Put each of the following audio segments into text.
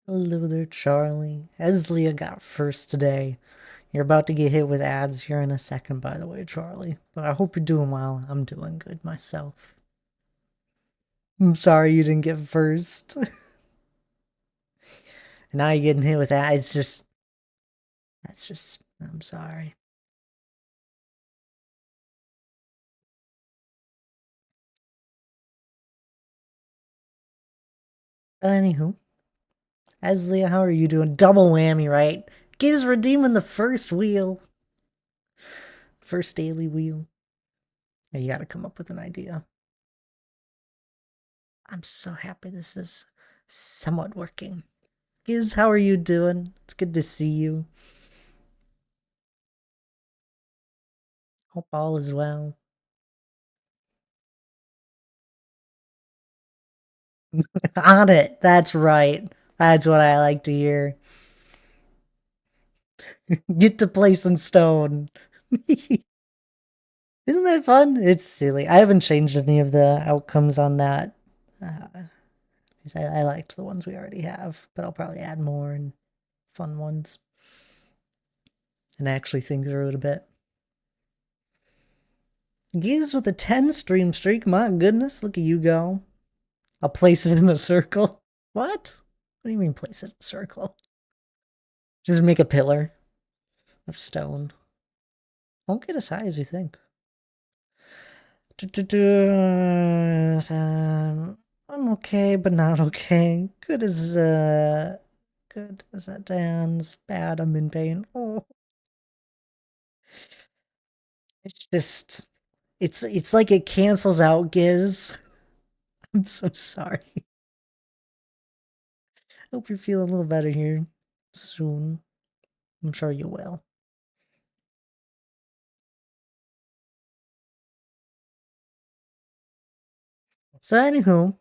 Hello there, Charlie. Eslia got first today. You're about to get hit with ads here in a second, by the way, Charlie. But I hope you're doing well. I'm doing good myself. I'm sorry you didn't get first. And now you're getting hit with ads. I'm sorry. Anywho, Eslia, how are you doing? Double whammy, right? Giz redeeming the first wheel. First daily wheel. Yeah, you gotta come up with an idea. I'm so happy this is somewhat working. Giz, how are you doing? It's good to see you. Hope all is well. On it. That's right. That's what I like to hear. Get to place in stone. Isn't that fun? It's silly. I haven't changed any of the outcomes on that. Uh, I liked the ones we already have, but I'll probably add more and fun ones and actually think through it a bit. Giz with a 10 stream streak. My goodness, look at you go. I'll place it in a circle. What? What do you mean place it in a circle? Just make a pillar of stone. Won't get as high as you think. I'm okay, but not okay. Good as that dance. Bad, I'm in pain. Oh, it's just, it's like it cancels out Giz. I'm so sorry. Hope you're feeling a little better here soon. I'm sure you will. So anywho,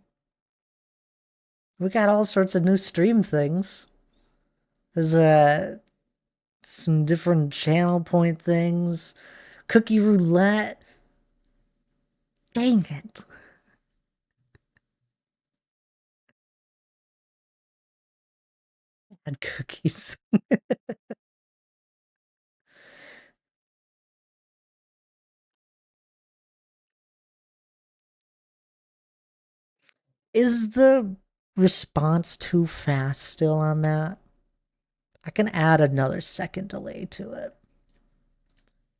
we got all sorts of new stream things. There's some different channel point things. Cookie roulette. Dang it. And cookies. Is the response too fast still on that? I can add another second delay to it.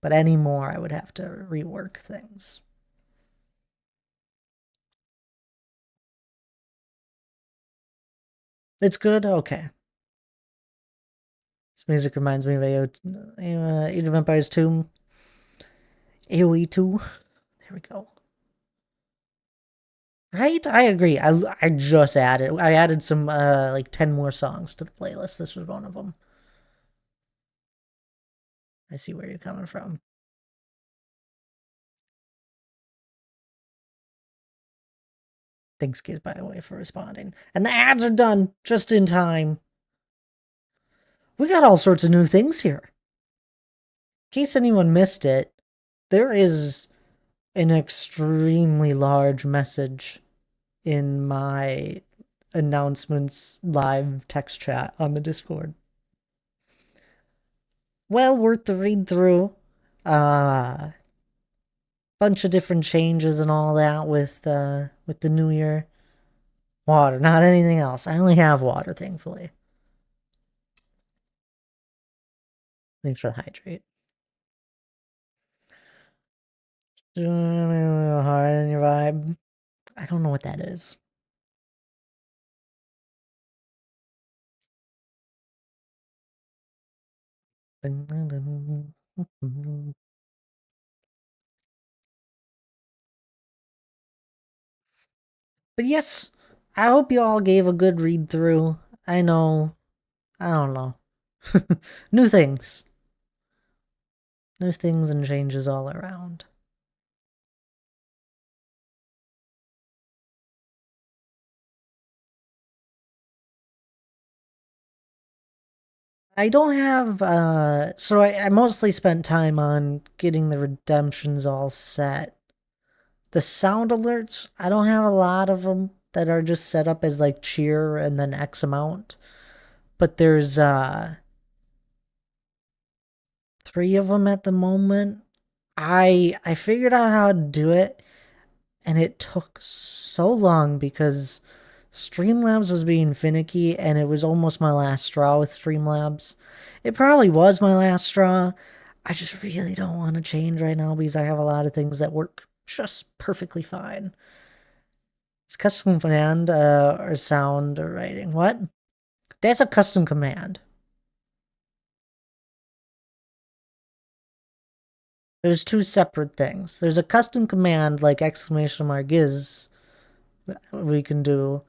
But any more, I would have to rework things. It's good? Okay. This music reminds me of Age of Empires 2. AoE 2. There we go. Right? I agree. I just added. I added some like 10 more songs to the playlist. This was one of them. I see where you're coming from. Thanks, kids, by the way, for responding. And the ads are done just in time. We got all sorts of new things here. In case anyone missed it, there is an extremely large message in my announcements live text chat on the Discord. Well worth the read through. Bunch of different changes and all that with the new year. Water, not anything else. I only have water, thankfully. Thanks for the hydrate. Hard in your vibe. I don't know what that is. But yes, I hope you all gave a good read through. I know, I don't know. New things. New things and changes all around. I don't have, so I mostly spent time on getting the redemptions all set. The sound alerts, I don't have a lot of them that are just set up as like cheer and then X amount. but there's 3 of them at the moment. I figured out how to do it, and it took so long because Streamlabs was being finicky, and it was almost my last straw with Streamlabs. It probably was my last straw. I just really don't want to change right now because I have a lot of things that work just perfectly fine. It's custom command or sound or writing. What? That's a custom command. There's 2 separate things. There's a custom command like exclamation mark is we can do,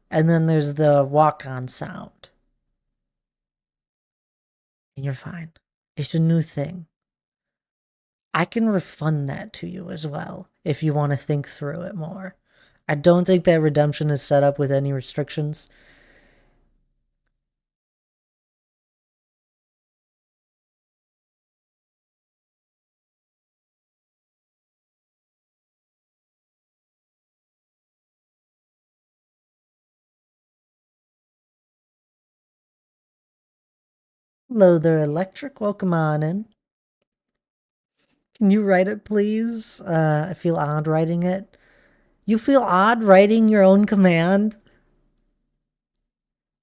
and then there's the walk on sound. And you're fine. It's a new thing. I can refund that to you as well if you want to think through it more. I don't think that redemption is set up with any restrictions. Hello there, Electric. Welcome on in. Can you write it, please? I feel odd writing it. You feel odd writing your own command?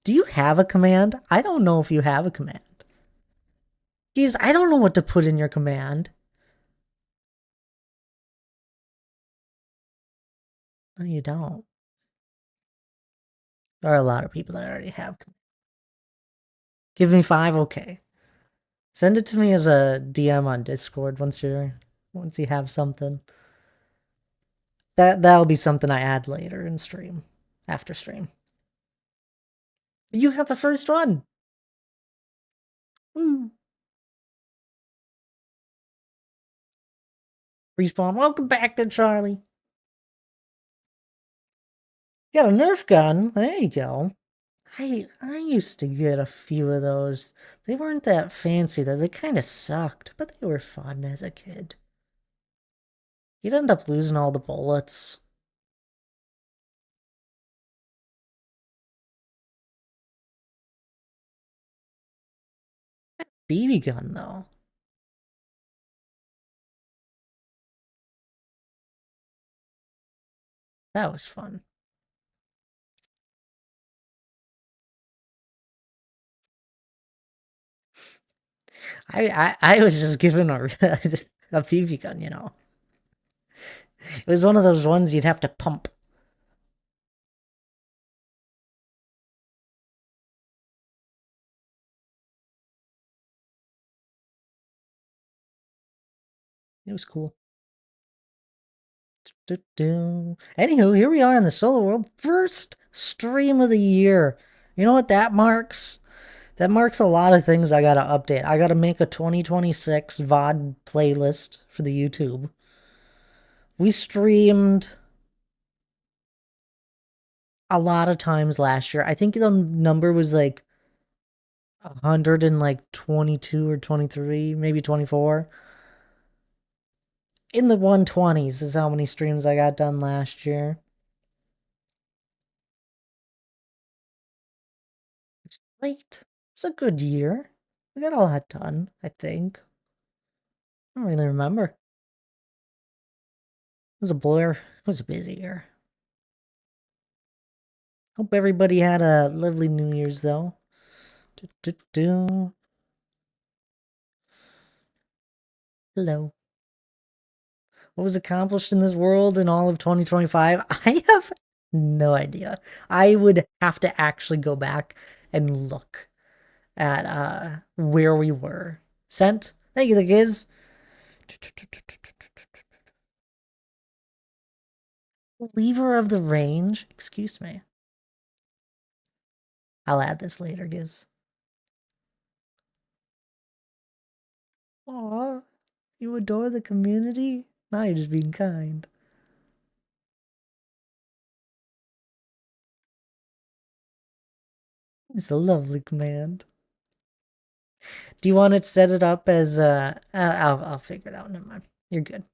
Do you have a command? I don't know if you have a command. Geez, I don't know what to put in your command. No, you don't. There are a lot of people that already have. Give me 5, okay. Send it to me as a DM on Discord once you have something. That'll be something I add later in stream, after stream. You got the first one. Woo. Respawn. Welcome back there, Charlie. You got a Nerf gun. There you go. I used to get a few of those. They weren't that fancy though. They kind of sucked, but they were fun as a kid. You'd end up losing all the bullets. BB gun though. That was fun. I was just given a BB gun, you know. It was one of those ones you'd have to pump. It was cool. Anywho, here we are in the solo world. First stream of the year. You know what that marks? That marks a lot of things I gotta update. I gotta make a 2026 VOD playlist for the YouTube. We streamed a lot of times last year. I think the number was like 122 or 23, maybe 24. In the 120s is how many streams I got done last year. Great. It's a good year. We got a lot done, I think. I don't really remember. It was a blur. It was a busy year. Hope everybody had a lovely New Year's, though. Hello. What was accomplished in this world in all of 2025? I have no idea. I would have to actually go back and look at where we were. Sent. Thank you, the kids. Lever of the range. Excuse me. I'll add this later, Giz. Aw, you adore the community? Now you're just being kind. It's a lovely command. Do you want to set it up as I'll figure it out. Never mind. You're good.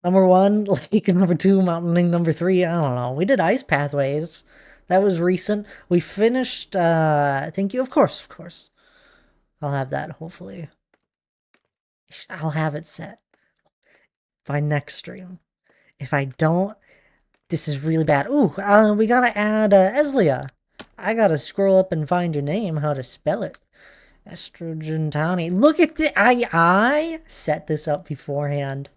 Number 1, Lake, number 2, Mountaining, number 3. I don't know. We did Ice Pathways. That was recent. We finished, thank you. Of course, of course. I'll have that, hopefully. I'll have it set by next stream. If I don't, this is really bad. Ooh, we gotta add, Eslia. I gotta scroll up and find your name, how to spell it. Estrogen Townie. Look at the, I set this up beforehand.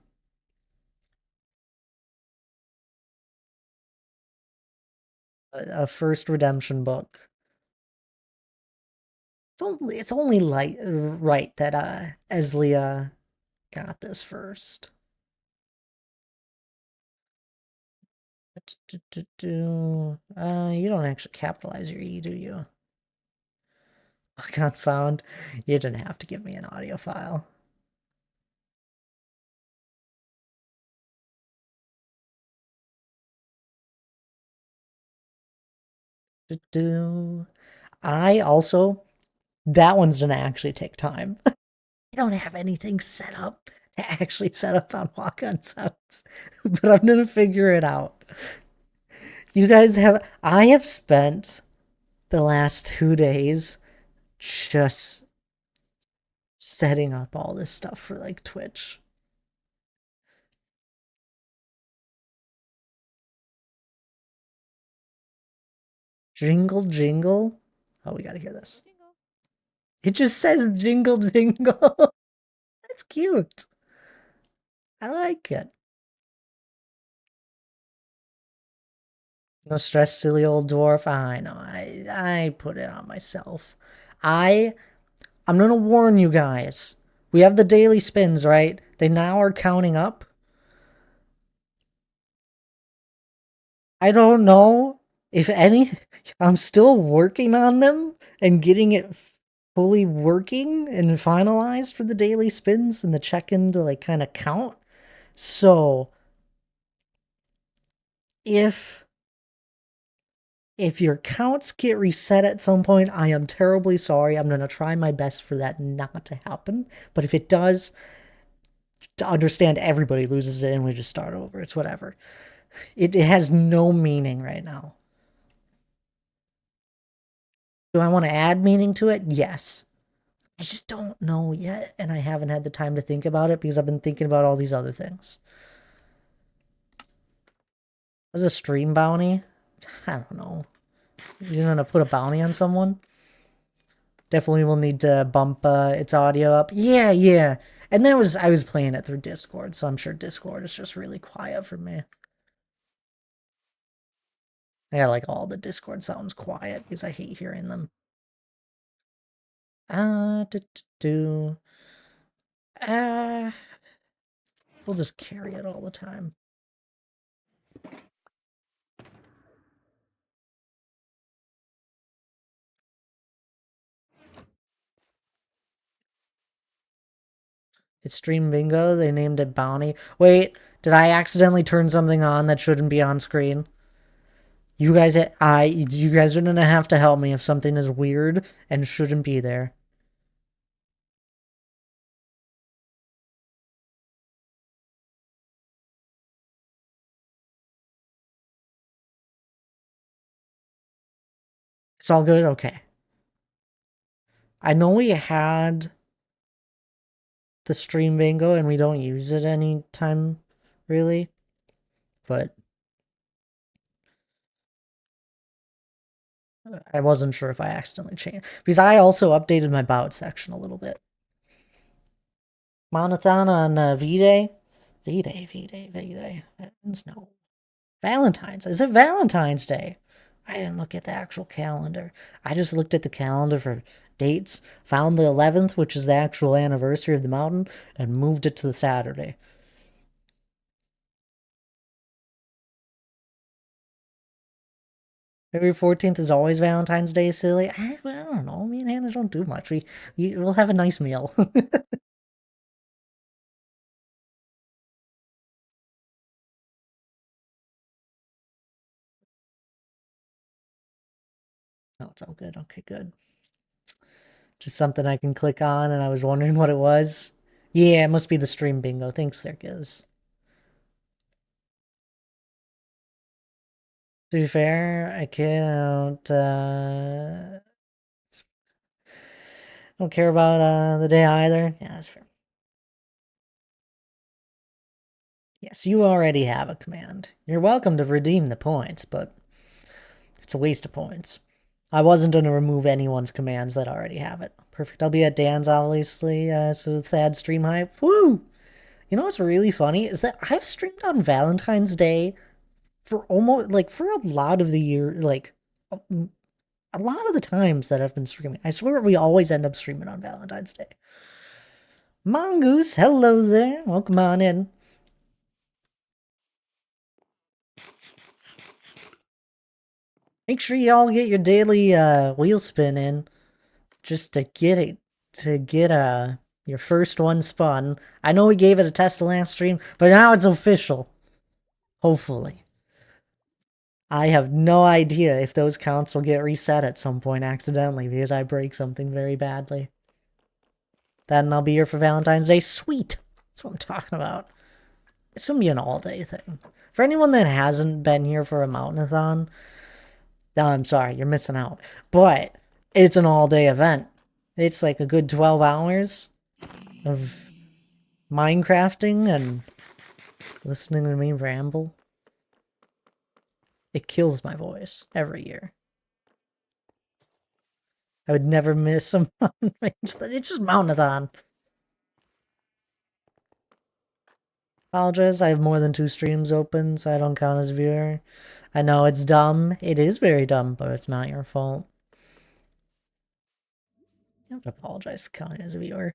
A first redemption book. It's only right that Eslia got this first. You don't actually capitalize your E, do you? I got sound. You didn't have to give me an audio file. I also, that one's gonna actually take time. I don't have anything set up to actually set up on walk-on sounds, but I'm gonna figure it out. You guys I have spent the last 2 days just setting up all this stuff for like Twitch. Jingle jingle. Oh, we gotta hear this. It just says jingle jingle. That's cute. I like it. No stress, silly old dwarf. I know. I put it on myself. I'm gonna warn you guys. We have the daily spins, right? They now are counting up. I don't know if any. I'm still working on them and getting it fully working and finalized for the daily spins and the check-in to like kind of count. So if your counts get reset at some point, I am terribly sorry. I'm going to try my best for that not to happen. But if it does, to understand everybody loses it and we just start over. It's whatever. It has no meaning right now. Do I want to add meaning to it? Yes. I just don't know yet, and I haven't had the time to think about it because I've been thinking about all these other things. What's a stream bounty? I don't know. You're gonna put a bounty on someone? Definitely will need to bump its audio up. Yeah, yeah. And I was playing it through Discord, so I'm sure Discord is just really quiet for me. I got like all the Discord sounds quiet because I hate hearing them. We'll just carry it all the time. It's Stream Bingo. They named it Bounty. Wait, did I accidentally turn something on that shouldn't be on screen? You guys are gonna have to help me if something is weird and shouldn't be there. It's all good? Okay. I know we had the Stream Bingo and we don't use it anytime, really. But I wasn't sure if I accidentally changed. Because I also updated my bout section a little bit. Monathon on V-Day? V-Day. No. Valentine's. Is it Valentine's Day? I didn't look at the actual calendar. I just looked at the calendar for dates, found the 11th, which is the actual anniversary of the mountain, and moved it to the Saturday. February 14th is always Valentine's Day, silly. I don't know. Me and Hannah don't do much. We'll have a nice meal. Oh, it's all good. Okay, good. Just something I can click on, and I was wondering what it was. Yeah, it must be the stream bingo. Thanks there, Giz. To be fair, I can't, don't care about, the day either. Yeah, that's fair. Yes, you already have a command. You're welcome to redeem the points, but it's a waste of points. I wasn't going to remove anyone's commands that already have it. Perfect. I'll be at Dan's, obviously, so Thad stream hype. Woo! You know what's really funny is that I've streamed on Valentine's Day for almost, like, for a lot of the year, like, a lot of the times that I've been streaming. I swear we always end up streaming on Valentine's Day. Mongoose, hello there. Welcome on in. Make sure you all get your daily wheel spin in just to get your first one spun. I know we gave it a test the last stream, but now it's official. Hopefully. I have no idea if those counts will get reset at some point accidentally because I break something very badly. Then I'll be here for Valentine's Day. Sweet! That's what I'm talking about. It's gonna be an all-day thing. For anyone that hasn't been here for a mountainathon, I'm sorry, you're missing out. But it's an all-day event. It's like a good 12 hours of Minecrafting and listening to me ramble. It kills my voice every year. I would never miss a mountain range. It's just mountainathon. Apologize, I have more than 2 streams open, so I don't count as a viewer. I know it's dumb. It is very dumb, but it's not your fault. You have to apologize for counting as a viewer.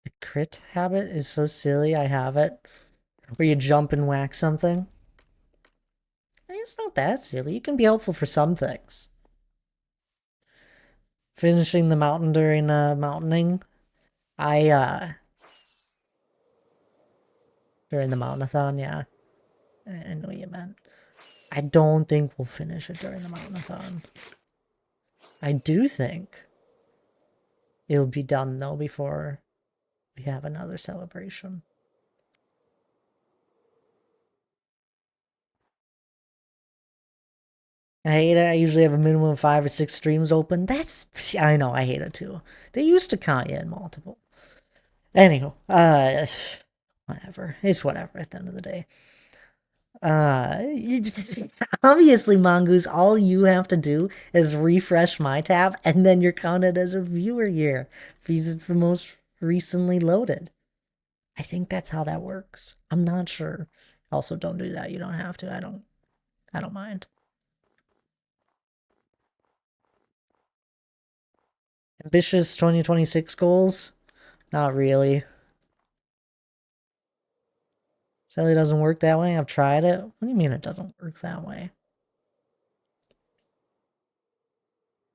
The crit habit is so silly, I have it. Where you jump and whack something. It's not that silly. It can be helpful for some things. Finishing the mountain during mountaining. During the mountainathon, yeah. I know what you meant. I don't think we'll finish it during the mountainathon. I do think it'll be done though before we have another celebration. I hate it. I usually have a minimum of 5 or 6 streams open. I know, I hate it too. They used to count you in multiple. Anyhow, whatever. It's whatever at the end of the day. Obviously, Mongoose, all you have to do is refresh my tab, and then you're counted as a viewer here because it's the most recently loaded. I think that's how that works. I'm not sure. Also, don't do that. You don't have to. I don't mind. Ambitious 2026 goals? Not really. Sally doesn't work that way. I've tried it. What do you mean it doesn't work that way?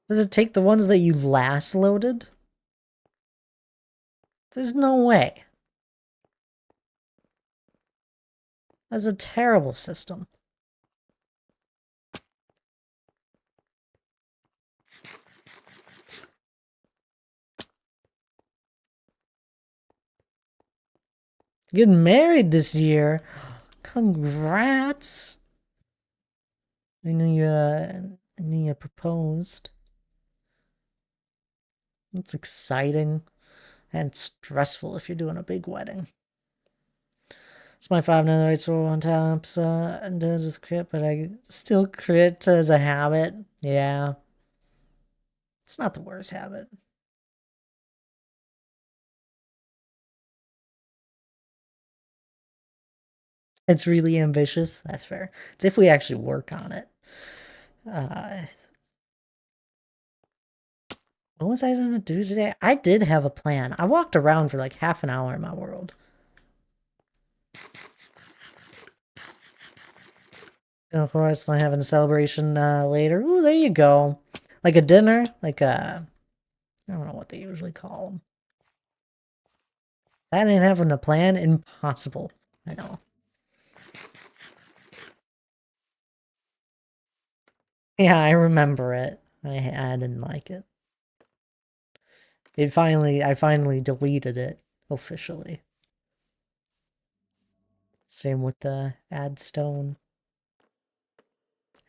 Does it take the ones that you last loaded? There's no way. That's a terrible system. Getting married this year. Congrats. I knew you proposed. That's exciting and stressful if you're doing a big wedding. It's my 5 netherite roll on tops and does with crit, but I still crit as a habit. Yeah. It's not the worst habit. It's really ambitious. That's fair. It's if we actually work on it. What was I gonna do today? I did have a plan. I walked around for like half an hour in my world. And of course, I'm having a celebration later. Ooh, there you go. Like a dinner, like a... I don't know what they usually call them. That ain't having a plan? Impossible. I know. Yeah, I remember it. I didn't like it. I finally deleted it officially. Same with the Adstone.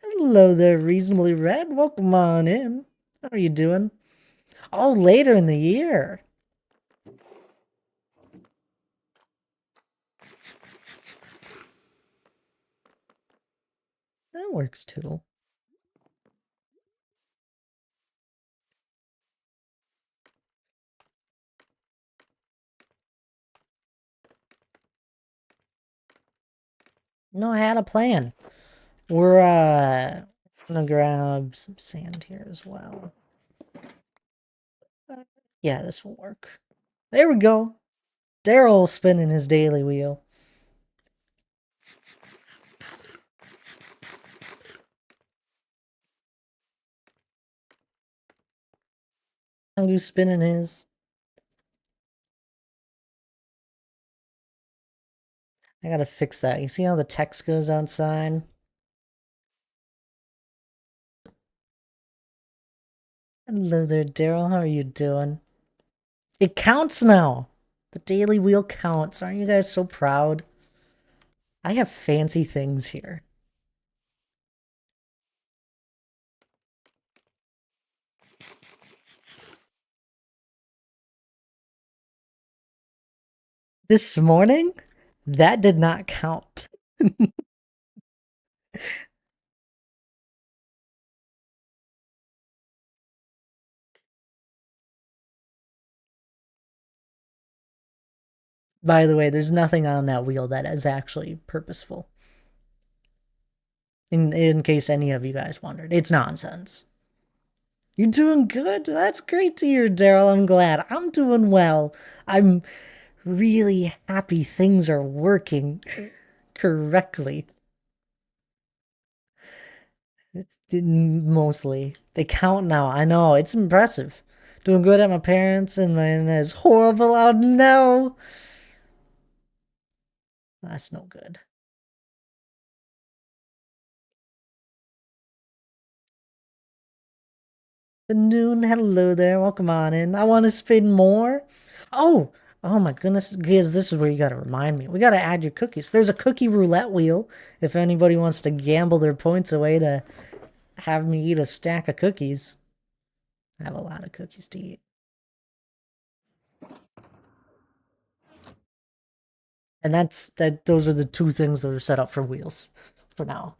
Hello there, Reasonably Red. Welcome on in. How are you doing? Oh, later in the year. That works too. No, I had a plan. We're gonna grab some sand here as well. Yeah, this will work. There we go. Daryl spinning his daily wheel. Who's spinning his? I gotta fix that. You see how the text goes outside? Hello there, Daryl. How are you doing? It counts now. The daily wheel counts. Aren't you guys so proud? I have fancy things here. This morning, that did not count. By the way, there's nothing on that wheel that is actually purposeful. In case any of you guys wondered, it's nonsense. You're doing good? That's great to hear, Daryl. I'm glad. I'm doing well. I'm really happy things are working correctly. Mostly. They count now. I know. It's impressive. Doing good at my parents and it's horrible out now. That's no good. The noon, hello there. Welcome on in. I want to spin more. Oh, oh my goodness. Because this is where you got to remind me. We got to add your cookies. There's a cookie roulette wheel if anybody wants to gamble their points away to have me eat a stack of cookies. I have a lot of cookies to eat. And those are the two things that are set up for wheels for now.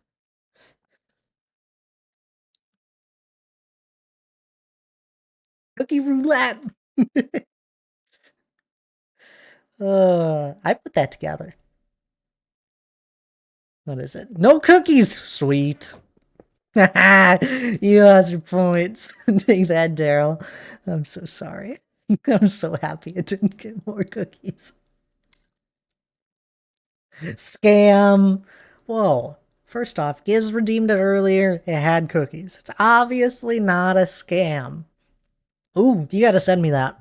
Cookie roulette. I put that together. What is it? No cookies. Sweet. You lost your points. Take that, Daryl. I'm so sorry. I'm so happy I didn't get more cookies. Scam. Whoa. First off, Giz redeemed it earlier. It had cookies. It's obviously not a scam. Ooh, you gotta send me that.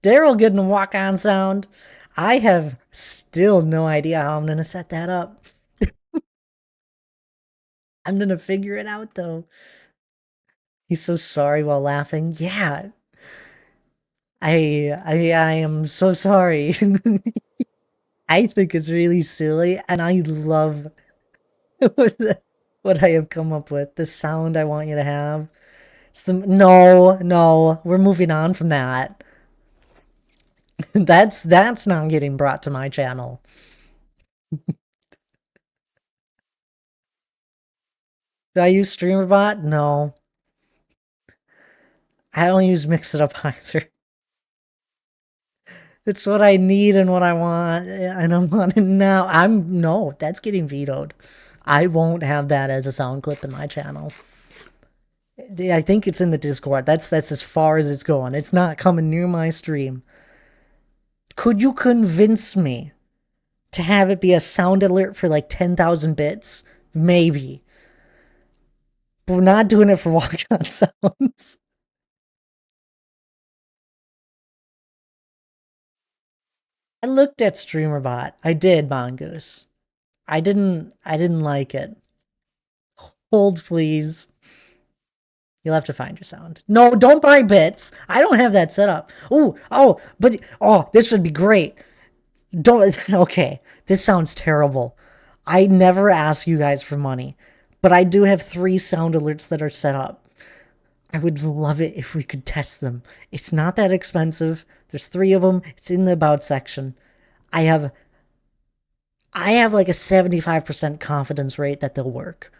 Daryl getting a walk on sound. I have still no idea how I'm gonna set that up. I'm gonna figure it out though. He's so sorry while laughing. Yeah. I am so sorry. I think it's really silly and I love what I have come up with. The sound I want you to have. It's the no, we're moving on from that. That's not getting brought to my channel. Do I use StreamerBot? No. I don't use Mix It Up either. It's what I need and what I want. I don't want it now. No, that's getting vetoed. I won't have that as a sound clip in my channel. I think it's in the Discord. That's as far as it's going. It's not coming near my stream. Could you convince me to have it be a sound alert for like 10,000 bits? Maybe. But we're not doing it for walk-on sounds. I looked at StreamerBot. I did, Mongoose. I didn't like it. Hold, please. You'll have to find your sound. No, don't buy bits. I don't have that set up. But this would be great. Don't. Okay, this sounds terrible. I never ask you guys for money, but I do have 3 sound alerts that are set up. I would love it if we could test them. It's not that expensive. There's 3 of them. It's in the about section. I have like a 75% confidence rate that they'll work.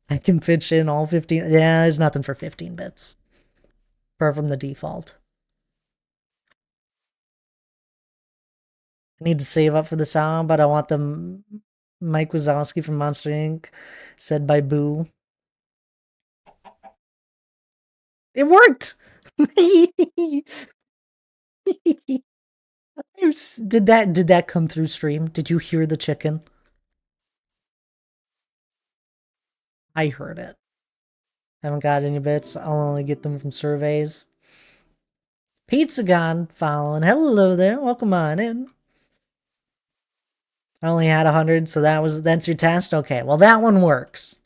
I can pitch in all 15. Yeah, there's nothing for 15 bits. Apart from the default. I need to save up for the sound, but I want the Mike Wazowski from Monster Inc. said by Boo. It worked! Did that come through stream? Did you hear the chicken? I heard it. Haven't got any bits. I'll only get them from surveys. Pizzagon following. Hello there. Welcome on in. I only had 100, so that's your test? Okay, well that one works.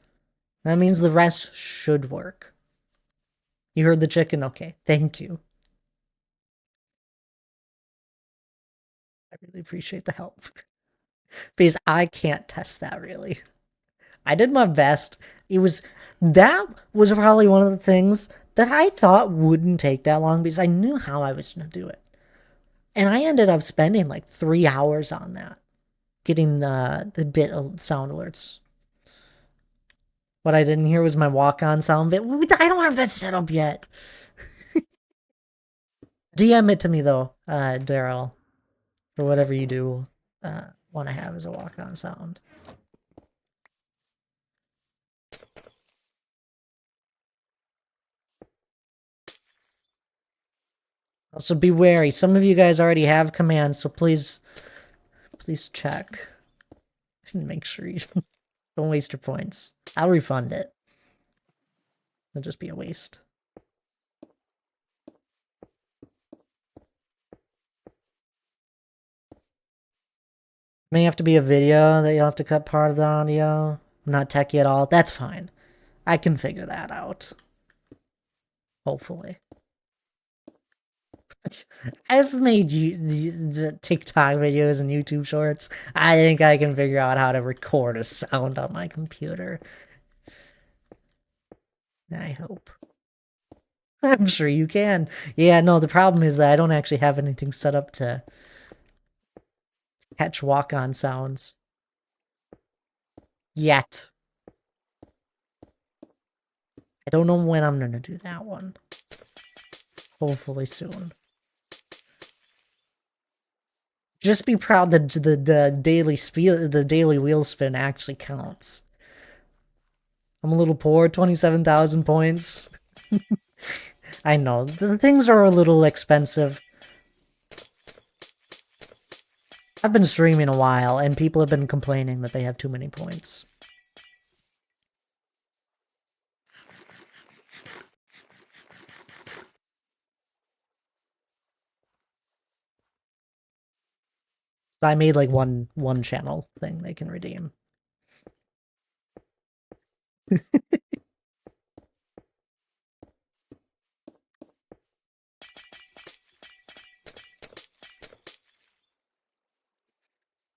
That means the rest should work. You heard the chicken? Okay, thank you. I really appreciate the help. Because I can't test that really. I did my best. That was probably one of the things that I thought wouldn't take that long because I knew how I was going to do it. And I ended up spending like 3 hours on that. Getting the bit of sound alerts. What I didn't hear was my walk-on sound bit. I don't have that set up yet. DM it to me though, Daryl. For whatever you do want to have as a walk-on sound. Also be wary. Some of you guys already have commands, so please check. Make sure you don't waste your points. I'll refund it. It'll just be a waste. May have to be a video that you'll have to cut part of the audio. I'm not techie at all. That's fine. I can figure that out. Hopefully. I've made the TikTok videos and YouTube shorts. I think I can figure out how to record a sound on my computer. I hope. I'm sure you can. Yeah, no, the problem is that I don't actually have anything set up to catch walk-on sounds. Yet. I don't know when I'm gonna do that one. Hopefully soon. Just be proud that the daily wheel spin actually counts. I'm a little poor, 27,000 points. I know, the things are a little expensive. I've been streaming a while, and people have been complaining that they have too many points. So I made like one channel thing they can redeem.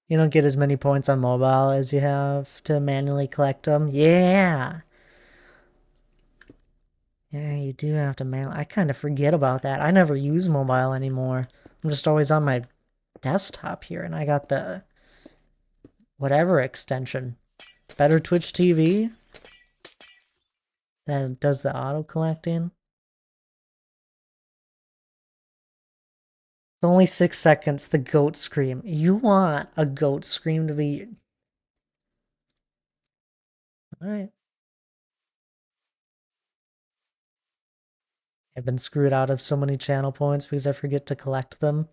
You don't get as many points on mobile as you have to manually collect them. Yeah. Yeah, you do have to manually. I kind of forget about that. I never use mobile anymore. I'm just always on my desktop here, and I got the whatever extension. Better Twitch TV that does the auto collecting. It's only 6 seconds, the goat scream. You want a goat scream to be... Alright. I've been screwed out of so many channel points because I forget to collect them.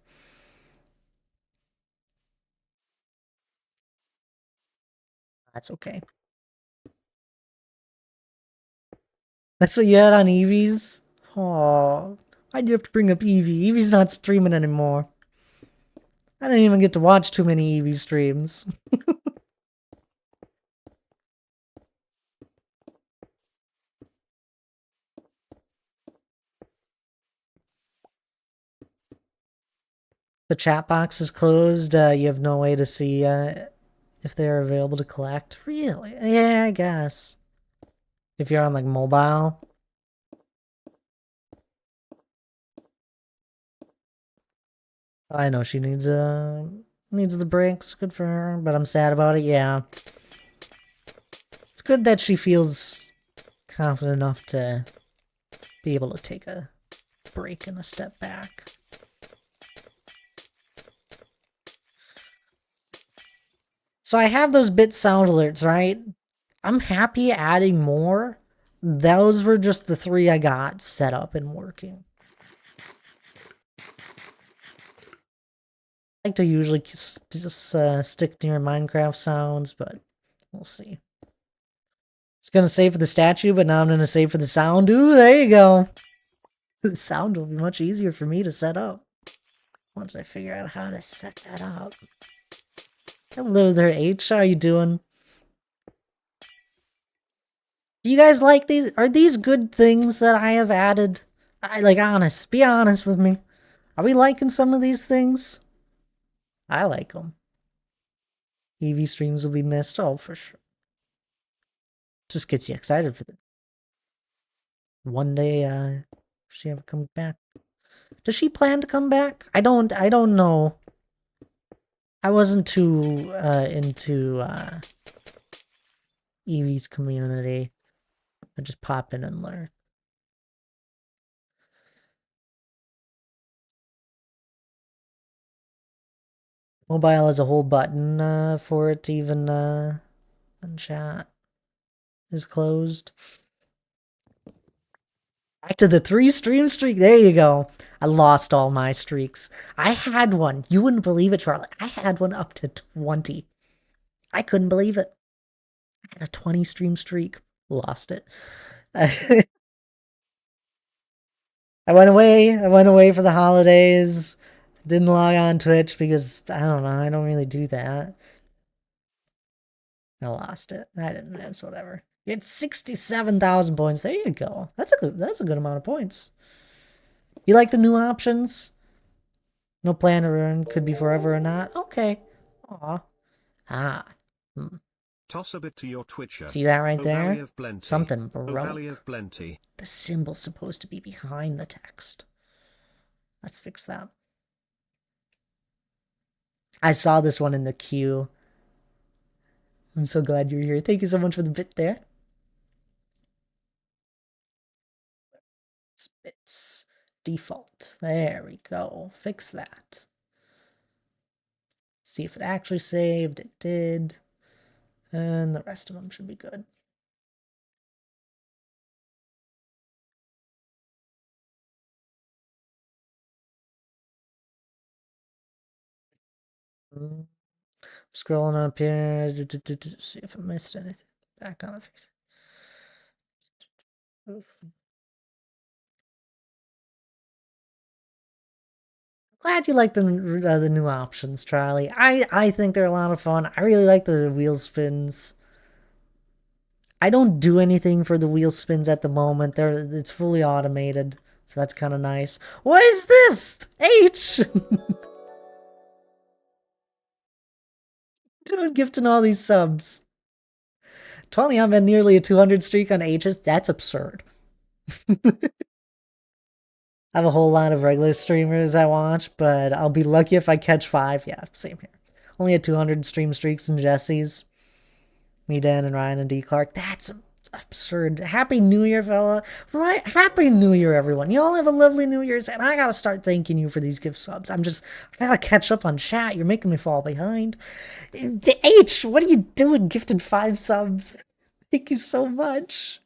That's okay. That's what you had on Eevee's? Oh, why'd you have to bring up Eevee? Eevee's not streaming anymore. I didn't even get to watch too many Eevee streams. The chat box is closed. You have no way to see if they're available to collect. Really? Yeah, I guess. If you're on like mobile. I know she needs the breaks. Good for her, but I'm sad about it. Yeah. It's good that she feels confident enough to be able to take a break and a step back. So I have those bit sound alerts, right? I'm happy adding more. Those were just the 3 I got set up and working. I like to usually just stick near Minecraft sounds, but we'll see. It's gonna save for the statue, but now I'm gonna save for the sound. Ooh, there you go. The sound will be much easier for me to set up once I figure out how to set that up. Hello there, H. How are you doing? Do you guys like these? Are these good things that I have added? Honest. Be honest with me. Are we liking some of these things? I like them. EV streams will be missed. Oh, for sure. Just gets you excited for them. One day, if she ever comes back. Does she plan to come back? I don't know. I wasn't too into Eevee's community. I just pop in and learn. Mobile has a whole button for it to even unchat is closed. Back to the 3 stream streak. There you go. I lost all my streaks. I had one. You wouldn't believe it, Charlie. I had one up to 20. I couldn't believe it. I had a 20 stream streak. Lost it. I went away for the holidays. Didn't log on Twitch because I don't know. I don't really do that. I lost it. I didn't. It's whatever. You had 67,000 points. There you go. That's a good amount of points. You like the new options? No plan to earn. Could be forever or not. Okay. Aw. Ah. Toss a bit to your Twitcher. See that right there? Something broke. Of plenty. The symbol's supposed to be behind the text. Let's fix that. I saw this one in the queue. I'm so glad you're here. Thank you so much for the bit there. Bits. Default. There we go. Fix that. See if it actually saved. It did. And the rest of them should be good. Scrolling up here. See if I missed anything. Back on the 3. Glad you like the new options, Charlie. I think they're a lot of fun. I really like the wheel spins. I don't do anything for the wheel spins at the moment. It's fully automated, so that's kind of nice. What is this? H! Dude, gifting all these subs. 20 I'm at nearly a 200 streak on H's. That's absurd. I have a whole lot of regular streamers I watch, but I'll be lucky if I catch 5. Yeah, same here. Only at 200 stream streaks in Jesse's. Me, Dan, and Ryan, and D. Clark. That's absurd. Happy New Year, fella. Right? Happy New Year, everyone. You all have a lovely New Year's, and I gotta start thanking you for these gift subs. I gotta catch up on chat. You're making me fall behind. H, what are you doing gifted 5 subs? Thank you so much.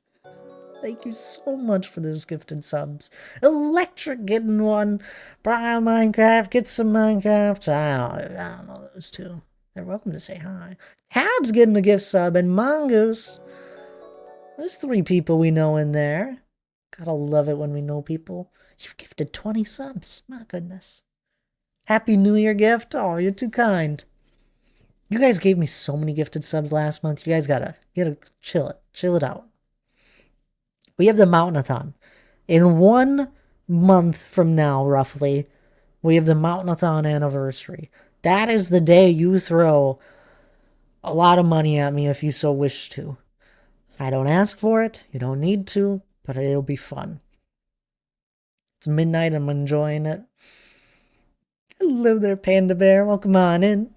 Thank you so much for those gifted subs. Electric getting 1. Brian Minecraft, get some Minecraft. I don't know those 2. They're welcome to say hi. Tab's getting a gift sub, and Mongoose. There's 3 people we know in there. Gotta love it when we know people. You've gifted 20 subs. My goodness. Happy New Year gift. Oh, you're too kind. You guys gave me so many gifted subs last month. You guys gotta chill it. Chill it out. We have the Mountainathon. In 1 month from now, roughly, We have the Mountainathon anniversary. That is the day you throw a lot of money at me if you so wish to. I don't ask for it. You don't need to, but it'll be fun. It's midnight. I'm enjoying it. Hello there, Panda Bear. Welcome on in.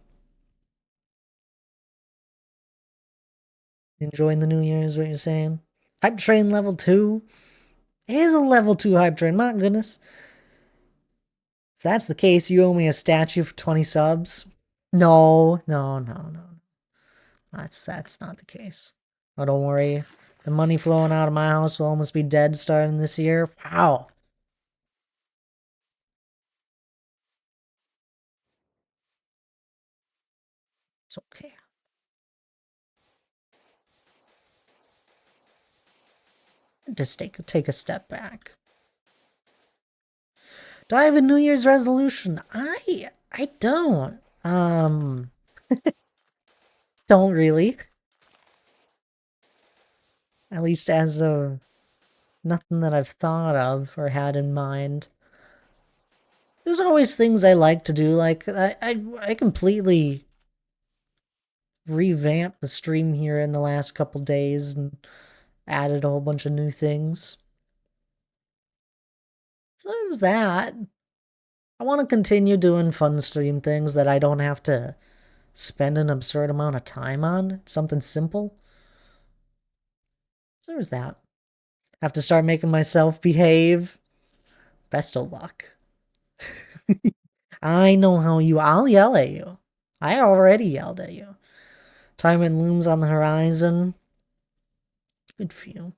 Enjoying the new year is what you're saying. Hype train level 2. It is a level 2 hype train. My goodness. If that's the case, you owe me a statue for 20 subs. No. That's not the case. Oh, don't worry. The money flowing out of my house will almost be dead starting this year. Wow. It's okay. Just take a step back. Do I have a New Year's resolution? I don't. Don't really. At least as of nothing that I've thought of or had in mind. There's always things I like to do. Like I completely revamped the stream here in the last couple days and added a whole bunch of new things. So there's that. I want to continue doing fun stream things that I don't have to spend an absurd amount of time on. Something simple. So there's that. Have to start making myself behave. Best of luck. I know how you... I'll yell at you. I already yelled at you. Time it looms on the horizon. Good for you.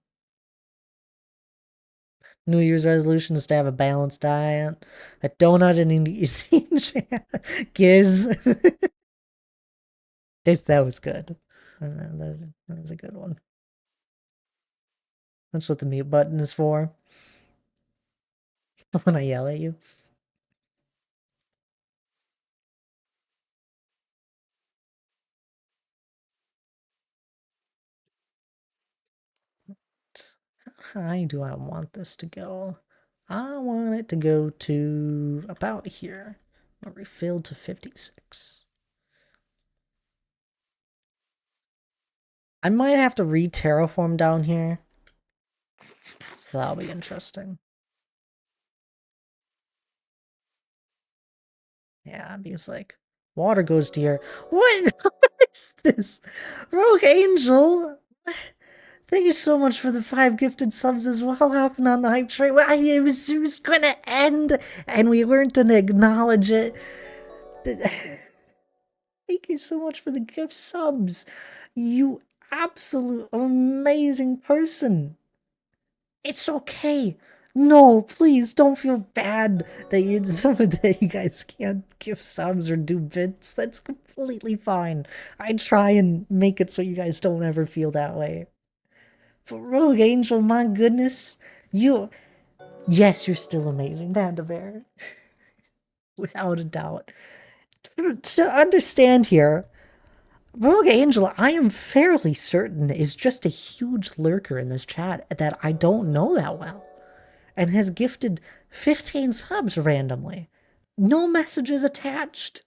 New Year's resolution is to have a balanced diet. A donut and Indian Giz. That was good. That was a good one. That's what the mute button is for. When I yell at you. How high do I want this to go? I want it to go to about here. I'll refill to 56. I might have to re-terraform down here. So that'll be interesting. Yeah, because like water goes to here. What is this? Rogue Angel? Thank you so much for the 5 gifted subs as well, hopping on the hype train. It was gonna end and we weren't gonna acknowledge it. Thank you so much for the gift subs. You absolute amazing person. It's okay. No, please don't feel bad that you guys can't give subs or do bits. That's completely fine. I try and make it so you guys don't ever feel that way. But Rogue Angel, my goodness, yes, you're still amazing, Panda Bear. Without a doubt. To understand here, Rogue Angel, I am fairly certain, is just a huge lurker in this chat that I don't know that well. And has gifted 15 subs randomly. No messages attached.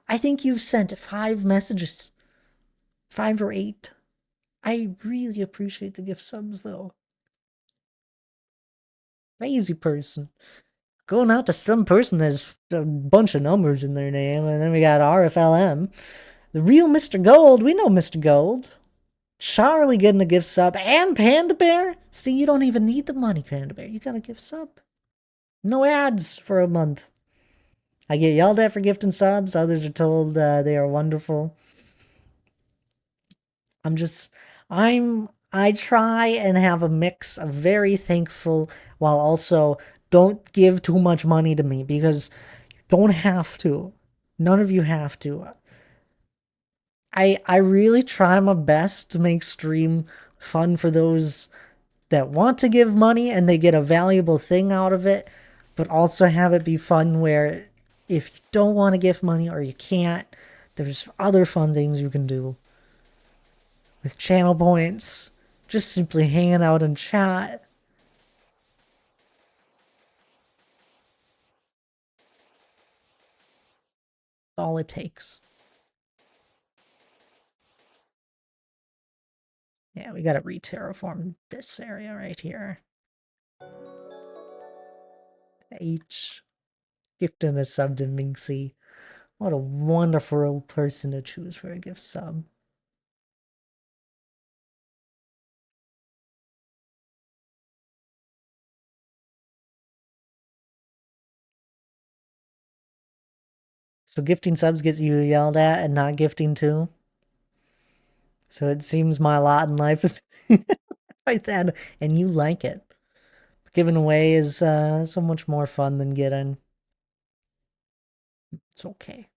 I think you've sent 5 messages. 5 or 8. I really appreciate the gift subs, though. Crazy person. Going out to some person that's a bunch of numbers in their name. And then we got RFLM. The real Mr. Gold. We know Mr. Gold. Charlie getting a gift sub. And Panda Bear. See, you don't even need the money, Panda Bear. You got a gift sub. No ads for a month. I get yelled at for gifting subs. Others are told they are wonderful. I try and have a mix of very thankful while also don't give too much money to me because you don't have to. None of you have to. I really try my best to make stream fun for those that want to give money and they get a valuable thing out of it, but also have it be fun where if you don't want to give money or you can't, there's other fun things you can do. With channel points, just simply hanging out and chat. all it takes. Yeah, we gotta re-terraform this area right here. H. Gifting a sub to Minxie. What a wonderful person to choose for a gift sub. So gifting subs gets you yelled at and not gifting too? So it seems my lot in life is like that, and you like it. Giving away is so much more fun than getting. It's okay.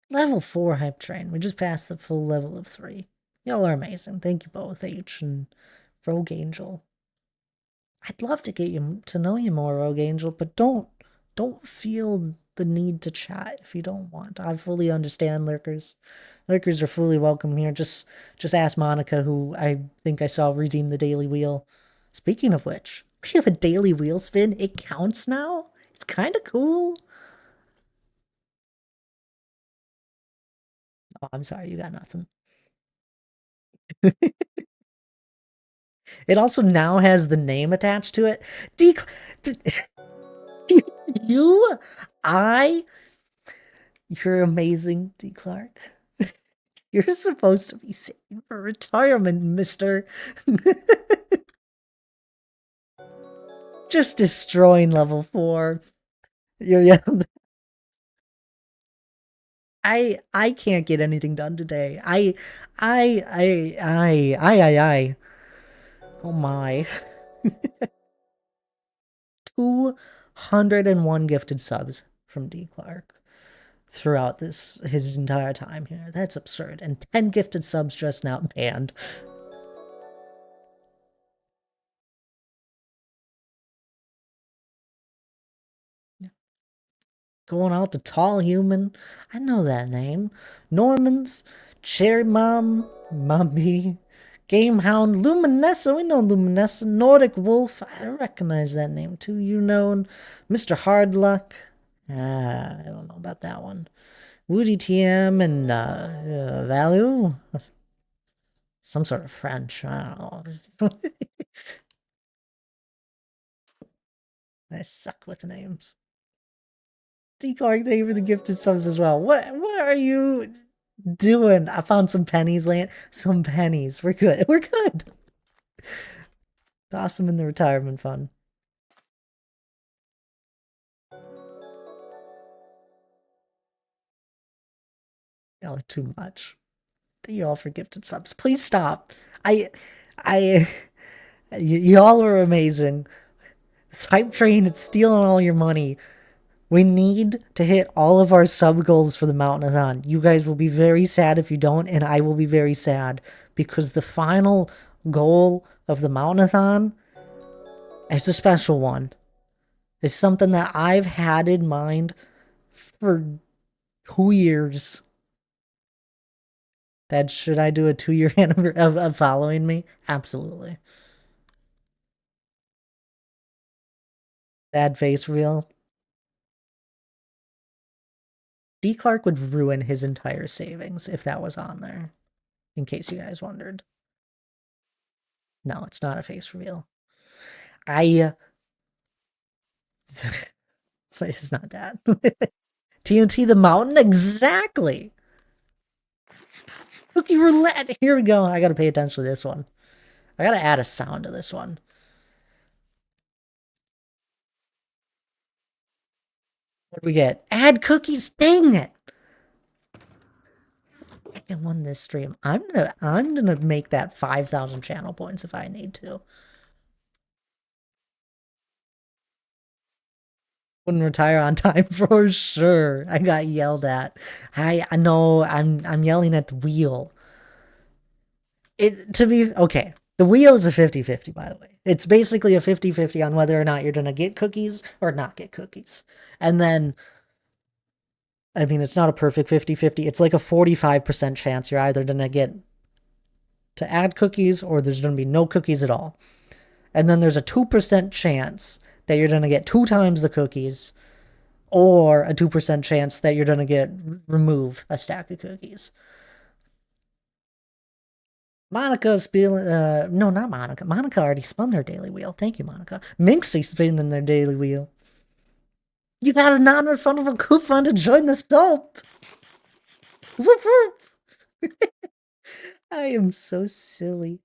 Level 4 Hype Train. We just passed the full level of 3. Y'all are amazing. Thank you both, H and Rogue Angel. I'd love to get you to know you more, Rogue Angel, but don't feel the need to chat if you don't want. I fully understand, lurkers. Lurkers are fully welcome here. Just ask Monica, who I think I saw redeem the daily wheel. Speaking of which, we have a daily wheel spin. It counts now. It's kind of cool. Oh, I'm sorry, you got nothing. It also now has the name attached to it. You're amazing, D. Clark. You're supposed to be saving for retirement, mister. Just destroying level 4. You're young. I can't get anything done today. I. Oh my. 201 gifted subs from D. Clark throughout his entire time here. That's absurd. And 10 gifted subs just now banned. Going out to Tall Human. I know that name. Normans, Cherry Mom, Mummy, Gamehound, Luminessa. We know Luminessa. Nordic Wolf. I recognize that name too. You know, Mr. Hardluck. I don't know about that one. Woody TM and Value. Some sort of French. I don't know. I suck with names. D. Clark, thank you for the gifted subs as well. What are you doing? I found some pennies, Land. Some pennies. We're good. We're good. Toss them in the retirement fund. Y'all are too much. Thank you all for gifted subs. Please stop. Y'all are amazing. This hype train, it's stealing all your money. We need to hit all of our sub goals for the Mountainathon. You guys will be very sad if you don't, and I will be very sad because the final goal of the Mountainathon is a special one. It's something that I've had in mind for 2 years. That should I do a 2-year anniversary of following me? Absolutely. Bad face real. D. Clark would ruin his entire savings if that was on there. In case you guys wondered. No, it's not a face reveal. It's not that. TNT the Mountain? Exactly! Cookie Roulette! Here we go. I gotta pay attention to this one. I gotta add a sound to this one. What do we get? Add cookies! Dang it! I won this stream. I'm gonna make that 5,000 channel points if I need to. Wouldn't retire on time for sure. I got yelled at. I know I'm yelling at the wheel. Okay. The wheel is a 50-50, by the way. It's basically a 50-50 on whether or not you're gonna get cookies or not get cookies. And then I mean, it's not a perfect 50-50. It's like a 45% chance you're either gonna get to add cookies or there's gonna be no cookies at all. And then there's a 2% chance that you're gonna get 2 times the cookies, or a 2% chance that you're going to remove a stack of cookies. Monica's spinning, no, not Monica. Monica already spun their daily wheel. Thank you, Monica. Minxie's spinning their daily wheel. You got a non-refundable coupon to join the cult. Woof woof. I am so silly.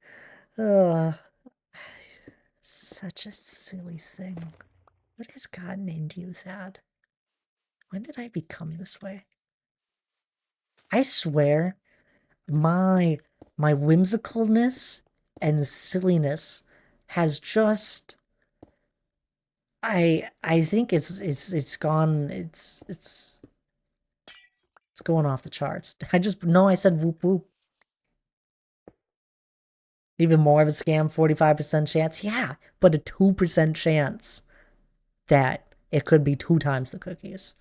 Such a silly thing. What has gotten into you, Thad? When did I become this way? I swear, my whimsicalness and silliness has just I think it's gone it's going off the charts. I just know I said whoop whoop. Even more of a scam, 45% chance. Yeah, but a 2% chance that it could be 2 times the cookies.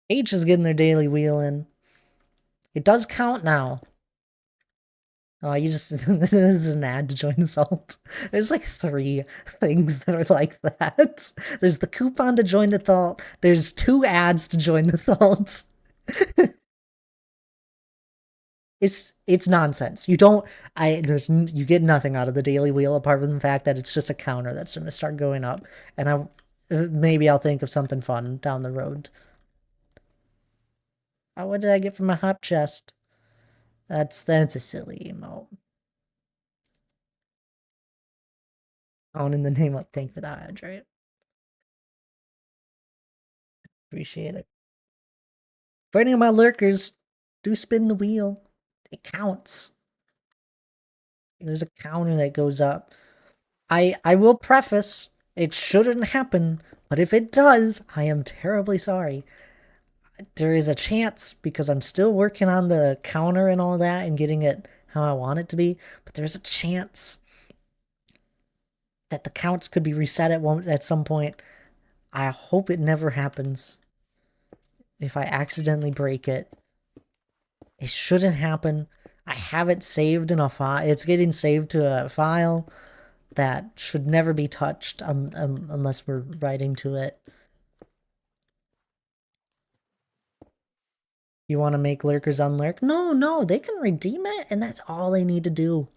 H is getting their daily wheel in. It does count now. Oh, you just this is an ad to join the cult. There's like 3 things that are like that. There's the coupon to join the cult. There's 2 ads to join the cult. It's nonsense. You get nothing out of the daily wheel apart from the fact that it's just a counter that's going to start going up, and maybe I'll think of something fun down the road. Oh, what did I get from my hop chest? That's a silly emote. On in the name of thank for the hydrate. Appreciate it. For any of my lurkers, do spin the wheel. It counts. There's a counter that goes up. I will preface, it shouldn't happen, but if it does, I am terribly sorry. There is a chance, because I'm still working on the counter and all that and getting it how I want it to be, but there's a chance that the counts could be reset at some point. I hope it never happens. If I accidentally break it. It shouldn't happen. I have it saved in a file. It's getting saved to a file that should never be touched unless we're writing to it. You want to make lurkers unlurk? No, they can redeem it, and that's all they need to do.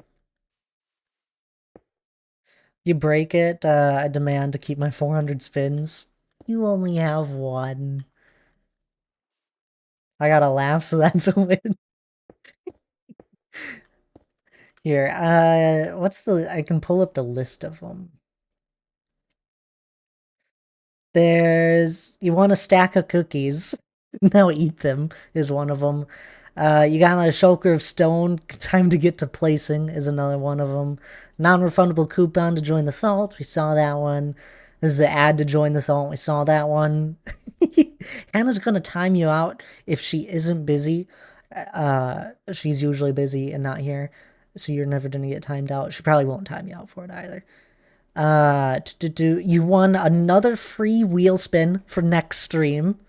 You break it, I demand to keep my 400 spins. You only have 1. I gotta laugh, so that's a win. Here, I can pull up the list of them. You want a stack of cookies. Now eat them is one of them. You got a shulker of stone. Time to get to placing is another one of them. Non-refundable coupon to join the cult. We saw that one. This is the ad to join the cult. We saw that one. Hannah's gonna time you out if she isn't busy. She's usually busy and not here, so you're never gonna get timed out. She probably won't time you out for it either. You won another free wheel spin for next stream.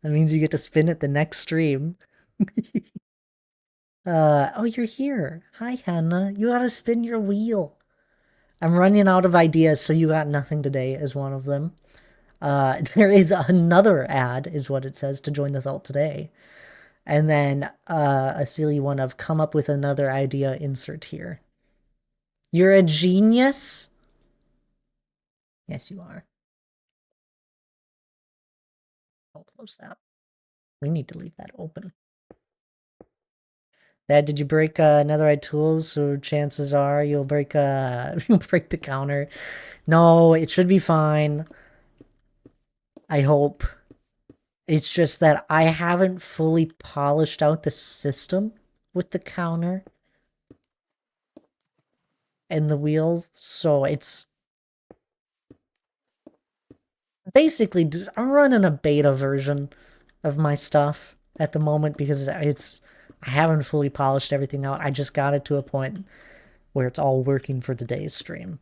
That means you get to spin it the next stream. Oh, you're here. Hi, Hannah. You gotta spin your wheel. I'm running out of ideas, so you got nothing today is one of them. There is another ad, is what it says, to join the cult today. And then a silly one of come up with another idea, insert here. You're a genius? Yes, you are. I'll close that. We need to leave that open. Did you break netherite tools? So chances are you'll break you'll break the counter. No, it should be fine. I hope. It's just that I haven't fully polished out the system with the counter and the wheels, so it's basically I'm running a beta version of my stuff at the moment because I haven't fully polished everything out. I just got it to a point where it's all working for today's stream.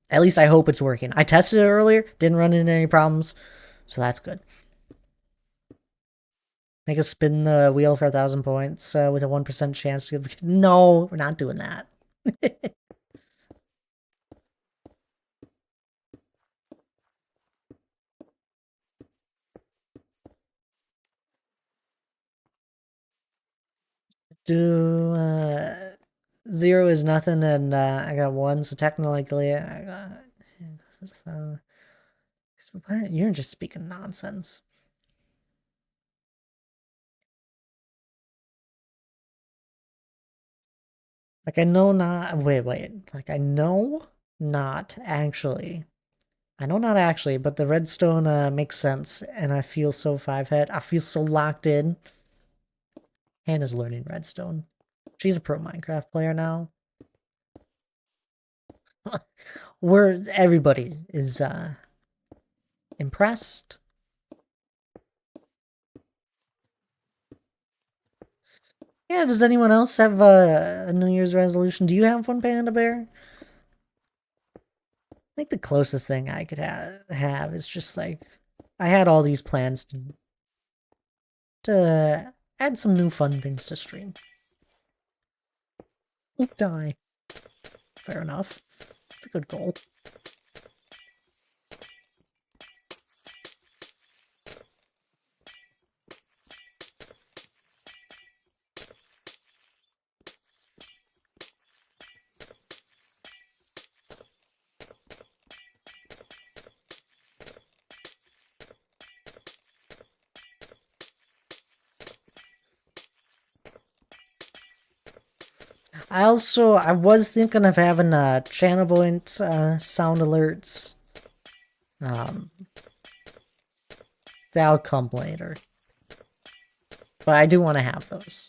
At least I hope it's working. I tested it earlier, didn't run into any problems, So that's good. Make us spin the wheel for 1,000 points with a 1% chance to... No, we're not doing that. Do 0 is nothing, and I got 1, so technically I got... You're just speaking nonsense. Like, I know not... Wait. Like, I know not actually. I know not actually, but the redstone makes sense, and I feel so 5-head. I feel so locked in. Hannah's learning redstone. She's a pro Minecraft player now. Everybody is impressed. Yeah, does anyone else have a New Year's resolution? Do you have one, Panda Bear? I think the closest thing I could have is just like, I had all these plans to add some new fun things to stream. Die. Fair enough. It's a good goal. I was thinking of having channel point sound alerts. That'll come later. But I do want to have those.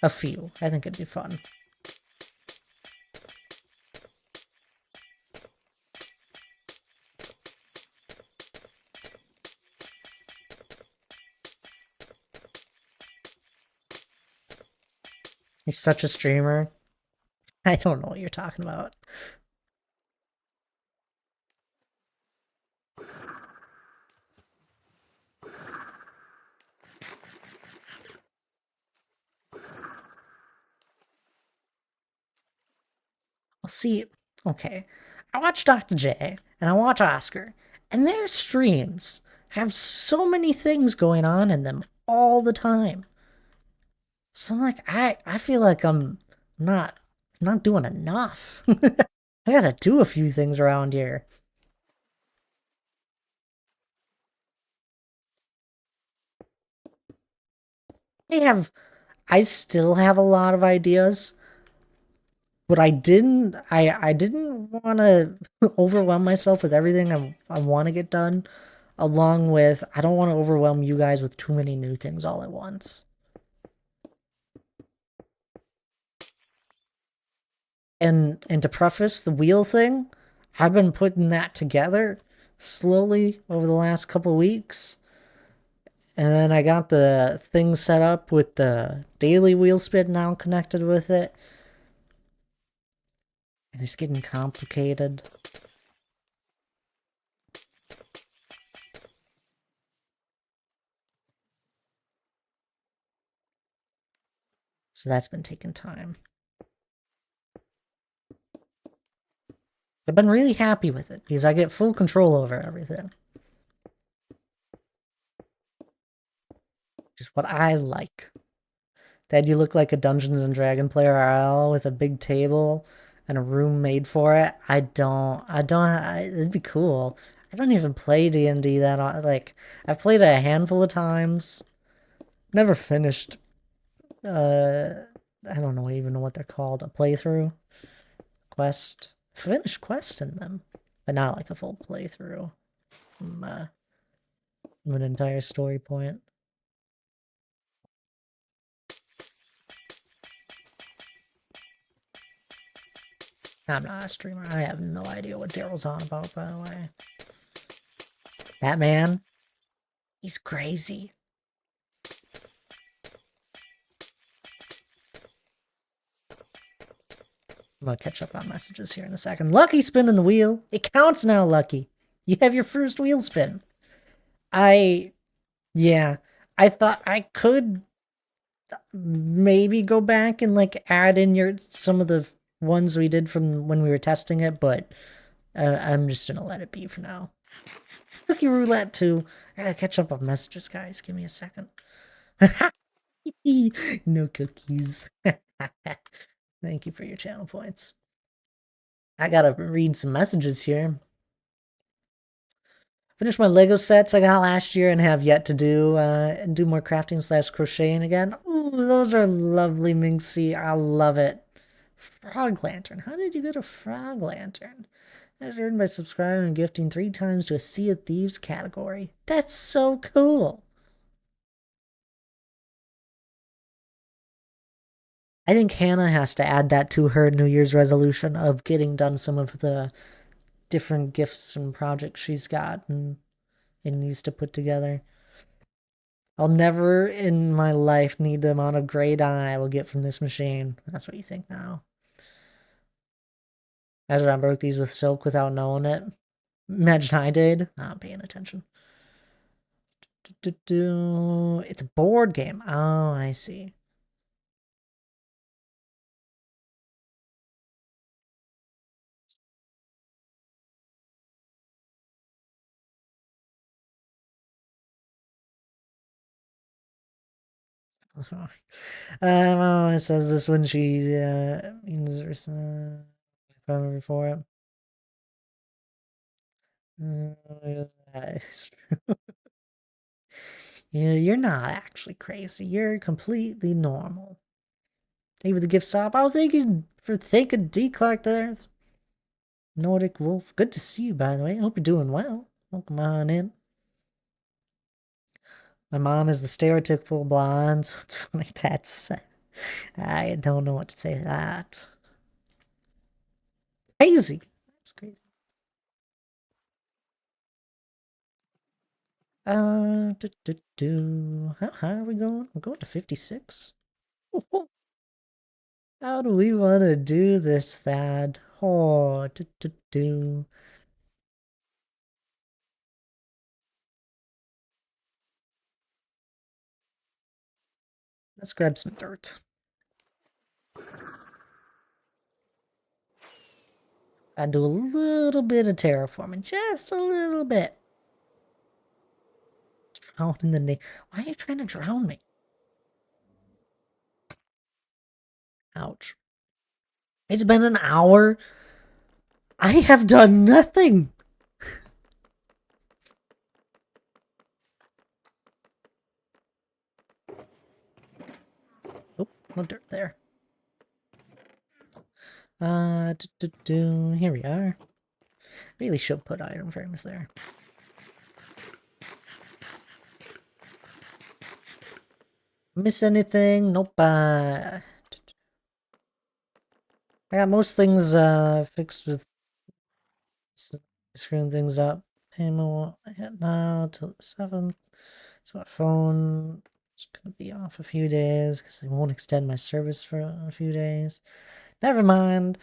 A few. I think it'd be fun. He's such a streamer. I don't know what you're talking about. Well, see, okay. I watch Dr. J and I watch Oscar, and their streams have so many things going on in them all the time. So I'm like, I feel like I'm not doing enough. I gotta do a few things around here. I still have a lot of ideas, but I didn't want to overwhelm myself with everything I want to get done, along with I don't want to overwhelm you guys with too many new things all at once. And to preface the wheel thing, I've been putting that together slowly over the last couple weeks. And then I got the thing set up with the daily wheel spin now connected with it. And it's getting complicated. So that's been taking time. I've been really happy with it because I get full control over everything. Just what I like. That you look like a Dungeons and Dragon player RL with a big table and a room made for it. It'd be cool. I don't even play D&D that, like, I've played it a handful of times. Never finished, I don't know even what they're called, a playthrough? Quest? Finished quests in them, but not like a full playthrough from an entire story point. I'm not a streamer. I have no idea what Daryl's on about, by the way. That man, he's crazy. I'm gonna catch up on messages here in a second. Lucky spinning the wheel. It counts now, Lucky. You have your first wheel spin. Yeah, I thought I could maybe go back and like add in some of the ones we did from when we were testing it, but I'm just gonna let it be for now. Cookie roulette too. I gotta catch up on messages, guys. Give me a second. No cookies. Thank you for your channel points. I gotta read some messages here. Finish my Lego sets I got last year and have yet to do, and do more crafting / crocheting again. Ooh, those are lovely, Minxie. I love it. Frog Lantern. How did you get a Frog Lantern? That's earned by subscribing and gifting 3 times to a Sea of Thieves category. That's so cool. I think Hannah has to add that to her New Year's resolution of getting done some of the different gifts and projects she's got and needs to put together. I'll never in my life need the amount of gray dye I will get from this machine. That's what you think now. Imagine I broke these with silk without knowing it. Imagine I did. Not paying attention. It's a board game. Oh, I see. It says this when she means there's before it. It's true. You're not actually crazy. You're completely normal. Thank you for the gift sub. Oh, thank you for thanking D Clark there. Nordic Wolf. Good to see you, by the way. I hope you're doing well. Welcome on in. My mom is the stereotypical blonde, so it's funny. That's. I don't know what to say to that. Crazy. That's crazy. How high are we going? We're going to 56. How do we want to do this, Thad? Oh, Let's grab some dirt. I do a little bit of terraforming, just a little bit. Drown in the name. Why are you trying to drown me? Ouch. It's been an hour. I have done nothing. Oh, no dirt there. Here we are. Really should put item frames there. Miss anything? Nope. I got most things fixed with screwing things up. Payment won't hit now till the 7th. So my phone is gonna be off a few days because they won't extend my service for a few days. Never mind.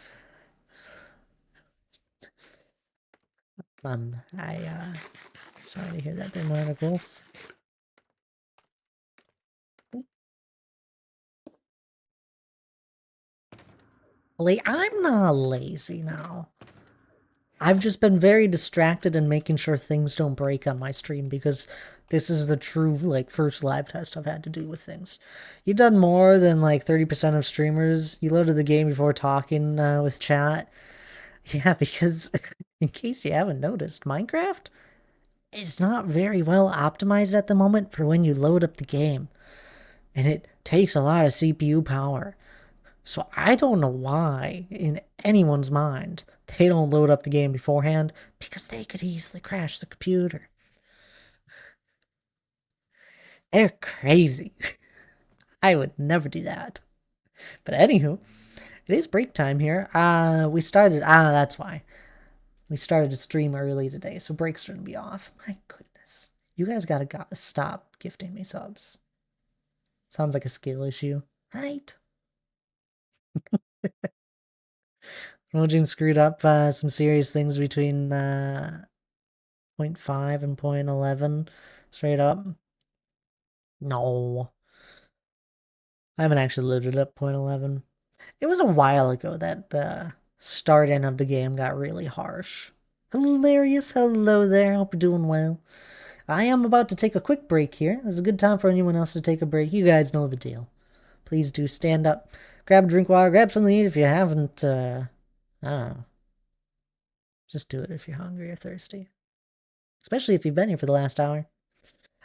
Sorry to hear that they're not a wolf. I'm not lazy now. I've just been very distracted in making sure things don't break on my stream because this is the true, like, first live test I've had to do with things. You've done more than, like, 30% of streamers. You loaded the game before talking with chat. Yeah, because in case you haven't noticed, Minecraft is not very well optimized at the moment for when you load up the game. And it takes a lot of CPU power. So I don't know why, in anyone's mind, they don't load up the game beforehand, because they could easily crash the computer. They're crazy. I would never do that. But anywho, it is break time here. We started, that's why. We started to stream early today, so breaks are gonna be off. My goodness. You guys gotta stop gifting me subs. Sounds like a skill issue, right? Mojin screwed up some serious things between 0.5 and 0.11 straight up. No. I haven't actually loaded up 0.11. It was a while ago that the start in of the game got really harsh. Hilarious, hello there, hope you're doing well. I am about to take a quick break here. This is a good time for anyone else to take a break. You guys know the deal. Please do stand up, grab a drink of water, grab something to eat if you haven't, I don't know. Just do it if you're hungry or thirsty. Especially if you've been here for the last hour.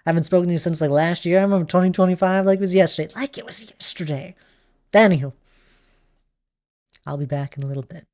I haven't spoken to you since like last year. I remember 2025 like it was yesterday. Like it was yesterday. Anywho, I'll be back in a little bit.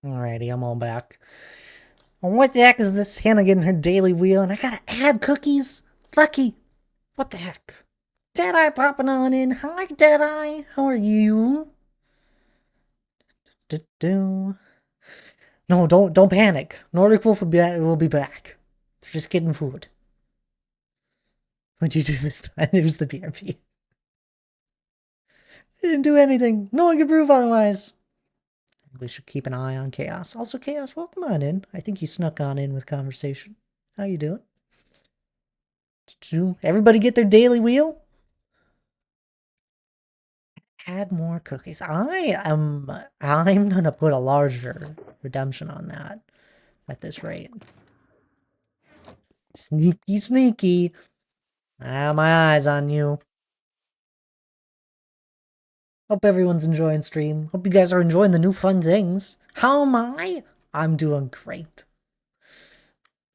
Alrighty, I'm all back. What the heck is this? Hannah getting her daily wheel, and I gotta add cookies? Lucky! What the heck? Deadeye popping on in. Hi, Deadeye. How are you? Do-do. No, don't panic. Nordic Wolf will be back. They're just getting food. What'd you do this time? It was the BRP. I didn't do anything. No one can prove otherwise. We should keep an eye on Chaos. Also, Chaos, welcome on in. I think you snuck on in with conversation. How you doing? Everybody get their daily wheel? Add more cookies. I'm gonna put a larger redemption on that at this rate. Sneaky, sneaky. I have my eyes on you. Hope everyone's enjoying stream. Hope you guys are enjoying the new fun things. How am I? I'm doing great.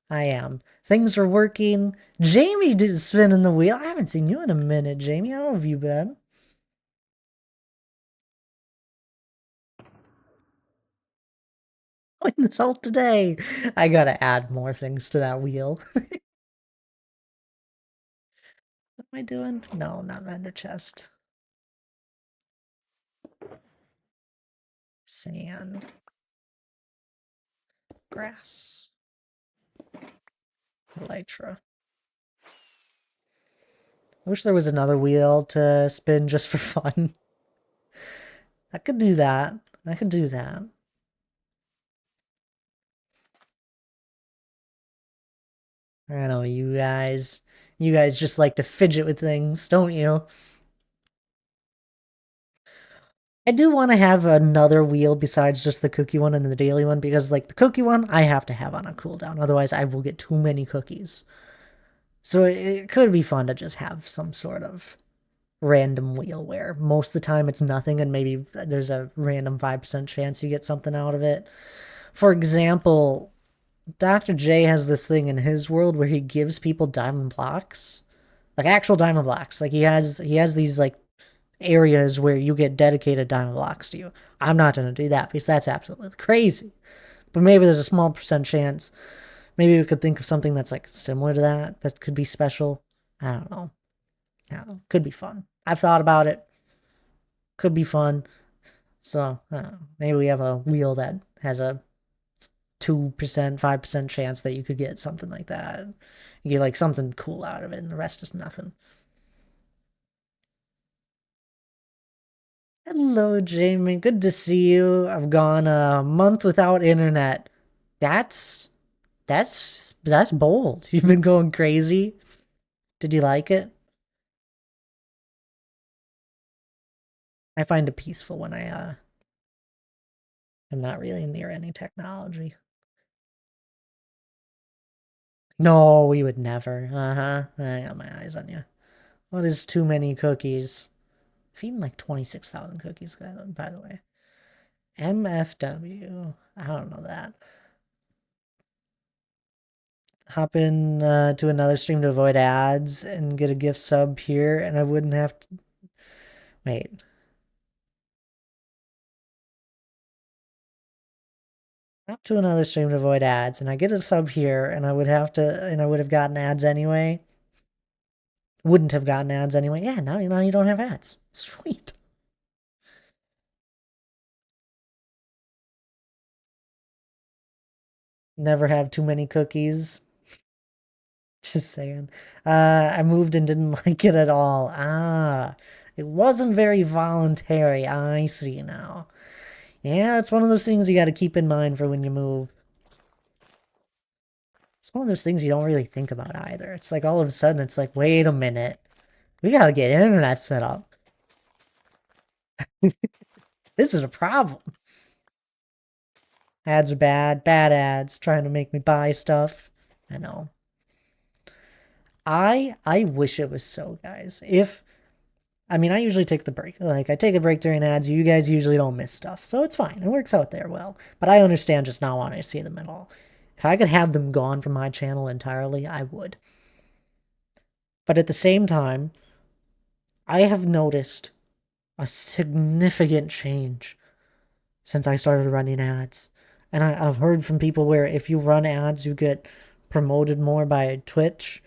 I am. Things are working. Jamie did spinning the wheel. I haven't seen you in a minute, Jamie. How have you been? Win the belt today. I gotta add more things to that wheel. What am I doing? No, not vendor chest. Sand. Grass. Elytra. I wish there was another wheel to spin just for fun. I could do that. I could do that. I know, you guys just like to fidget with things, don't you? I do want to have another wheel besides just the cookie one and the daily one, because like the cookie one I have to have on a cooldown, otherwise I will get too many cookies. So it could be fun to just have some sort of random wheel where most of the time it's nothing and maybe there's a random 5% chance you get something out of it. For example, Dr. J has this thing in his world where he gives people diamond blocks. Like actual diamond blocks. Like he has these like areas where you get dedicated diamond blocks to you. I'm not gonna do that because that's absolutely crazy. But maybe there's a small percent chance. Maybe we could think of something that's like similar to that could be special. I don't know. Could be fun. I've thought about it. Could be fun. So maybe we have a wheel that has a 2%, 5% chance that you could get something like that. You get like something cool out of it, and the rest is nothing. Hello, Jamie. Good to see you. I've gone a month without internet. That's bold. You've been going crazy. Did you like it? I find it peaceful when I am not really near any technology. No, we would never. I got my eyes on you. What is too many cookies? Feeding like 26,000 cookies, by the way. MFW. I don't know that. Hop in to another stream to avoid ads and get a gift sub here, and I wouldn't have to. Wait. Hop to another stream to avoid ads, and I get a sub here, and I would have gotten ads anyway. Wouldn't have gotten ads anyway. Yeah, now you don't have ads. Sweet. Never have too many cookies. Just saying. I moved and didn't like it at all. It wasn't very voluntary. I see now. Yeah, it's one of those things you got to keep in mind for when you move. It's one of those things you don't really think about either. It's like all of a sudden it's like, wait a minute. We got to get internet set up. This is a problem. Ads are bad ads trying to make me buy stuff. I know. I wish it was so, guys. I usually take the break. Like, I take a break during ads. You guys usually don't miss stuff. So it's fine. It works out there well. But I understand just not wanting to see them at all. If I could have them gone from my channel entirely, I would. But at the same time, I have noticed a significant change since I started running ads. And I've heard from people where if you run ads, you get promoted more by Twitch.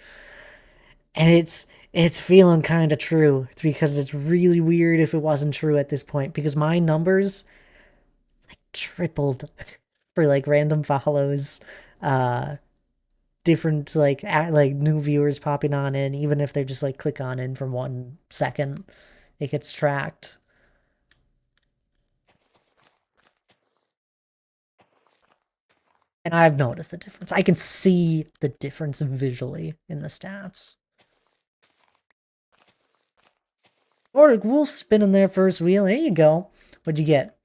And it's feeling kind of true because it's really weird if it wasn't true at this point because my numbers tripled for like random follows, uh different like new viewers popping on in, even if they just like click on in for 1 second, it gets tracked. And I've noticed the difference. I can see the difference visually in the stats. Or Wolf spinning their first wheel. There you go. What'd you get?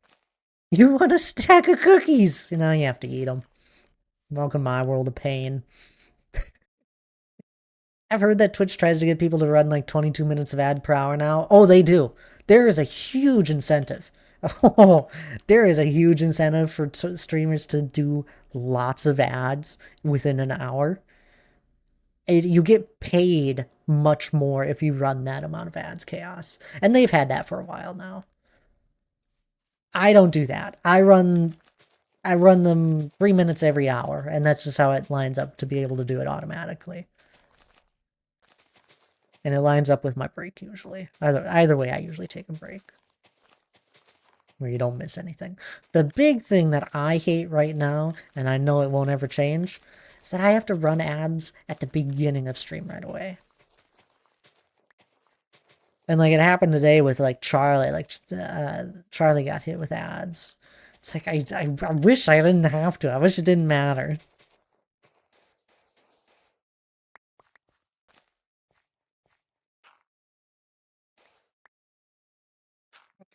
You want a stack of cookies? You know, you have to eat them. Welcome to my world of pain. I've heard that Twitch tries to get people to run like 22 minutes of ad per hour now. Oh, they do. There is a huge incentive. Oh, there is a huge incentive for streamers to do lots of ads within an hour. You get paid much more if you run that amount of ads, Chaos. And they've had that for a while now. I don't do that. I run them 3 minutes every hour, and that's just how it lines up to be able to do it automatically. And it lines up with my break usually. Either way, I usually take a break where you don't miss anything. The big thing that I hate right now, and I know it won't ever change, is that I have to run ads at the beginning of stream right away. And like it happened today with like Charlie, Charlie got hit with ads. It's like I wish I didn't have to. I wish it didn't matter.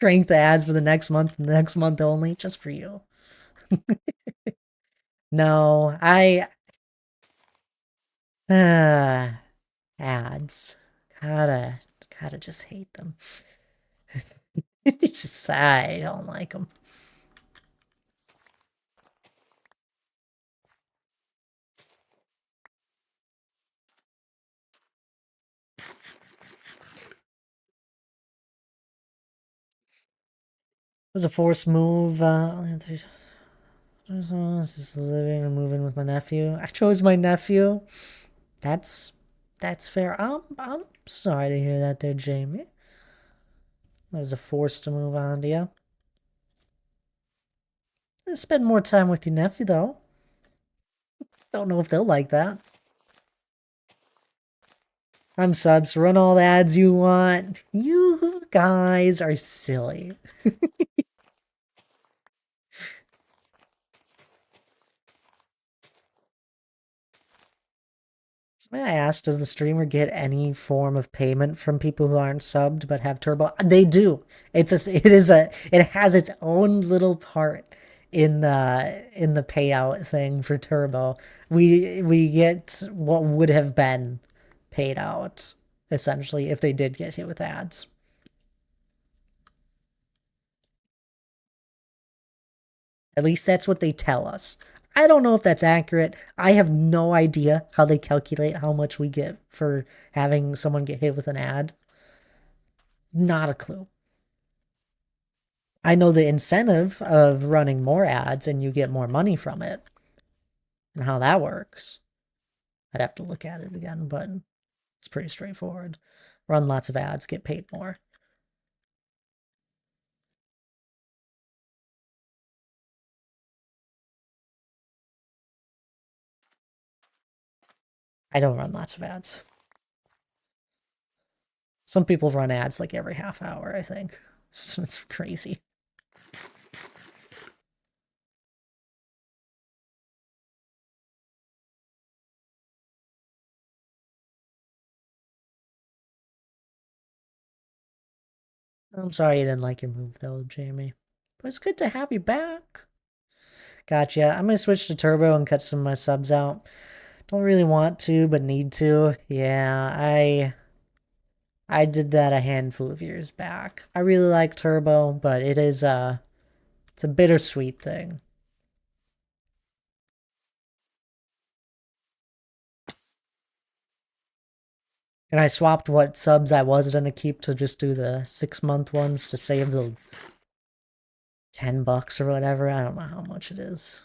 Crank the ads for the next month only, just for you. No, ads. Gotta just hate them. It's just, I don't like them. It was a forced move. This is living or moving with my nephew. I chose my nephew. That's fair. I'm sorry to hear that there, Jamie. That was a force to move on to you. Spend more time with your nephew, though. Don't know if they'll like that. I'm subs. Run all the ads you want. You guys are silly. May I ask, does the streamer get any form of payment from people who aren't subbed but have turbo? They do. It has its own little part in the payout thing for turbo. We get what would have been paid out essentially if they did get hit with ads. At least that's what they tell us. I don't know if that's accurate. I have no idea how they calculate how much we get for having someone get hit with an ad. Not a clue. I know the incentive of running more ads and you get more money from it and how that works. I'd have to look at it again, but it's pretty straightforward. Run lots of ads, get paid more. I don't run lots of ads. Some people run ads like every half hour, I think. It's crazy. I'm sorry you didn't like your move though, Jamie. But it's good to have you back. Gotcha. I'm gonna switch to turbo and cut some of my subs out. Don't really want to, but need to. Yeah, I did that a handful of years back. I really like turbo, but it's a bittersweet thing. And I swapped what subs I was gonna keep to just do the 6-month ones to save the $10 or whatever. I don't know how much it is.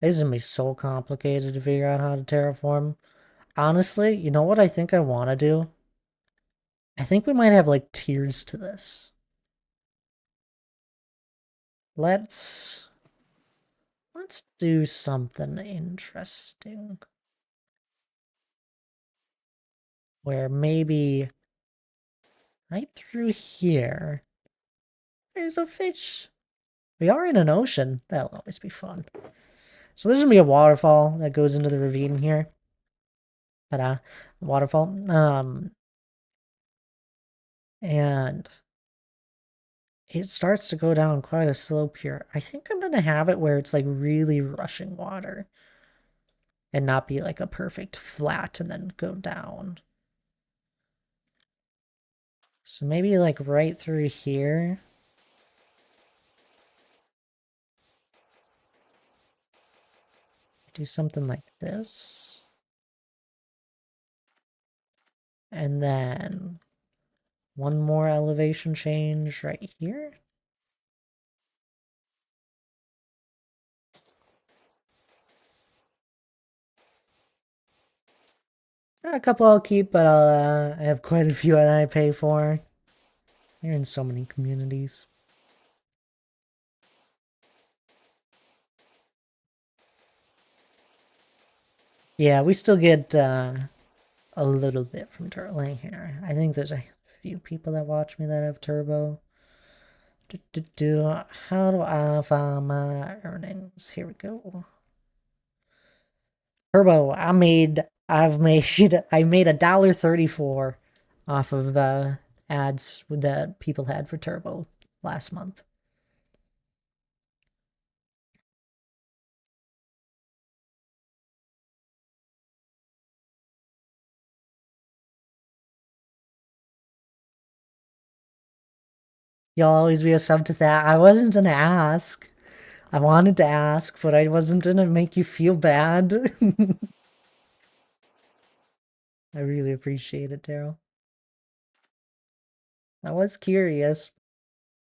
This is gonna be so complicated to figure out how to terraform. Honestly, you know what I think I want to do? I think we might have like tiers to this. Let's do something interesting. Where maybe right through here, there's a fish. We are in an ocean. That'll always be fun. So there's gonna be a waterfall that goes into the ravine here. Ta-da. Waterfall. And it starts to go down quite a slope here. I think I'm gonna have it where it's like really rushing water. And not be like a perfect flat and then go down. So maybe like right through here. Do something like this. And then one more elevation change right here. A couple I'll keep, but I have quite a few that I pay for. You're in so many communities. Yeah, we still get a little bit from Turtle here. I think there's a few people that watch me that have Turbo. How do I find my earnings? Here we go. Turbo, I made $1.34 off of ads that people had for Turbo last month. You'll always be a sub to that. I wasn't gonna ask. I wanted to ask, but I wasn't gonna make you feel bad. I really appreciate it, Daryl. I was curious.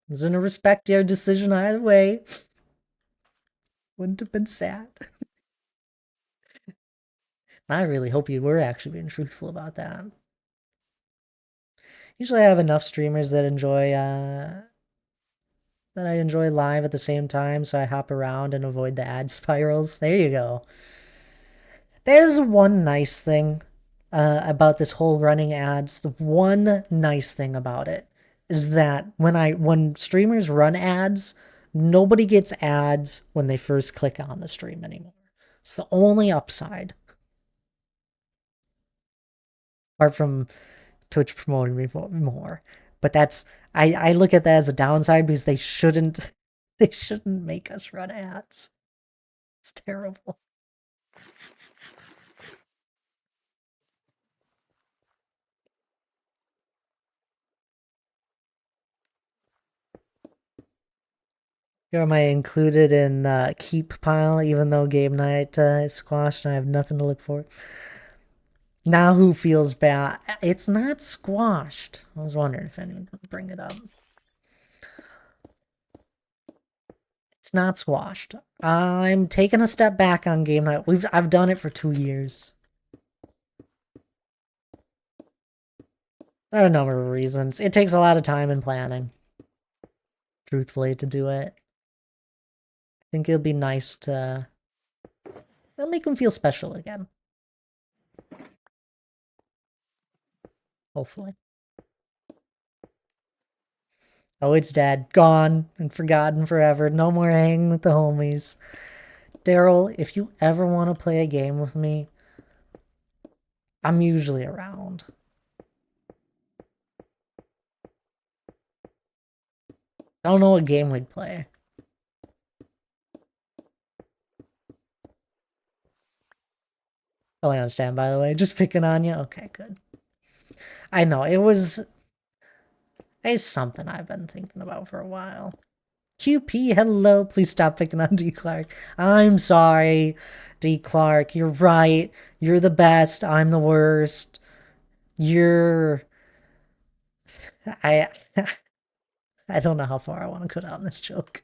I was gonna respect your decision either way. Wouldn't have been sad. I really hope you were actually being truthful about that. Usually I have enough streamers that I enjoy live at the same time, so I hop around and avoid the ad spirals. There you go. There's one nice thing about this whole running ads. The one nice thing about it is that when streamers run ads, nobody gets ads when they first click on the stream anymore. It's the only upside. Apart from Twitch promoting me more. But I look at that as a downside because they shouldn't make us run ads. It's terrible. Am I included in keep pile even though game night is squashed and I have nothing to look for? Now who feels bad? It's not squashed. I was wondering if anyone would bring it up. It's not squashed. I'm taking a step back on game night. I've done it for 2 years. There are a number of reasons. It takes a lot of time and planning, truthfully, to do it. I think it'll be nice to... It'll make them feel special again. Hopefully. Oh, it's dead. Gone and forgotten forever. No more hanging with the homies. Daryl, if you ever want to play a game with me, I'm usually around. I don't know what game we'd play. Oh, I understand, by the way. Just picking on you? Okay, good. I know, it's something I've been thinking about for a while. QP, hello. Please stop picking on D. Clark. I'm sorry, D. Clark. You're right. You're the best. I'm the worst. You're... I don't know how far I want to go down this joke.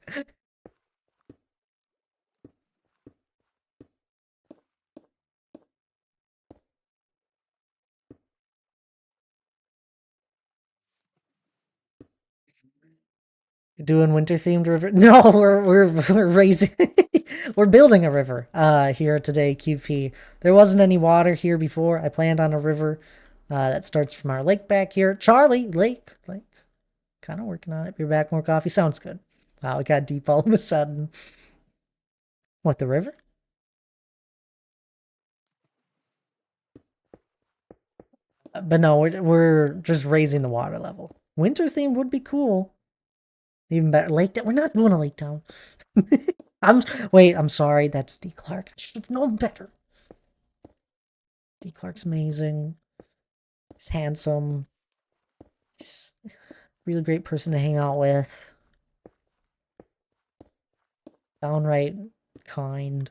Doing winter themed river? No, we're raising we're building a river here today, QP. There wasn't any water here before. I planned on a river that starts from our lake back here. Charlie, lake. Kind of working on it. Be back, more coffee. Sounds good. Wow, it got deep all of a sudden. What, the river? But no, we're just raising the water level. Winter themed would be cool. Even better. Lake Town. We're not doing a Lake Town. I'm sorry. That's D. Clark. I should have known better. D. Clark's amazing. He's handsome. He's a really great person to hang out with. Downright kind.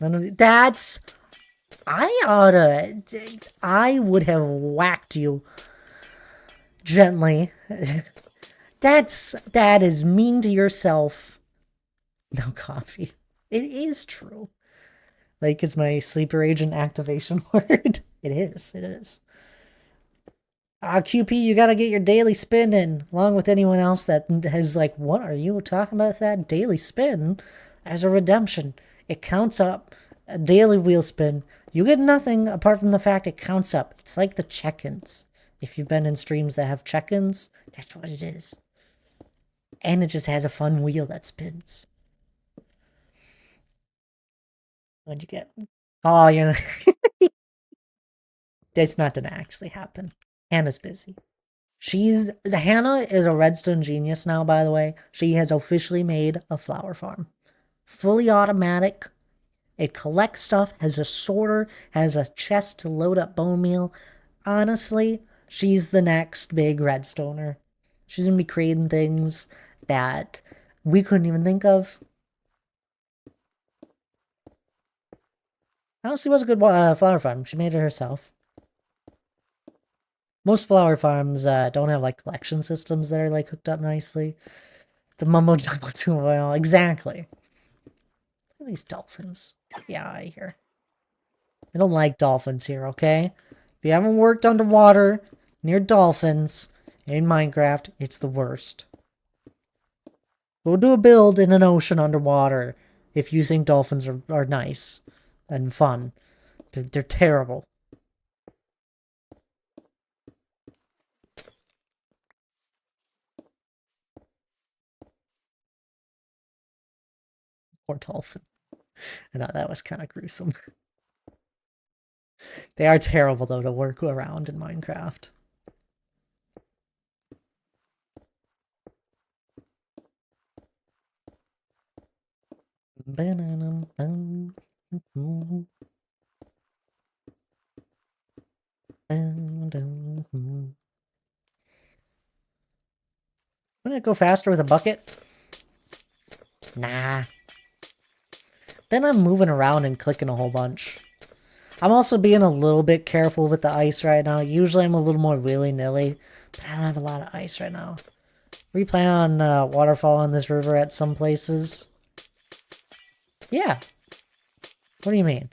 None of that's. I would have whacked you gently. That is mean to yourself. No coffee. It is true. Like is my sleeper agent activation word. It is. QP, you gotta get your daily spin in, along with anyone else that has like, what are you talking about that daily spin as a redemption? It counts up. A daily wheel spin. You get nothing apart from the fact it counts up. It's like the check-ins. If you've been in streams that have check-ins, that's what it is. And it just has a fun wheel that spins. What'd you get? Oh, you know. That's not gonna actually happen. Hannah's busy. Hannah is a redstone genius now, by the way. She has officially made a flower farm. Fully automatic. It collects stuff, has a sorter, has a chest to load up bone meal. Honestly, she's the next big redstoner. She's gonna be creating things that we couldn't even think of. Honestly, was a good flower farm. She made it herself. Most flower farms don't have like collection systems that are like hooked up nicely. The Mumbo Jumbo 2.0, exactly. Look at these dolphins. Yeah, I hear. I don't like dolphins here, okay? If you haven't worked underwater near dolphins in Minecraft, it's the worst. Go do a build in an ocean underwater if you think dolphins are nice and fun. They're terrible. Poor dolphin. I know that was kind of gruesome. They are terrible, though, to work around in Minecraft. Wouldn't it go faster with a bucket? Nah. Then I'm moving around and clicking a whole bunch. I'm also being a little bit careful with the ice right now. Usually I'm a little more willy-nilly, but I don't have a lot of ice right now. We plan on waterfall on this river at some places. Yeah. What do you mean?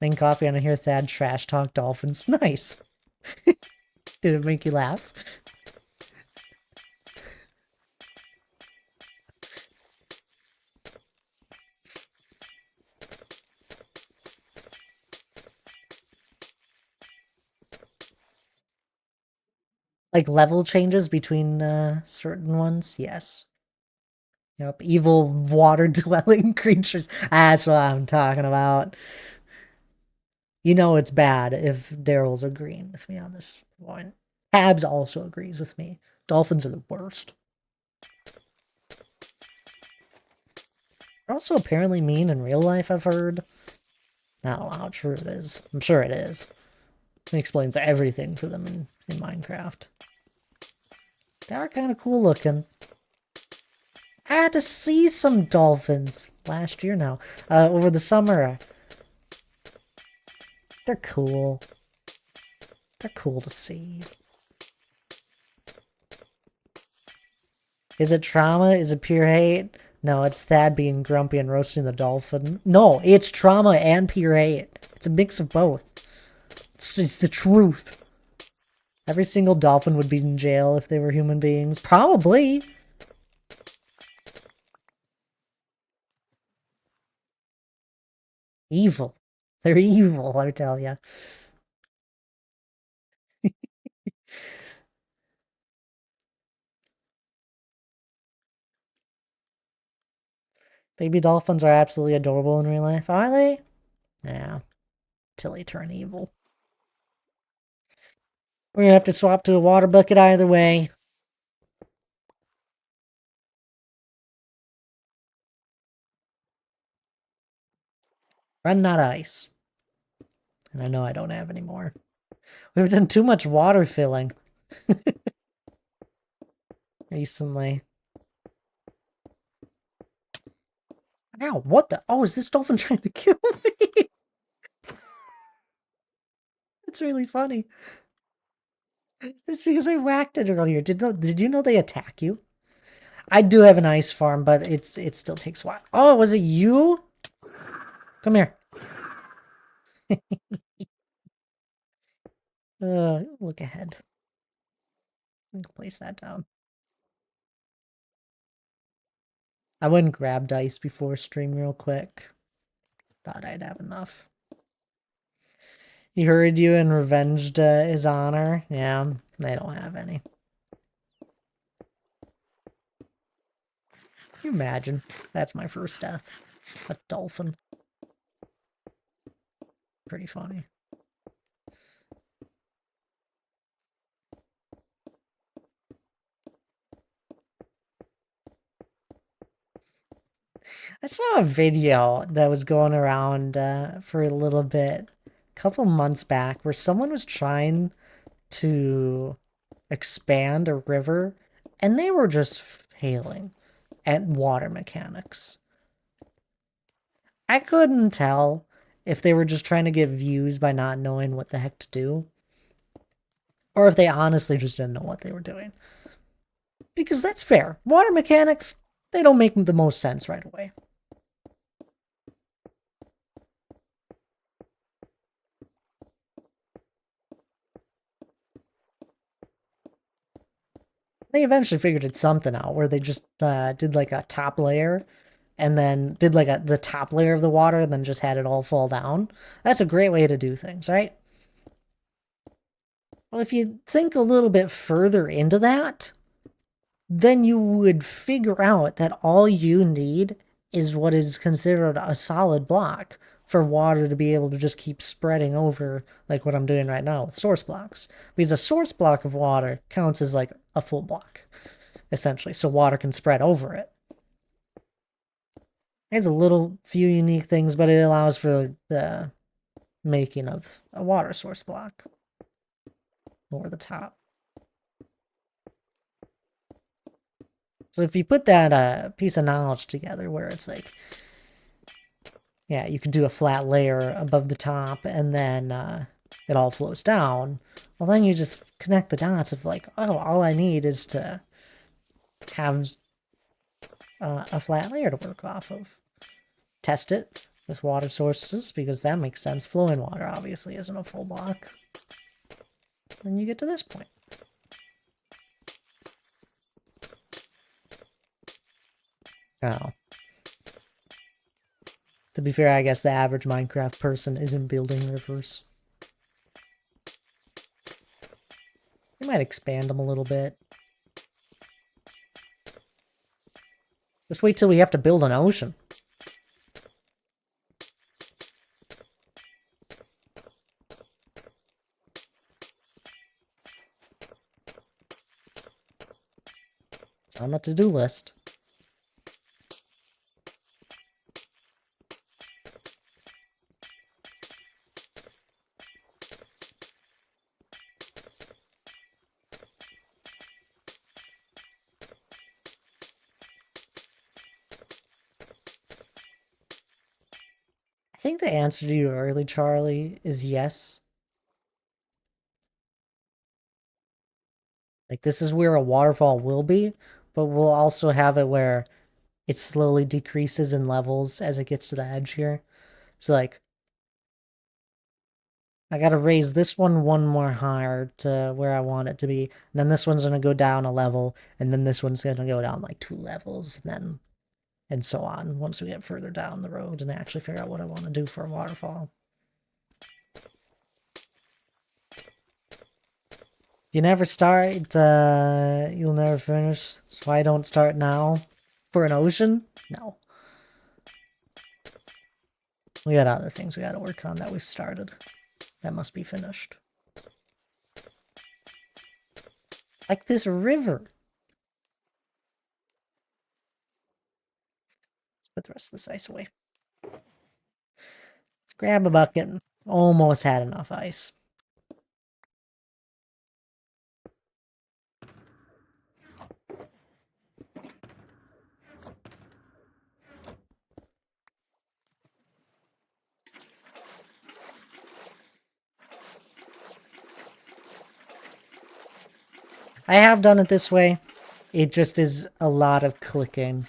Making coffee and I hear Thad trash talk dolphins. Nice. Did it make you laugh? Like level changes between certain ones? Yes. Yep, evil water-dwelling creatures. That's what I'm talking about. You know it's bad if Daryl's agreeing with me on this point. Habs also agrees with me. Dolphins are the worst. They're also apparently mean in real life, I've heard. I don't know how true it is. I'm sure it is. It explains everything for them in Minecraft. They are kind of cool looking. I had to see some dolphins last year now. Over the summer. They're cool. They're cool to see. Is it trauma? Is it pure hate? No, it's Thad being grumpy and roasting the dolphin. No, it's trauma and puree. It's a mix of both. It's the truth. Every single dolphin would be in jail if they were human beings. Probably. Evil. They're evil, I tell ya. Baby dolphins are absolutely adorable in real life, are they? Yeah. Till they turn evil. We're gonna have to swap to a water bucket either way. Running out of ice. And I know I don't have any more. We've done too much water filling recently. Ow, what the? Oh, is this dolphin trying to kill me? It's really funny. It's because I whacked it earlier. Did you know they attack you? I do have an ice farm, but it still takes a while. Oh, was it you? Come here. Look ahead. I can place that down. I went and grabbed ice before stream real quick. Thought I'd have enough. He hurried you and revenged his honor. Yeah, they don't have any. Can you imagine? That's my first death. A dolphin. Pretty funny. I saw a video that was going around for a little bit, a couple months back, where someone was trying to expand a river, and they were just failing at water mechanics. I couldn't tell if they were just trying to get views by not knowing what the heck to do, or if they honestly just didn't know what they were doing. Because that's fair. Water mechanics, they don't make the most sense right away. They eventually figured it something out where they just did like a top layer and then did like the top layer of the water and then just had it all fall down. That's a great way to do things, right? Well, if you think a little bit further into that, then you would figure out that all you need is what is considered a solid block for water to be able to just keep spreading over, like what I'm doing right now with source blocks. Because a source block of water counts as like a full block, essentially, so water can spread over it. It has a little few unique things, but it allows for the making of a water source block over the top. So if you put that piece of knowledge together where it's like, yeah, you could do a flat layer above the top and then it all flows down, well, then you just connect the dots of like, oh, all I need is to have a flat layer to work off of. Test it with water sources because that makes sense. Flowing water obviously isn't a full block. Then you get to this point. Oh. To be fair, I guess the average Minecraft person isn't building rivers. You might expand them a little bit. Just wait till we have to build an ocean. It's on the to-do list. I think the answer to you early, Charlie, is yes. Like, this is where a waterfall will be, but we'll also have it where it slowly decreases in levels as it gets to the edge here. So like, I gotta raise this one more higher to where I want it to be. And then this one's gonna go down a level, and then this one's gonna go down like 2 levels, and then, and so on, once we get further down the road and actually figure out what I want to do for a waterfall. You never start, you'll never finish, so I don't start now for an ocean? No. We got other things we gotta work on that we've started. That must be finished. Like this river. Let's put the rest of this ice away. Let's grab a bucket. Almost had enough ice. I have done it this way. It just is a lot of clicking.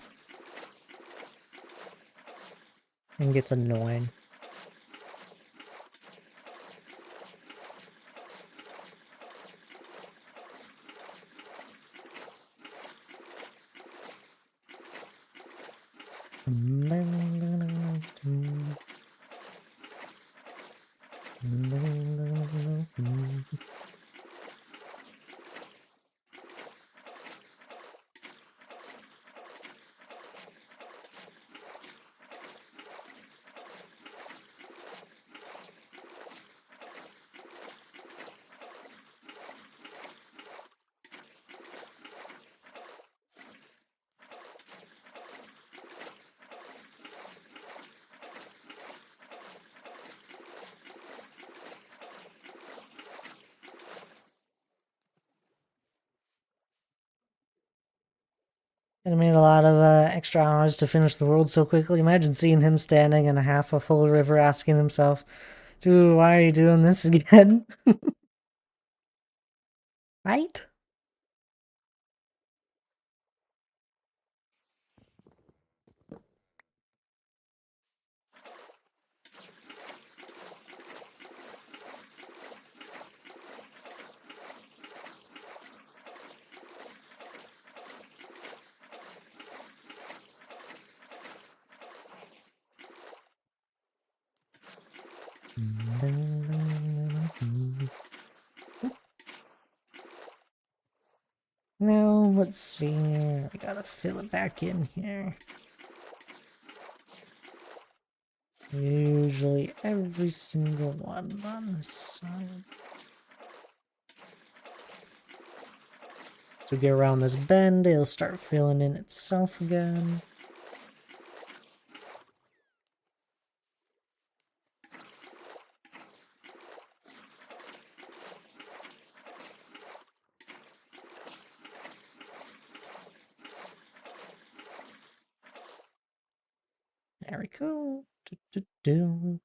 And gets annoying. It made a lot of extra hours to finish the world so quickly. Imagine seeing him standing in a half a full river asking himself, dude, why are you doing this again? Right? Now, let's see here. I gotta fill it back in here. Usually every single one on this side. So get around this bend, it'll start filling in itself again. There we go. Do.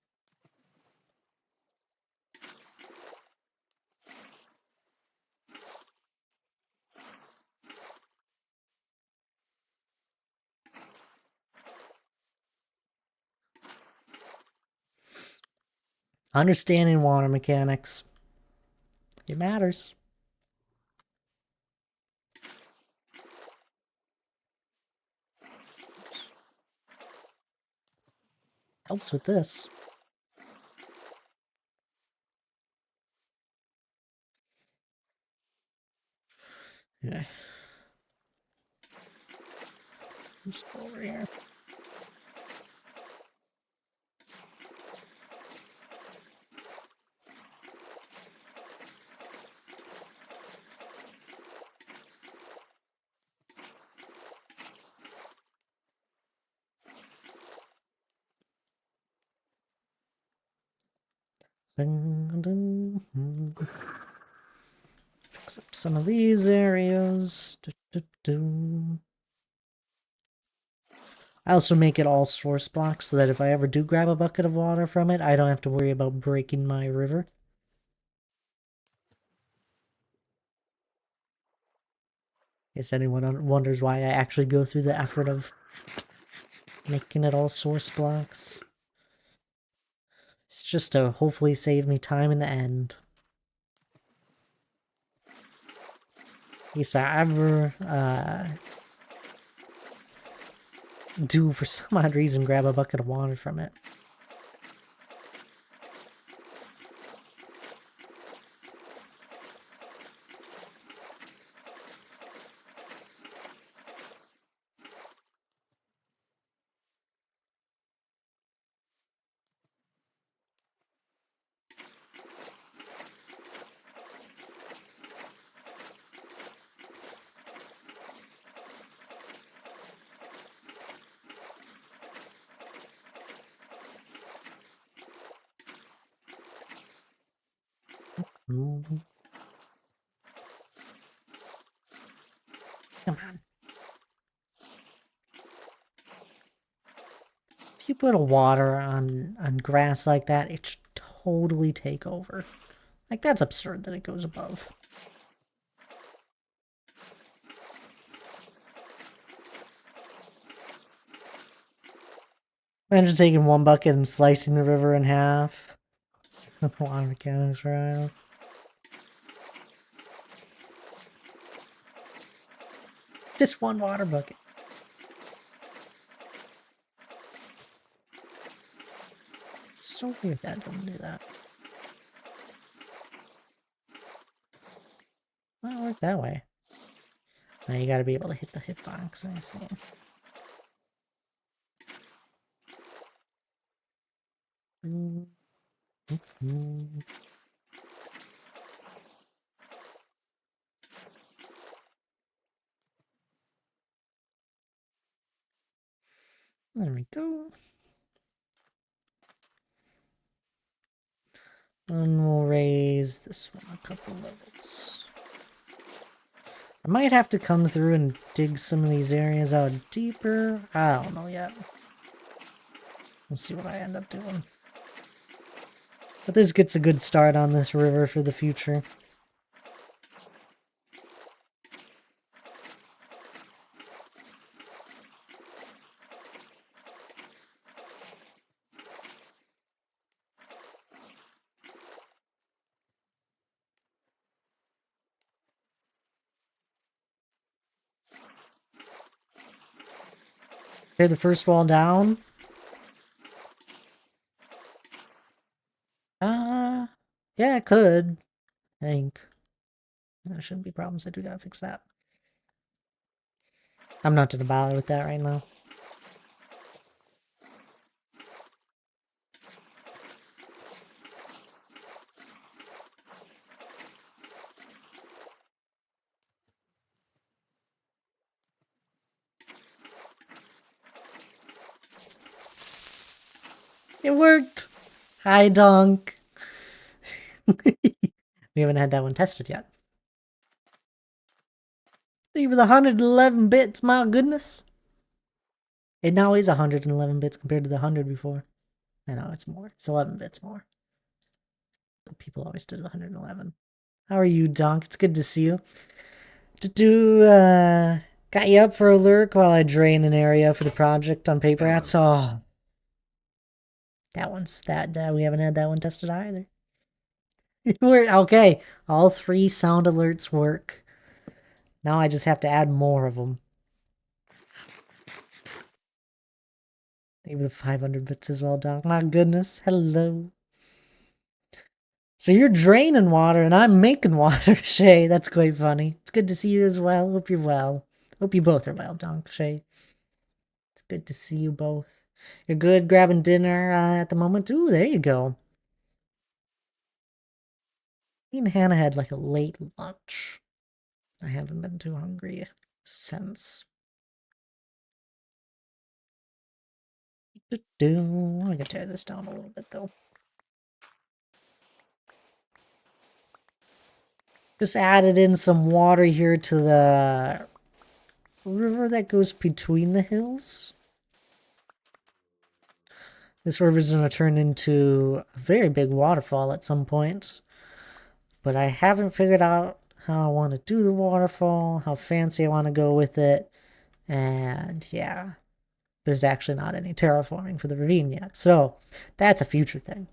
Understanding water mechanics. It matters. Helps with this. Yeah. Just go over here. Fix up some of these areas. I also make it all source blocks so that if I ever do grab a bucket of water from it, I don't have to worry about breaking my river. In case anyone wonders why I actually go through the effort of Making it all source blocks. It's just to hopefully save me time in the end. In case I ever do, for some odd reason, grab a bucket of water from it. Come on. If you put a water on grass like that, it should totally take over. Like, that's absurd that it goes above. Imagine taking one bucket and slicing the river in half. The water mechanics, right? Just one water bucket. It's so weird that doesn't do that. Well, it work that way. Now you gotta be able to hit the hitbox, I see. There we go. And we'll raise this one a couple levels. I might have to come through and dig some of these areas out deeper. I don't know yet. We'll see what I end up doing. But this gets a good start on this river for the future. Tear the first wall down. Yeah, it could. I think. There shouldn't be problems. I do gotta fix that. I'm not gonna bother with that right now. It worked! Hi, Donk. We haven't had that one tested yet. Even the 111 bits, my goodness. It now is 111 bits compared to the 100 before. I know, it's more. It's 11 bits more. People always did 111. How are you, Donk? It's good to see you. Got you up for a lurk while I drain an area for the project on Paper Hats? Oh. We haven't had that one tested either. Okay, all 3 sound alerts work. Now I just have to add more of them. Maybe the 500 bits as well, Doc. My goodness, hello. So you're draining water and I'm making water, Shay. That's quite funny. It's good to see you as well. Hope you're well. Hope you both are well, Donk, Shay. It's good to see you both. You're good grabbing dinner at the moment? Ooh, there you go. Me and Hannah had like a late lunch. I haven't been too hungry since. I'm gonna tear this down a little bit though. Just added in some water here to the river that goes between the hills. This river's gonna turn into a very big waterfall at some point. But I haven't figured out how I want to do the waterfall, how fancy I want to go with it. And yeah, there's actually not any terraforming for the ravine yet. So that's a future thing.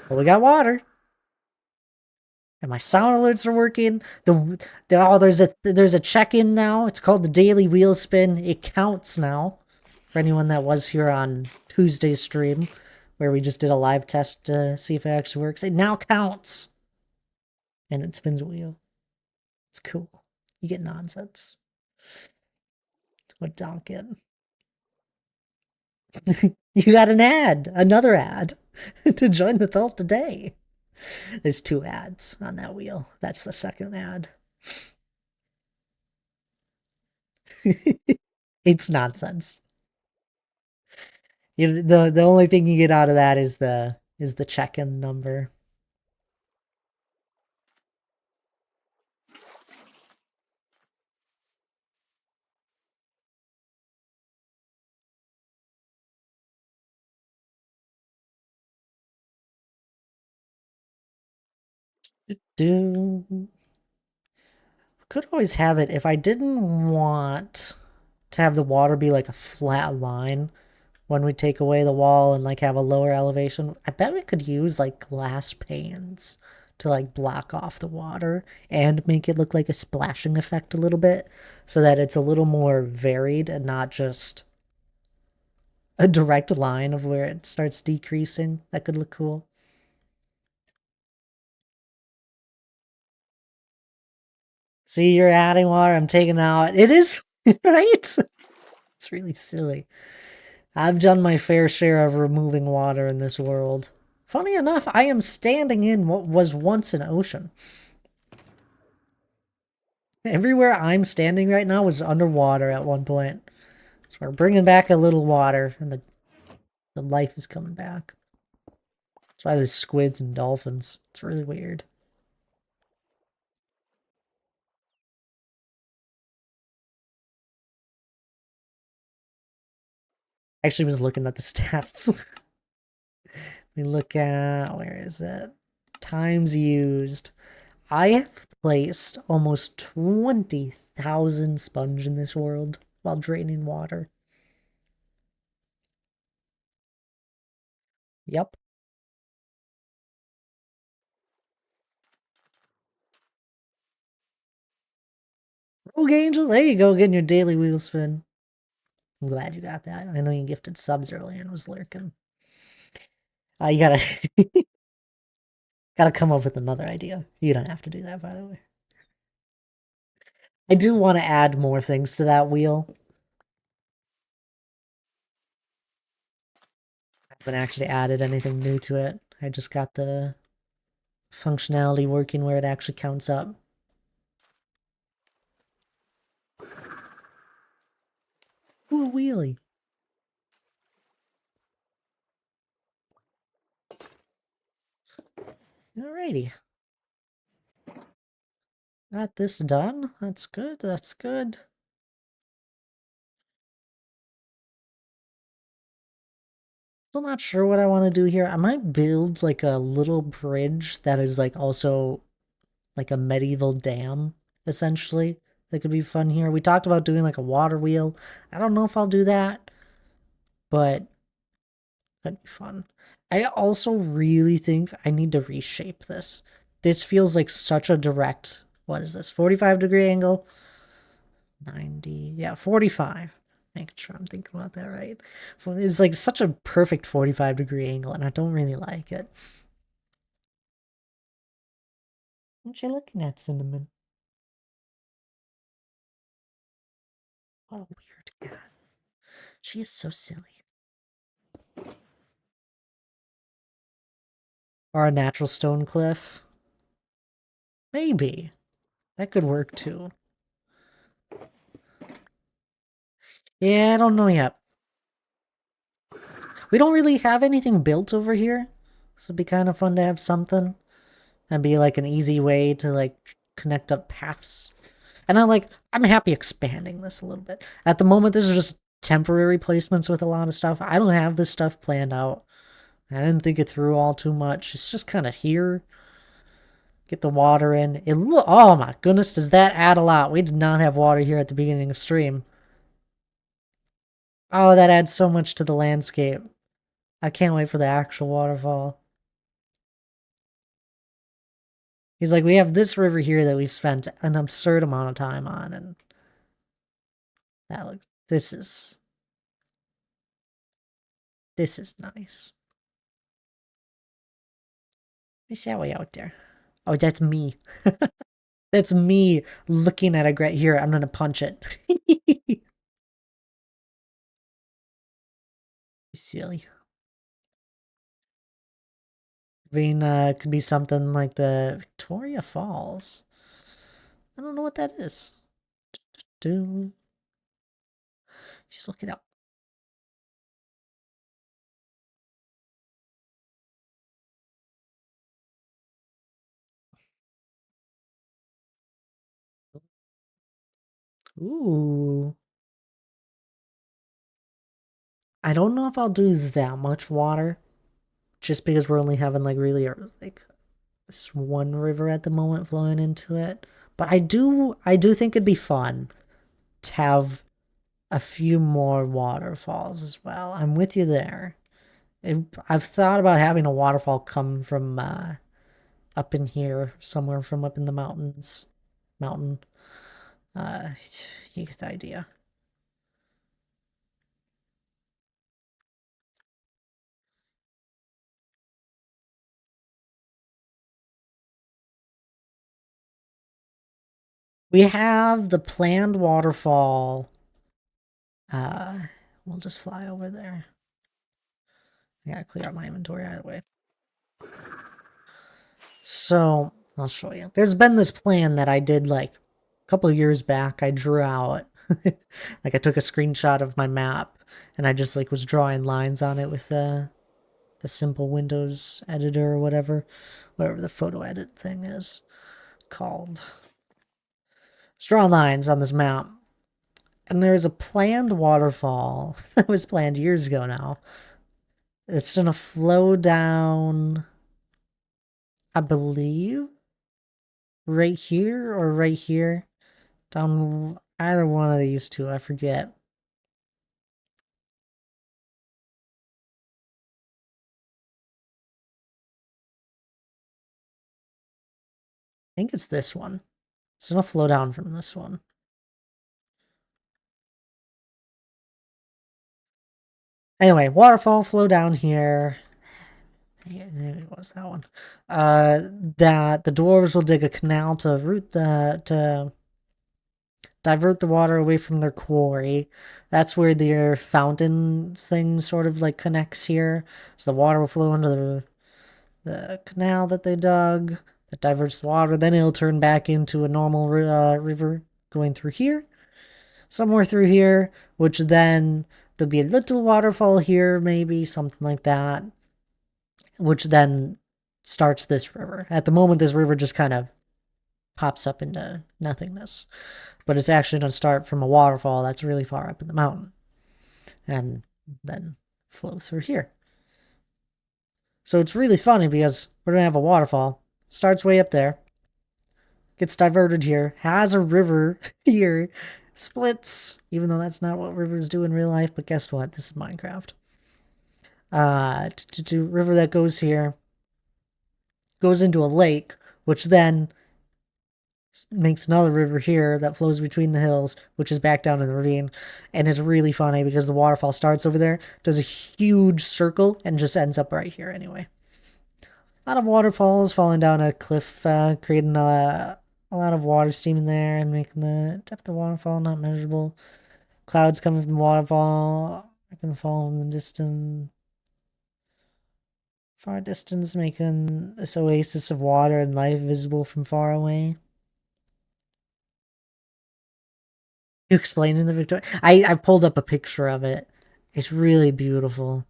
But we got water. And my sound alerts are working. There's a check-in now. It's called the daily wheel spin. It counts now. For anyone that was here on Tuesday's stream, where we just did a live test to see if it actually works. It now counts. And it spins a wheel. It's cool. You get nonsense. What don't get? You got an ad. Another ad. To join the Thult today. There's 2 ads on that wheel. That's the second ad. It's nonsense. The only thing you get out of that is the check-in number. Could always have it if I didn't want to have the water be like a flat line when we take away the wall and like have a lower elevation. I bet we could use like glass panes to like block off the water and make it look like a splashing effect a little bit so that it's a little more varied and not just a direct line of where it starts decreasing. That could look cool. See, you're adding water, I'm taking out. It is, right? It's really silly. I've done my fair share of removing water in this world. Funny enough, I am standing in what was once an ocean. Everywhere I'm standing right now was underwater at one point. So we're bringing back a little water, and the life is coming back. That's why there's squids and dolphins. It's really weird. I actually was looking at the stats. We look at, where is it? Times used. I have placed almost 20,000 sponge in this world while draining water. Yep. Rogue Angel, there you go, getting your daily wheel spin. I'm glad you got that. I know you gifted subs earlier and was lurking. You gotta come up with another idea. You don't have to do that, by the way. I do want to add more things to that wheel. I haven't actually added anything new to it. I just got the functionality working where it actually counts up. Ooh, wheelie. Alrighty. Got this done. That's good. That's good. Still not sure what I want to do here. I might build like a little bridge that is like also like a medieval dam, essentially. That could be fun here. We talked about doing like a water wheel. I don't know if I'll do that, but that'd be fun. I also really think I need to reshape this. This feels like such a direct, what is this, 45-degree angle? 90, yeah, 45. Making sure I'm thinking about that right. It's like such a perfect 45-degree angle, and I don't really like it. What you looking at, Cinnamon? What a weird cat. She is so silly. Or a natural stone cliff. Maybe. That could work too. Yeah, I don't know yet. We don't really have anything built over here. So it'd be kind of fun to have something. And be like an easy way to like connect up paths. And I'm happy expanding this a little bit. At the moment, this is just temporary placements with a lot of stuff. I don't have this stuff planned out. I didn't think it through all too much. It's just kind of here. Get the water in. Oh my goodness, does that add a lot? We did not have water here at the beginning of stream. Oh, that adds so much to the landscape. I can't wait for the actual waterfall. He's like, we have this river here that we've spent an absurd amount of time on, and that looks. This is nice. Let me see how way out there. Oh, that's me. That's me looking at a great. Here, I'm gonna punch it. Silly. I mean, could be something like the Victoria Falls. I don't know what that is. Do just look it up. Ooh. I don't know if I'll do that much water, just because we're only having like really like this one river at the moment flowing into it. But I do think it'd be fun to have a few more waterfalls as well. I'm with you there. I've thought about having a waterfall come from up in here, somewhere from up in the mountains. Mountain. Uh, you get the idea. We have the planned waterfall. Uh, we'll just fly over there. I gotta clear out my inventory either way. So I'll show you. There's been this plan that I did like a couple of years back. I drew out like I took a screenshot of my map and I just like was drawing lines on it with the simple Windows editor or whatever the photo edit thing is called. Just drawing lines on this map. And there's a planned waterfall that was planned years ago now. It's gonna flow down, I believe, right here or right here. Down either one of these two, I forget. I think it's this one. It's gonna flow down from this one. Anyway, waterfall flow down here. What was that one? That the dwarves will dig a canal to to divert the water away from their quarry. That's where their fountain thing sort of like connects here. So the water will flow into the canal that they dug that diverts the water. Then it'll turn back into a normal river going through here, somewhere through here, which then there'll be a little waterfall here, maybe something like that, which then starts this river. At the moment, this river just kind of pops up into nothingness, but it's actually going to start from a waterfall that's really far up in the mountain and then flow through here. So it's really funny because we're going to have a waterfall, starts way up there, gets diverted here, has a river here, splits, even though that's not what rivers do in real life, but guess what? This is Minecraft. To river that goes here, goes into a lake, which then makes another river here that flows between the hills, which is back down in the ravine. And it's really funny because the waterfall starts over there, does a huge circle, and just ends up right here anyway. A lot of waterfalls falling down a cliff, creating a lot of water steaming there and making the depth of the waterfall not measurable. Clouds coming from the waterfall, making the fall in the distance. Far distance, making this oasis of water and life visible from far away. You explaining the Victoria? I pulled up a picture of it. It's really beautiful.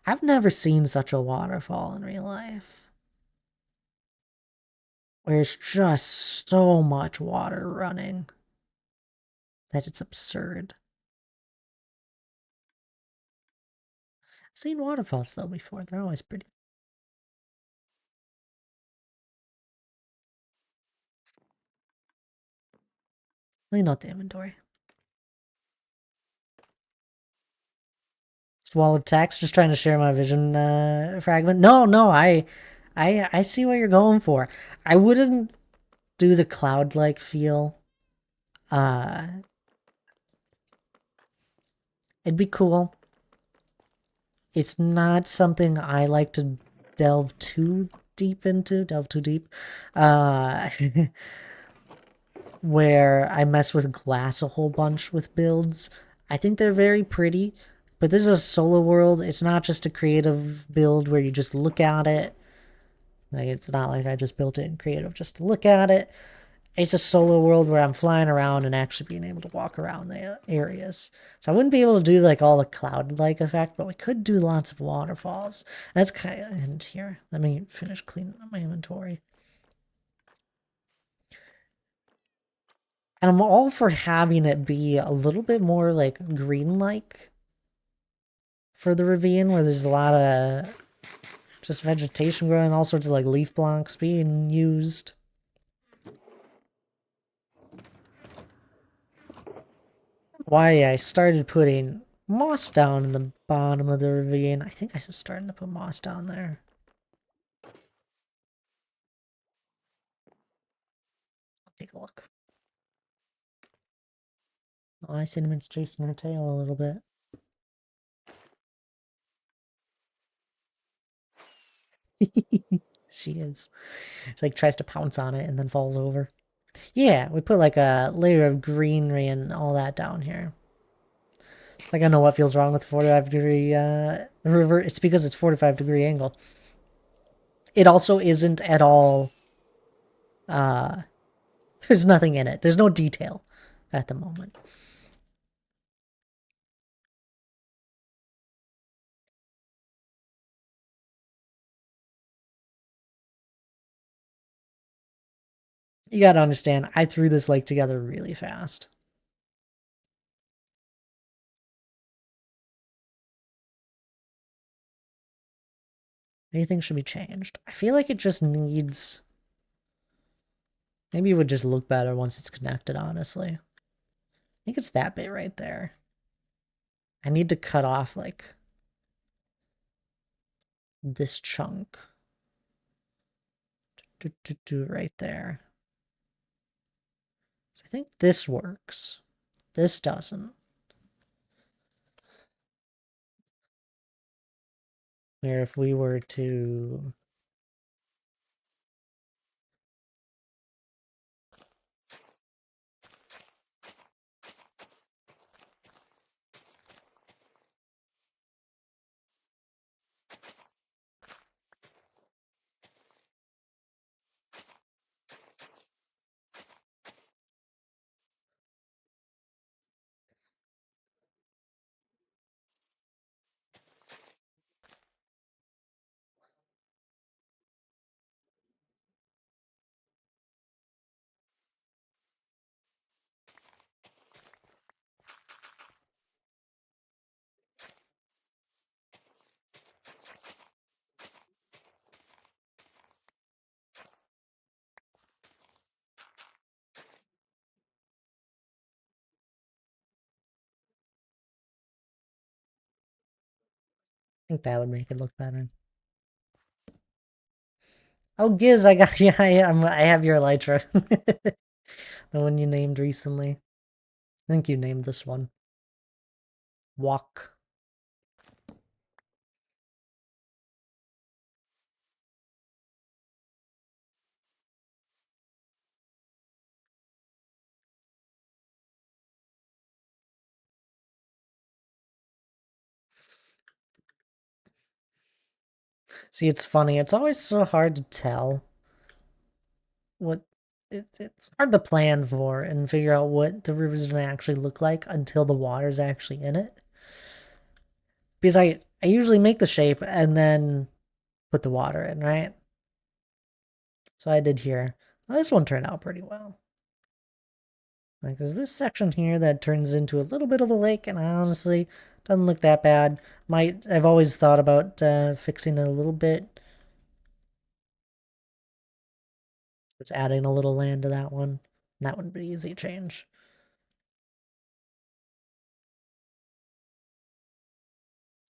I've never seen such a waterfall in real life. Where it's just so much water running that it's absurd. I've seen waterfalls though before. They're always pretty. Clean out the inventory. wall of text, just trying to share my vision fragment. No, I see what you're going for. I wouldn't do the cloud-like feel. It'd be cool. It's not something I like to delve too deep into. Delve too deep. Where I mess with glass a whole bunch with builds. I think they're very pretty, but this is a solo world. It's not just a creative build where you just look at it. Like, it's not like I just built it in creative just to look at it. It's a solo world where I'm flying around and actually being able to walk around the areas. So I wouldn't be able to do like all the cloud-like effect, but we could do lots of waterfalls. That's kind of in here. Let me finish cleaning up my inventory. And I'm all for having it be a little bit more like green-like for the ravine, where there's a lot of just vegetation growing, all sorts of like leaf blocks being used. Why I started putting moss down in the bottom of the ravine. I think I was starting to put moss down there. Take a look. Oh, I Cinnamon's chasing her tail a little bit. She is. She like tries to pounce on it and then falls over. Yeah, we put like a layer of greenery and all that down here. Like, I know what feels wrong with the 45-degree river. It's because it's 45-degree angle. It also isn't at all... there's nothing in it. There's no detail at the moment. You gotta understand, I threw this lake together really fast. Anything should be changed. I feel like it just needs... Maybe it would just look better once it's connected, honestly. I think it's that bit right there. I need to cut off, like, this chunk. Right there. So I think this works. This doesn't. Where if we were to... I think that would make it look better. Oh, Giz, I got you. I have your Elytra. The one you named recently. I think you named this one. Walk. See, it's funny. It's always so hard to tell what... It's hard to plan for and figure out what the river's going to actually look like until the water's actually in it. Because I usually make the shape and then put the water in, right? So I did here. Well, this one turned out pretty well. Like, there's this section here that turns into a little bit of a lake, and I honestly doesn't look that bad. I've always thought about fixing it a little bit. It's adding a little land to that one. And that wouldn't be easy to change.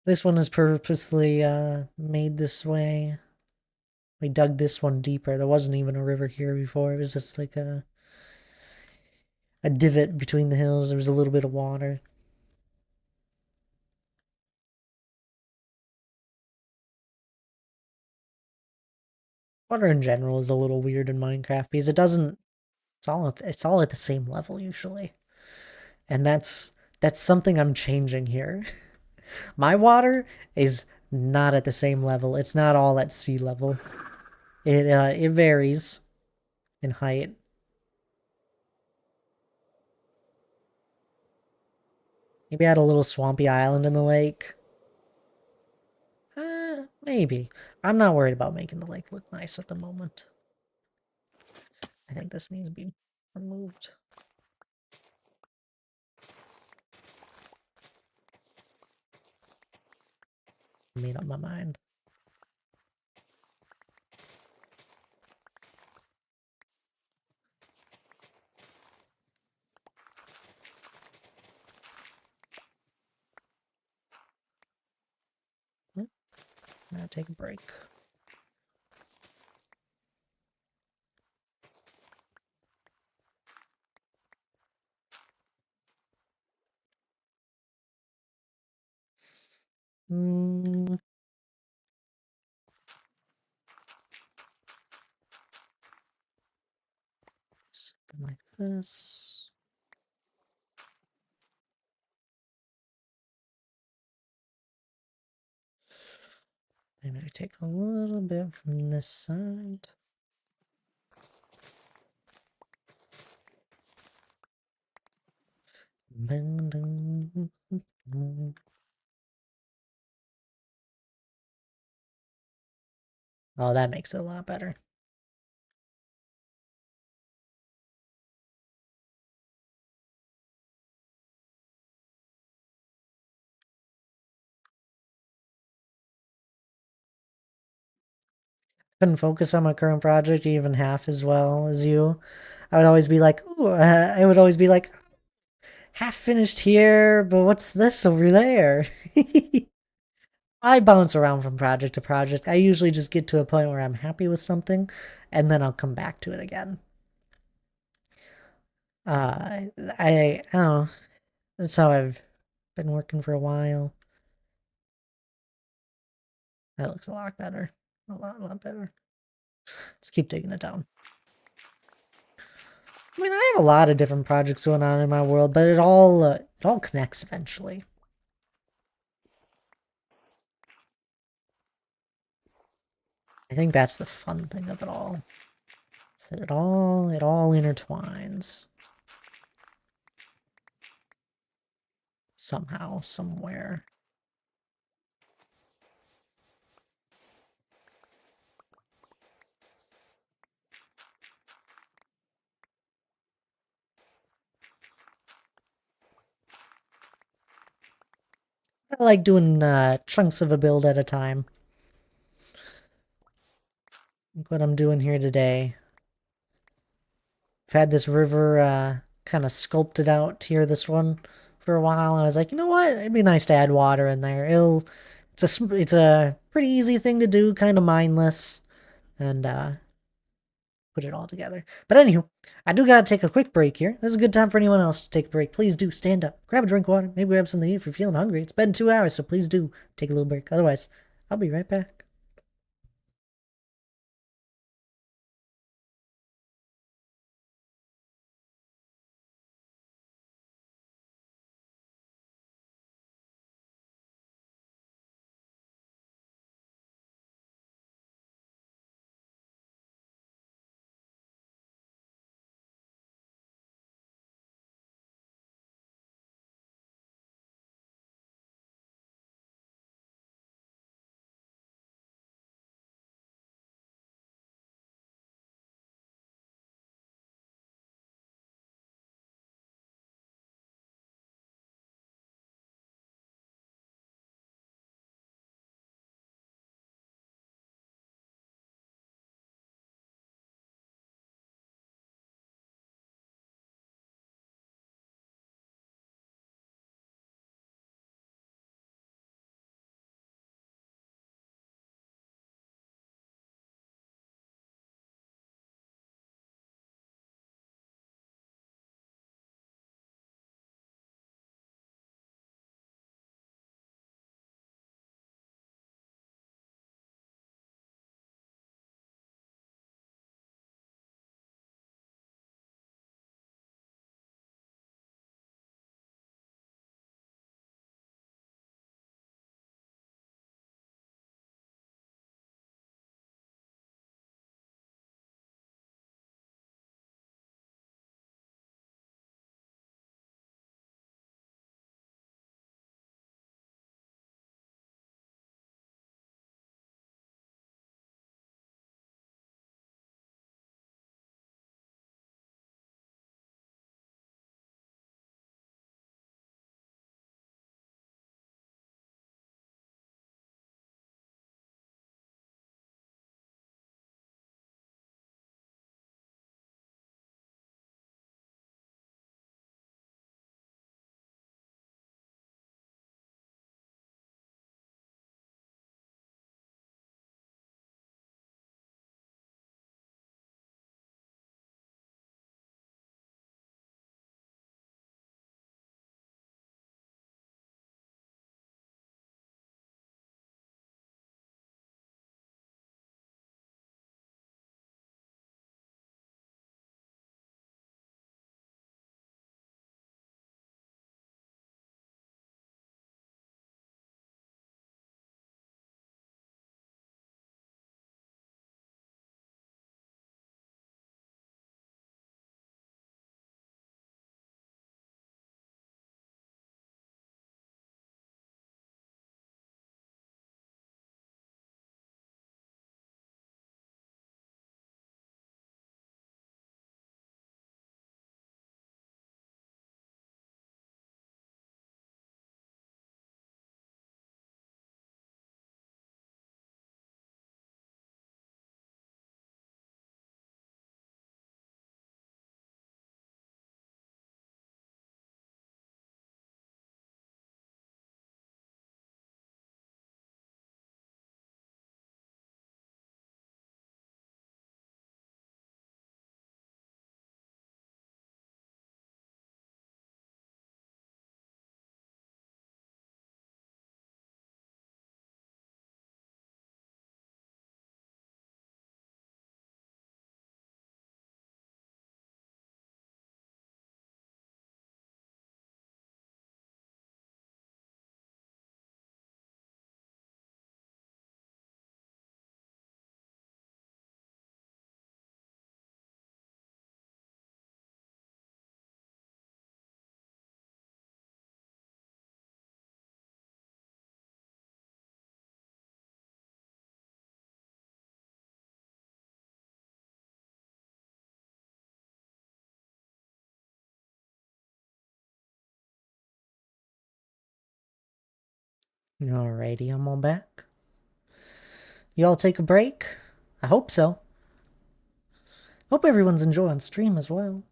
This one is purposely made this way. We dug this one deeper. There wasn't even a river here before. It was just like a divot between the hills. There was a little bit of water. Water in general is a little weird in Minecraft because it doesn't. It's all at the same level usually, and that's something I'm changing here. My water is not at the same level. It's not all at sea level. It varies in height. Maybe add a little swampy island in the lake. Maybe. I'm not worried about making the lake look nice at the moment. I think this needs to be removed. Made up my mind. Now take a break. Something like this. Maybe I take a little bit from this side. Oh, that makes it a lot better. Couldn't focus on my current project even half as well as you. I would always be like, ooh, I would always be like, half finished here, but what's this over there? I bounce around from project to project. I usually just get to a point where I'm happy with something, and then I'll come back to it again. I don't know. That's how I've been working for a while. That looks a lot better. A lot better. Let's keep digging it down. I mean, I have a lot of different projects going on in my world, but it all connects eventually. I think that's the fun thing of it all. Is that it all intertwines. Somehow, somewhere. I like doing chunks of a build at a time. Like what I'm doing here today. I've had this river kind of sculpted out here, this one, for a while. I was like, you know what? It'd be nice to add water in there. It's a pretty easy thing to do, kind of mindless, and put it all together. But anywho, I do gotta take a quick break here. This is a good time for anyone else to take a break. Please do stand up, grab a drink of water, maybe grab something to eat if you're feeling hungry. It's been 2 hours, so please do take a little break. Otherwise, I'll be right back. Alrighty, I'm all back. You all take a break? I hope so. Hope everyone's enjoying stream as well.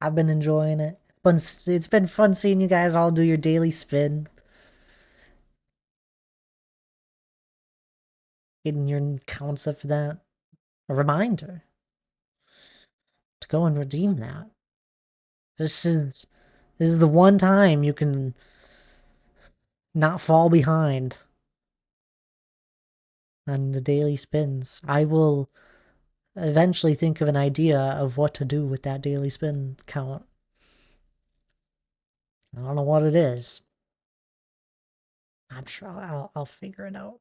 I've been enjoying it. It's been fun seeing you guys all do your daily spin. Getting your counts up for that. A reminder to go and redeem that. This is the one time you can not fall behind on the daily spins. I will eventually think of an idea of what to do with that daily spin count. I don't know what it is. I'm sure I'll figure it out.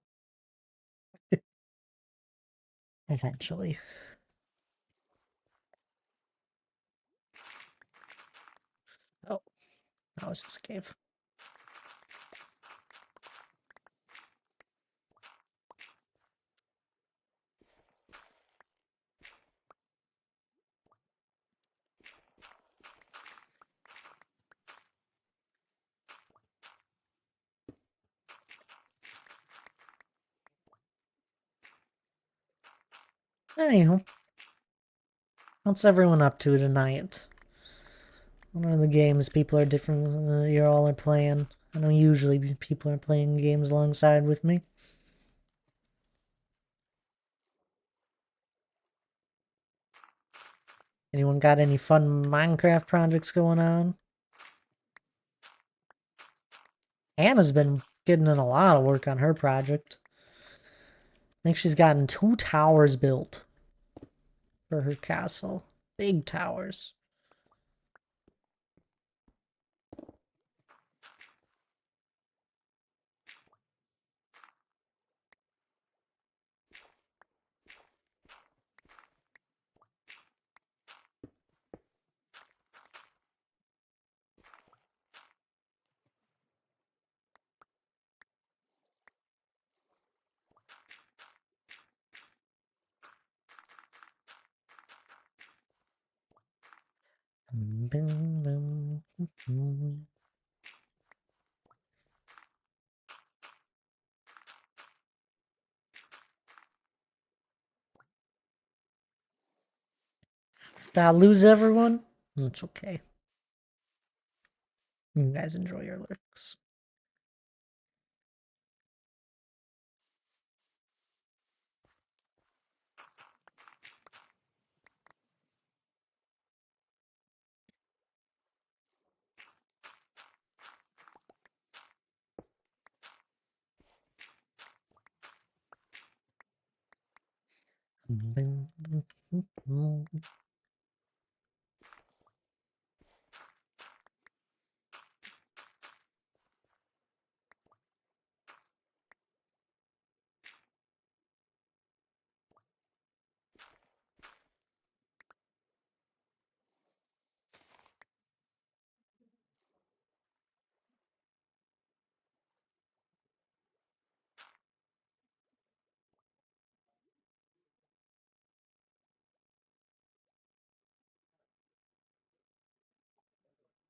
Eventually. Oh, that was just a cave. Anyhow, what's everyone up to tonight? What are the games people are different? You all are playing. I know usually people are playing games alongside with me. Anyone got any fun Minecraft projects going on? Anna's been getting in a lot of work on her project. I think she's gotten 2 towers built for her castle. Big towers. Did I lose everyone? It's okay. You guys enjoy your lurks.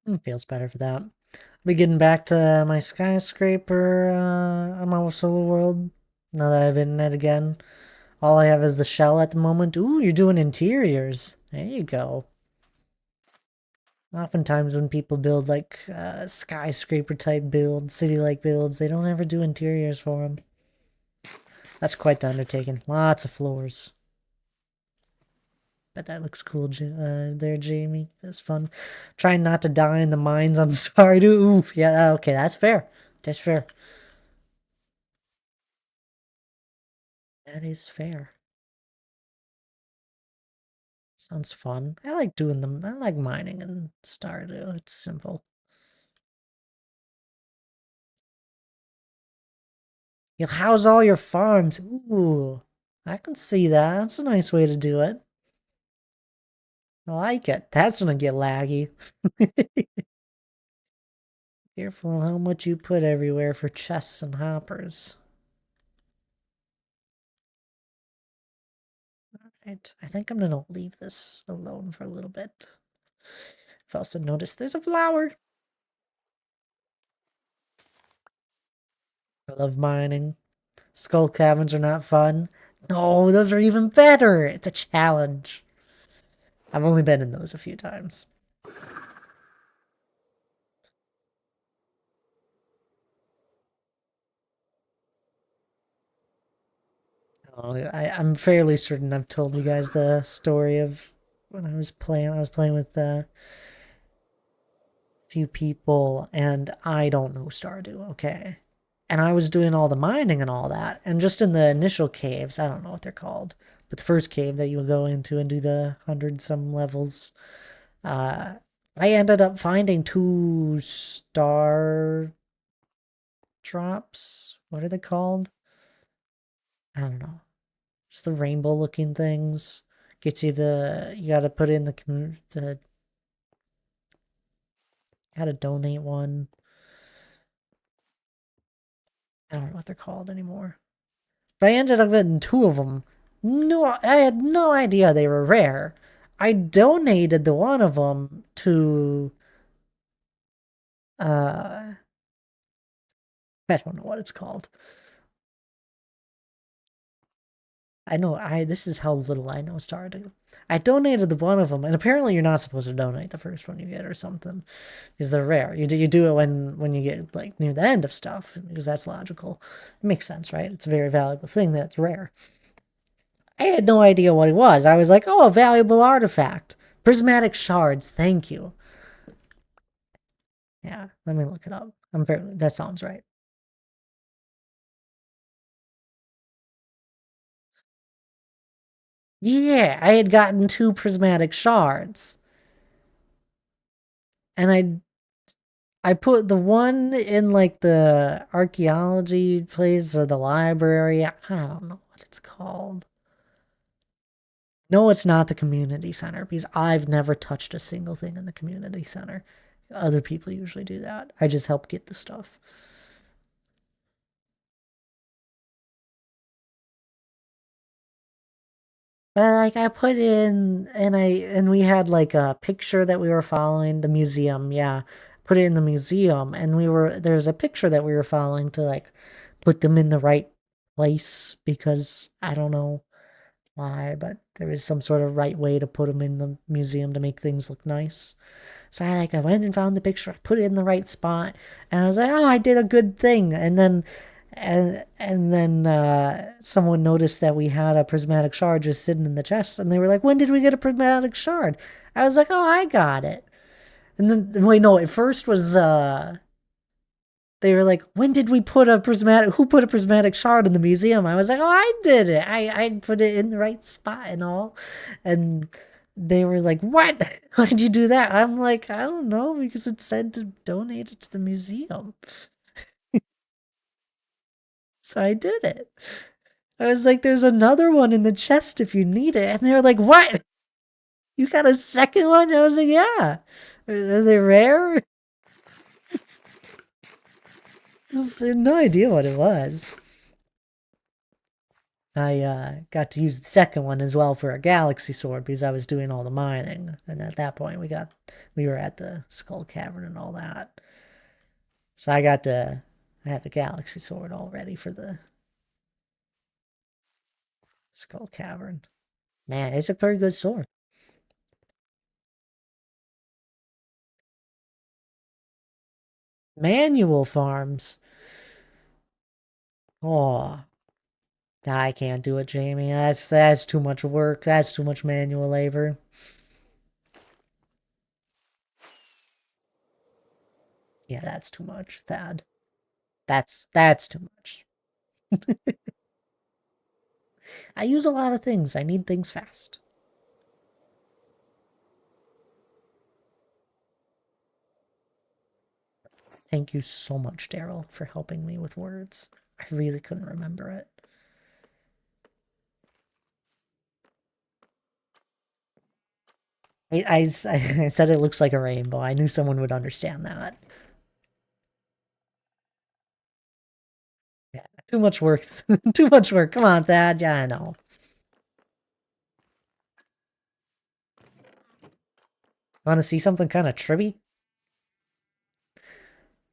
It feels better for that. I'll be getting back to my skyscraper on my solo world now that I've in it again. All I have is the shell at the moment. Ooh, you're doing interiors. There you go. Oftentimes when people build like skyscraper type builds, city-like builds, they don't ever do interiors for them. That's quite the undertaking. Lots of floors. Bet that looks cool there, Jamie. It's fun. Trying not to die in the mines on Stardew. Ooh, yeah, okay, that's fair. That's fair. That is fair. Sounds fun. I like doing them. I like mining in Stardew. It's simple. You'll house all your farms. Ooh, I can see that. That's a nice way to do it. I like it. That's gonna get laggy. Careful on how much you put everywhere for chests and hoppers. Alright, I think I'm gonna leave this alone for a little bit. I've also noticed there's a flower. I love mining. Skull caverns are not fun. No, those are even better. It's a challenge. I've only been in those a few times. Oh, I'm fairly certain I've told you guys the story of when I was playing. I was playing with a few people, and I don't know Stardew, okay? And I was doing all the mining and all that, and just in the initial caves, I don't know what they're called, but the first cave that you go into and do the 100-some levels, I ended up finding 2 star drops. What are they called? I don't know. It's the rainbow looking things. Gets you the, you gotta put in the, gotta donate one. I don't know what they're called anymore. But I ended up getting 2 of them. No, I had no idea they were rare. I donated the one of them to, I don't know what it's called. This is how little I know Stardew. I donated the one of them, and apparently you're not supposed to donate the first one you get or something, because they're rare. You do it when you get, like, near the end of stuff, because that's logical. It makes sense, right? It's a very valuable thing that's rare. I had no idea what it was. I was like, oh, a valuable artifact. Prismatic shards, thank you. Yeah, let me look it up. That sounds right. Yeah, I had gotten 2 prismatic shards. And I put the one in, like, the archaeology place or the library. I don't know what it's called. No, it's not the community center, because I've never touched a single thing in the community center. Other people usually do that. I just help get the stuff. But, like, I put in, and we had, like, a picture that we were following, the museum, yeah. Put it in the museum, and there's a picture that we were following to, like, put them in the right place, because I don't know why, but there is some sort of right way to put them in the museum to make things look nice. So I went and found the picture, I put it in the right spot, and I was like, oh, I did a good thing. And then someone noticed that we had a prismatic shard just sitting in the chest, and they were like, when did we get a prismatic shard? I was like, oh, I got it. And then, wait, no, at first was, they were like, when did we put who put a prismatic shard in the museum? I was like, oh, I did it. I put it in the right spot and all. And they were like, what? Why'd you do that? I'm like, I don't know, because it said to donate it to the museum. So I did it. I was like, there's another one in the chest if you need it. And they were like, what? You got a second one? I was like, yeah. Are they rare? I had no idea what it was. I got to use the second one as well for a galaxy sword because I was doing all the mining. And at that point, we were at the skull cavern and all that. So I had the galaxy sword all ready for the skull cavern. Man, it's a pretty good sword. Manual farms. Oh, I can't do it, Jamie. That's too much work. That's too much manual labor. Yeah, that's too much, Thad. That's too much. I use a lot of things. I need things fast. Thank you so much, Daryl, for helping me with words. I really couldn't remember it. I said it looks like a rainbow. I knew someone would understand that. Yeah, too much work. Too much work. Come on, Thad. Yeah, I know. Want to see something kind of trippy?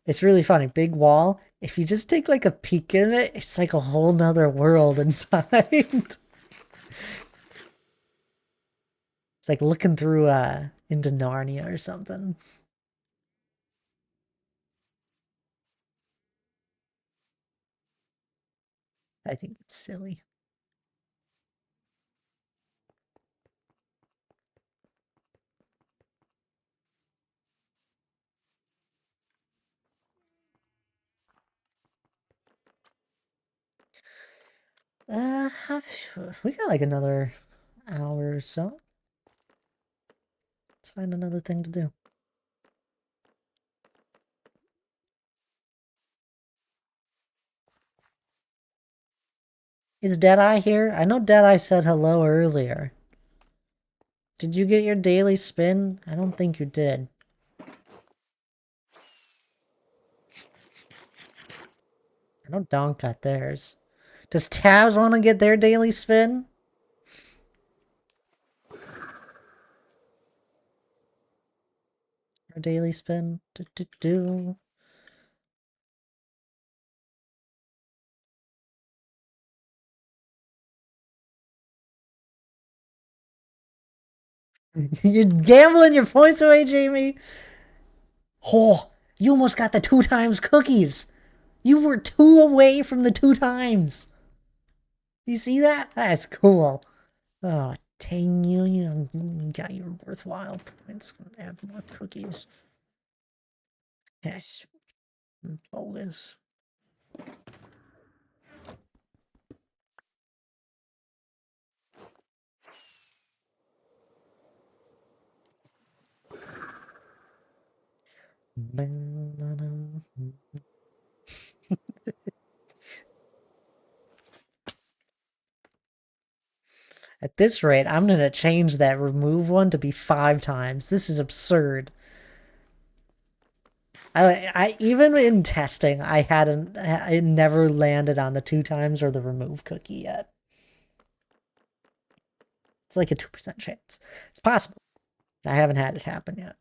It's really funny. Big wall. If you just take like a peek in it, it's like a whole nother world inside. It's like looking through into Narnia or something. I think it's silly. Uh, we got like another hour or so. Let's find another thing to do. Is Deadeye here? I know Deadeye said hello earlier. Did you get your daily spin? I don't think you did. I know Donk got theirs. Does Tabs want to get their daily spin? Or daily spin? Do, do, do. You're gambling your points away, Jamie. Oh, you almost got the 2 times cookies. You were 2 away from the 2 times. You see that? That's cool. Oh, dang you. You got your worthwhile points. Add more cookies. Yes. Bogus. At this rate, I'm going to change that remove one to be 5 times. This is absurd. I even in testing, it never landed on the 2 times or the remove cookie yet. It's like a 2% chance. It's possible. I haven't had it happen yet.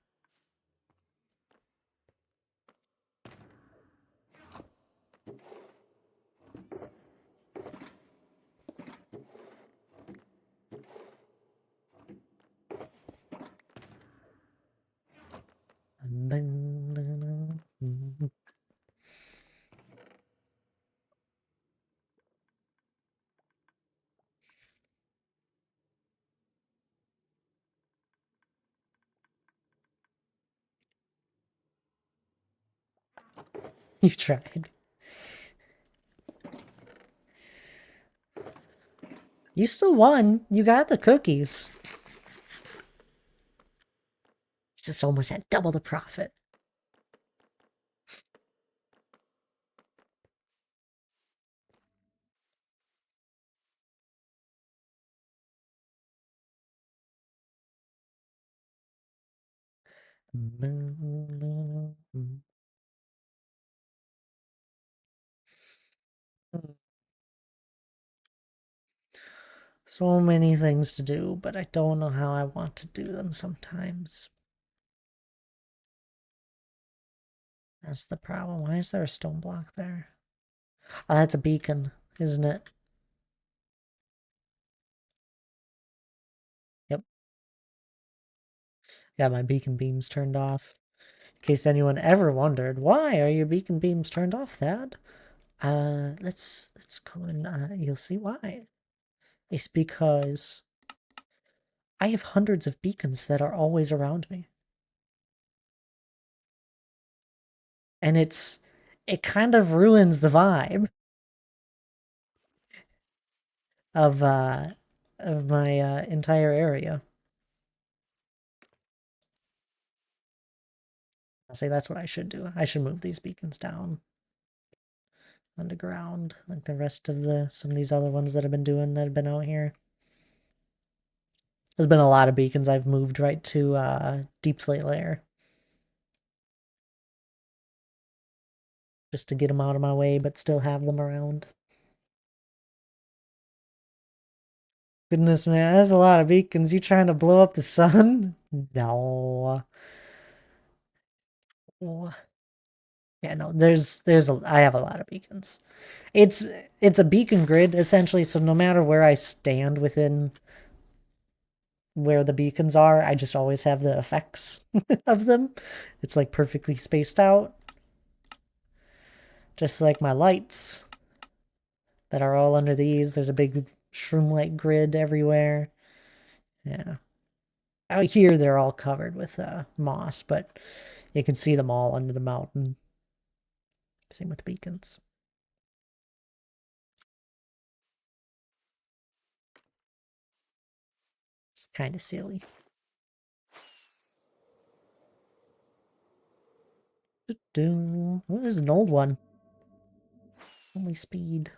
You tried. You still won. You got the cookies. You just almost had double the profit. So many things to do, but I don't know how I want to do them sometimes. That's the problem. Why is there a stone block there? Oh, that's a beacon, isn't it? Yep. Got my beacon beams turned off. In case anyone ever wondered, why are your beacon beams turned off, Thad? Let's go and you'll see why. It's because I have hundreds of beacons that are always around me. And it kind of ruins the vibe of my entire area. I'll say that's what I should do. I should move these beacons down underground, like the rest of some of these other ones that have been out here. There's been a lot of beacons I've moved right to Deep Slate Lair. Just to get them out of my way, but still have them around. Goodness, man, that's a lot of beacons. You trying to blow up the sun? No. Oh. Yeah, no, I have a lot of beacons. It's a beacon grid essentially, so no matter where I stand within where the beacons are, I just always have the effects of them. It's like perfectly spaced out. Just like my lights that are all under these. There's a big shroom-like grid everywhere. Yeah. Out here, they're all covered with moss, but you can see them all under the mountain. Same with the beacons. It's kind of silly. Oh, this is an old one. Only speed.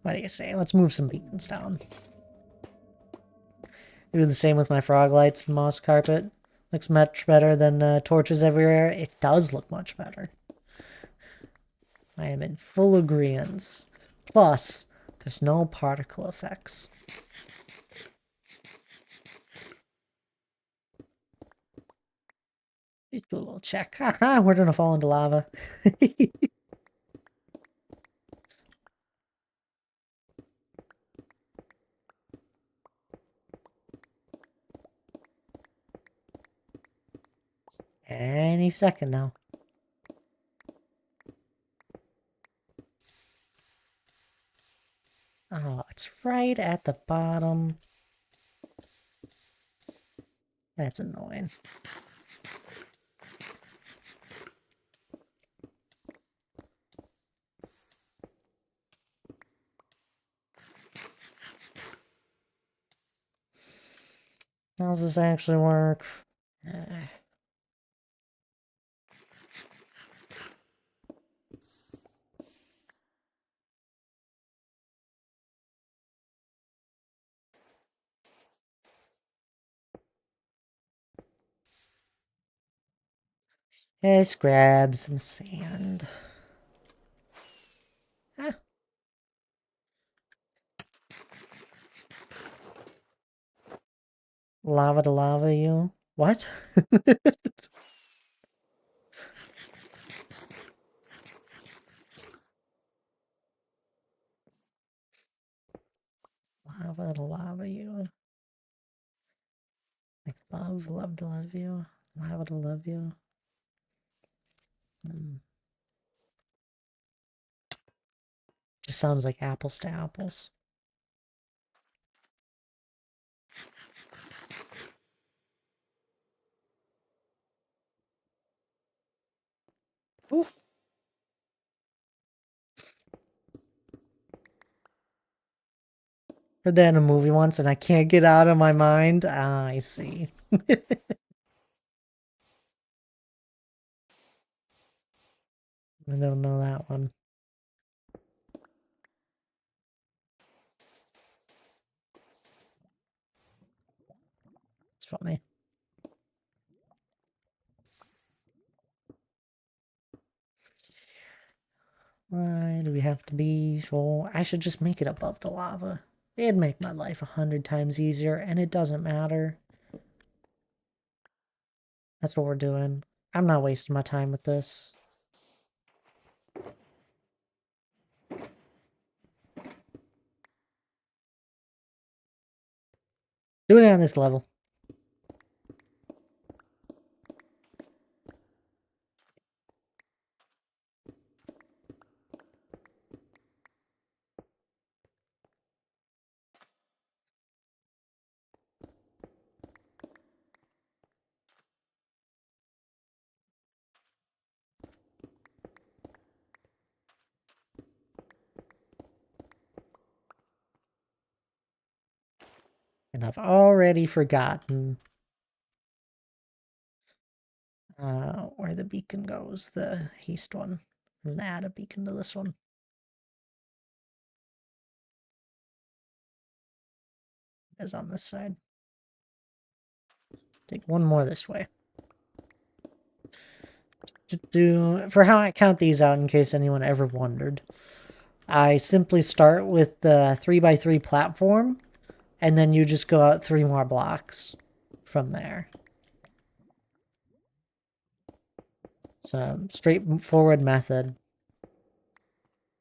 What do you say? Let's move some beacons down. Do the same with my frog lights and moss carpet. Looks much better than torches everywhere. It does look much better. I am in full agreement. Plus, there's no particle effects. Let's do a little check. Haha, we're gonna fall into lava. Any second now. Oh, it's right at the bottom. That's annoying. How does this actually work? Let's grab some sand. Ah. Lava to lava you? What? Lava to lava you. Like love to love you. Lava to love you. Just sounds like apples to apples. Ooh. Heard that in a movie once and I can't get out of my mind. Ah, I see. I don't know that one. It's funny. Why do we have to be so... I should just make it above the lava. It'd make my life 100 times easier, and it doesn't matter. That's what we're doing. I'm not wasting my time with this. Doing it on this level. And I've already forgotten where the beacon goes, the haste one. I'm gonna add a beacon to this one. It's on this side. Take one more this way. For how I count these out, in case anyone ever wondered, I simply start with the 3x3 platform, and then you just go out 3 more blocks from there. It's a straightforward method.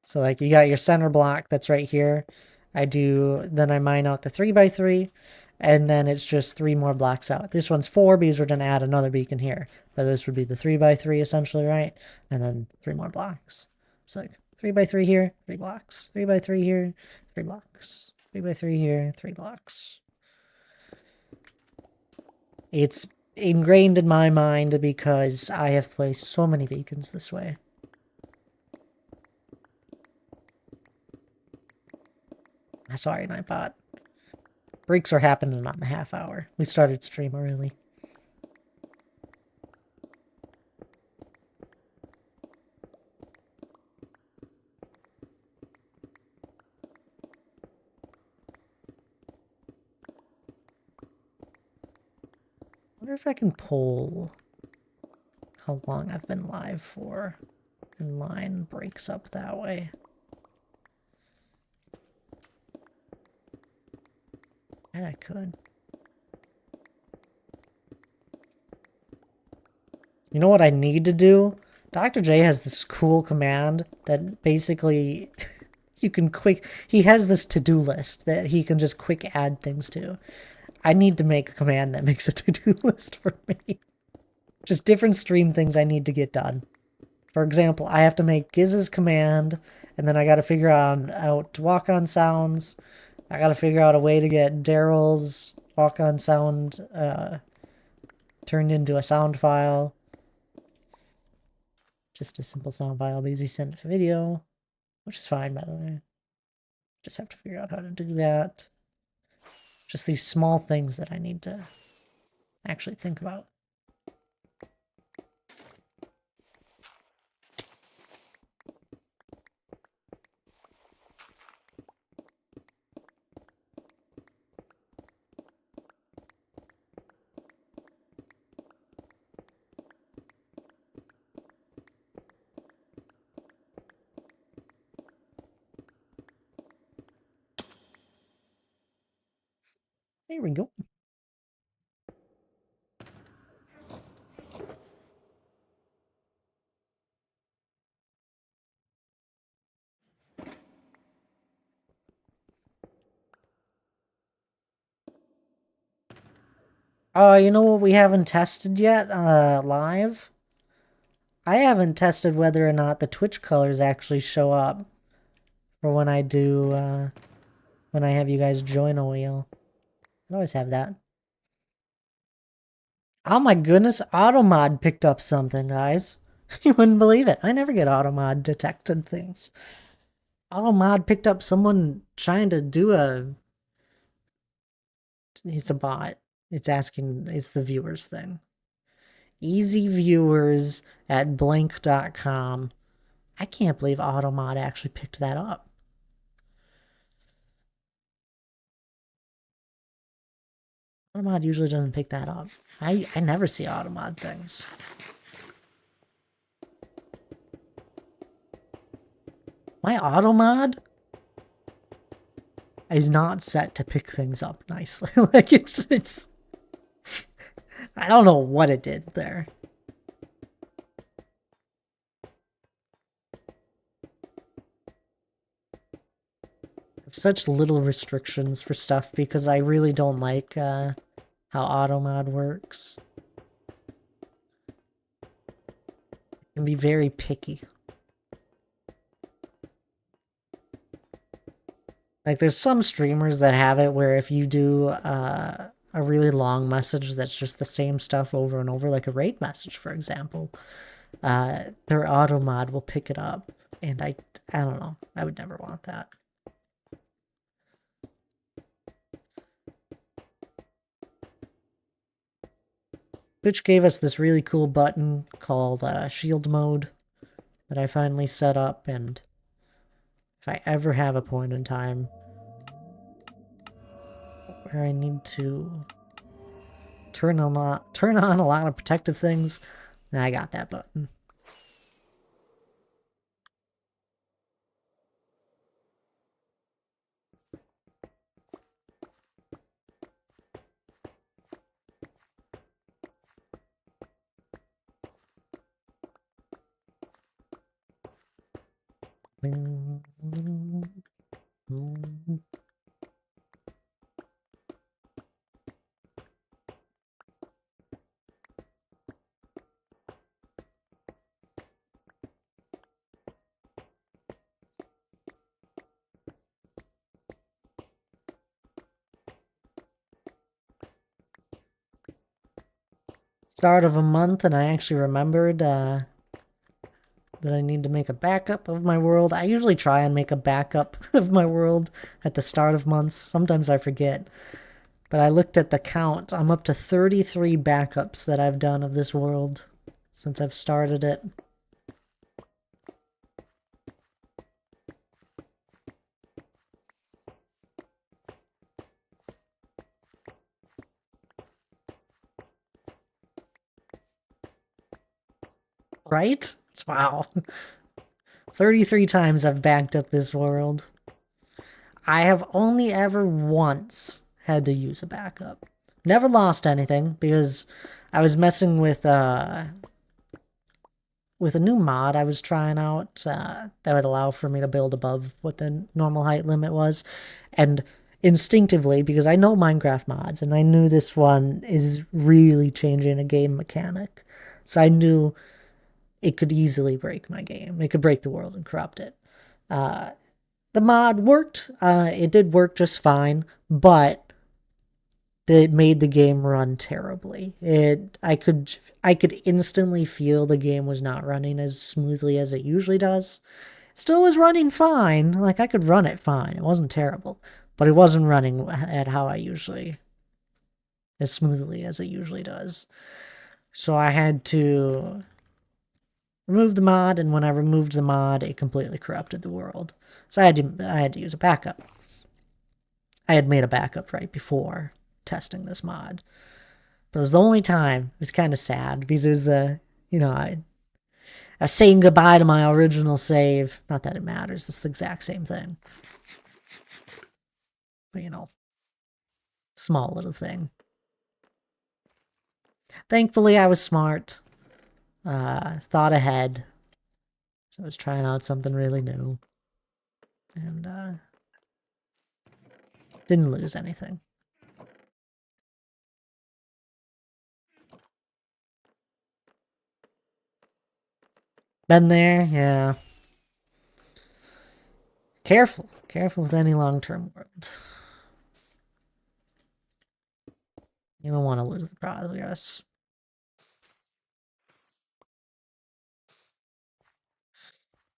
So like you got your center block that's right here. Then I mine out the 3x3, and then it's just 3 more blocks out. This one's 4 because we're going to add another beacon here. But this would be the 3x3 essentially, right? And then 3 more blocks. So like 3x3 here, 3 blocks. 3x3 here, 3 blocks. 3x3 here, 3 blocks. It's ingrained in my mind because I have placed so many beacons this way. Sorry, Nightbot. Breaks are happening on the half hour. We started stream early. I wonder if I can poll how long I've been live for, and line breaks up that way. And I could. You know what I need to do? Dr. J has this cool command that basically you can he has this to-do list that he can just quick add things to. I need to make a command that makes a to-do list for me. Just different stream things I need to get done. For example, I have to make Giz's command, and then I got to figure out walk-on sounds. I got to figure out a way to get Daryl's walk-on sound turned into a sound file. Just a simple sound file because he sent a video, which is fine, by the way. Just have to figure out how to do that. Just these small things that I need to actually think about. There we go. You know what we haven't tested yet, live? I haven't tested whether or not the Twitch colors actually show up for when I do, when I have you guys join a wheel. I always have that. Oh my goodness, Automod picked up something, guys. You wouldn't believe it. I never get Automod detected things. Automod picked up someone trying to do it's a bot. It's the viewers thing. Easy viewers at blank.com. I can't believe Automod actually picked that up. Automod usually doesn't pick that up. I never see Automod things. My Automod is not set to pick things up nicely. Like it's I don't know what it did there. I have such little restrictions for stuff because I really don't like how Automod works. It can be very picky. Like, there's some streamers that have it where if you do a really long message that's just the same stuff over and over, like a raid message, for example, their Automod will pick it up. And I don't know. I would never want that. Twitch gave us this really cool button called shield mode that I finally set up, and if I ever have a point in time where I need to turn on a lot of protective things, then I got that button. Start of a month, and I actually remembered that I need to make a backup of my world. I usually try and make a backup of my world at the start of months. Sometimes I forget. But I looked at the count. I'm up to 33 backups that I've done of this world since I've started it. Right? Wow. 33 times I've backed up this world. I have only ever once had to use a backup. Never lost anything because I was messing with a new mod I was trying out that would allow for me to build above what the normal height limit was. And instinctively, because I know Minecraft mods, and I knew this one is really changing a game mechanic, so I knew it could easily break my game. It could break the world and corrupt it. The mod worked. It did work just fine, but it made the game run terribly. I could instantly feel the game was not running as smoothly as it usually does. Still was running fine. Like, I could run it fine. It wasn't terrible, but it wasn't running at how I usually, as smoothly as it usually does. So I had to remove the mod, and when I removed the mod, it completely corrupted the world. So I had to use a backup. I had made a backup right before testing this mod, but it was the only time. It was kind of sad because it was I was saying goodbye to my original save. Not that it matters. It's the exact same thing. But small little thing. Thankfully, I was smart. Thought ahead. So I was trying out something really new. And didn't lose anything. Been there, yeah. Careful with any long-term world. You don't want to lose the progress.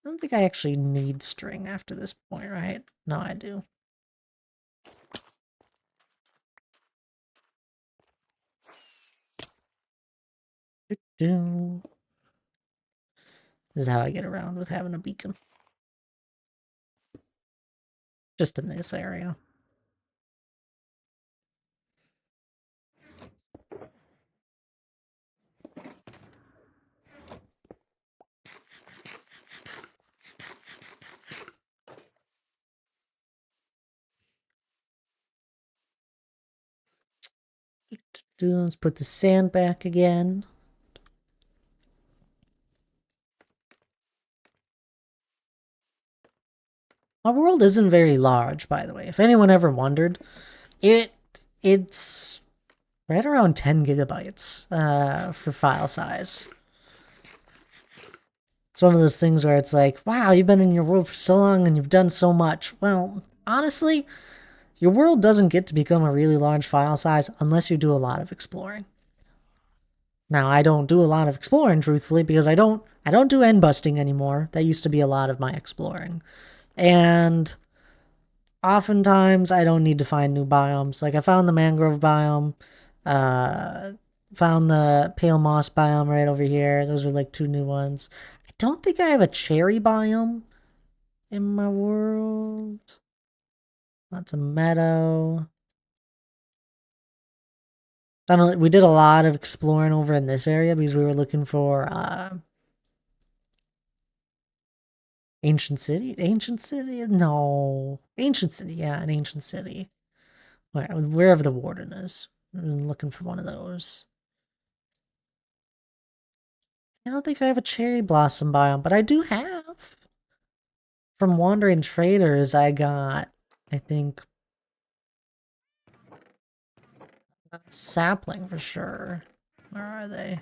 I don't think I actually need string after this point, right? No, I do. This is how I get around with having a beacon. Just in this area. Let's put the sand back again. My world isn't very large, by the way. If anyone ever wondered, it's right around 10 gigabytes for file size. It's one of those things where it's like, wow, you've been in your world for so long and you've done so much. Well, honestly, your world doesn't get to become a really large file size unless you do a lot of exploring. Now, I don't do a lot of exploring, truthfully, because I don't do end busting anymore. That used to be a lot of my exploring. And oftentimes I don't need to find new biomes. Like, I found the mangrove biome, found the pale moss biome right over here. Those are like 2 new ones. I don't think I have a cherry biome in my world. Lots of meadow. I don't know, we did a lot of exploring over in this area because we were looking for Ancient City? Ancient City? No. Ancient City, yeah, an Ancient City. Wherever the warden is. I'm looking for one of those. I don't think I have a cherry blossom biome, but I do have From Wandering Traders, I got, I think, sapling for sure. Where are they?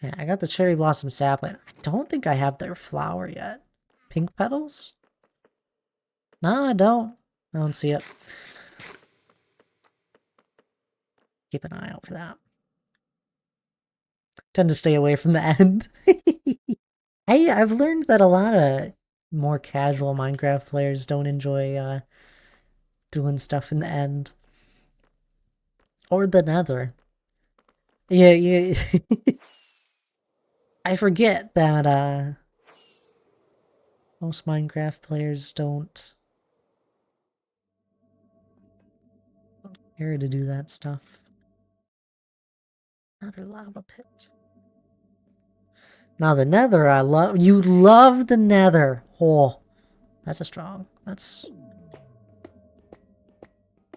Yeah, I got the cherry blossom sapling. I don't think I have their flower yet. Pink petals? No, I don't. I don't see it. Keep an eye out for that. Tend to stay away from the end. I've learned that a lot of more casual Minecraft players don't enjoy doing stuff in the end. Or the nether. Yeah. I forget that most Minecraft players don't care to do that stuff. Another lava pit. Now the nether, I love. You love the nether. Oh, that's a strong. That's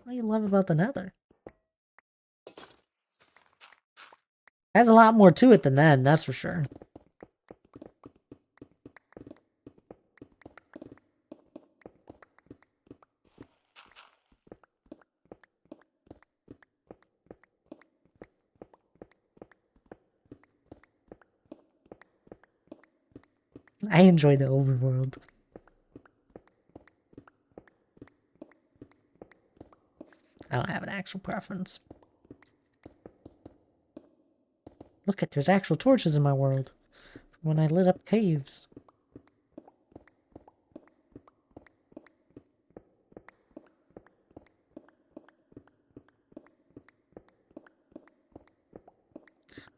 what do you love about the nether? Has a lot more to it than that, that's for sure. I enjoy the overworld. I don't have an actual preference. Look there's actual torches in my world. When I lit up caves.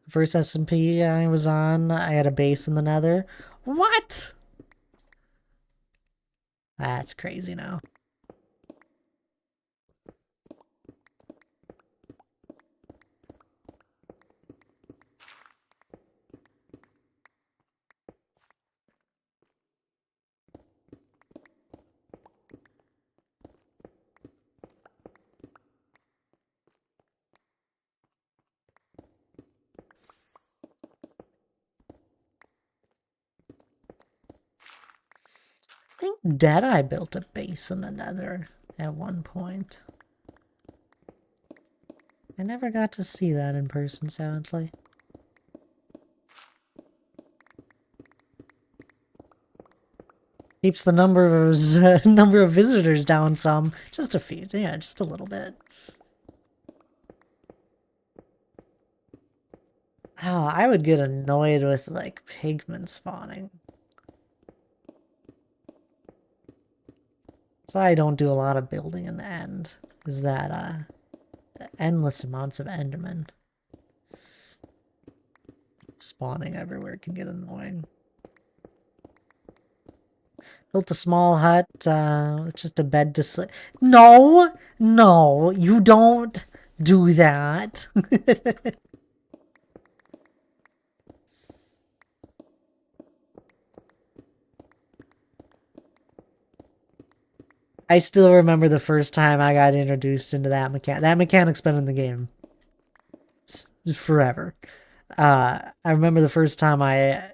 First SMP I was on, I had a base in the nether. What? That's crazy now. I think Deadeye built a base in the nether at one point. I never got to see that in person, sadly. Keeps the number of visitors down some. Just a few. Yeah, just a little bit. Oh, I would get annoyed with, like, pigmen spawning. That's why I don't do a lot of building in the end. Is that, endless amounts of endermen spawning everywhere can get annoying. Built a small hut, with just a bed to sleep. No, you don't do that. I still remember the first time I got introduced into that mechanic. That mechanic's been in the game forever. I remember the first time I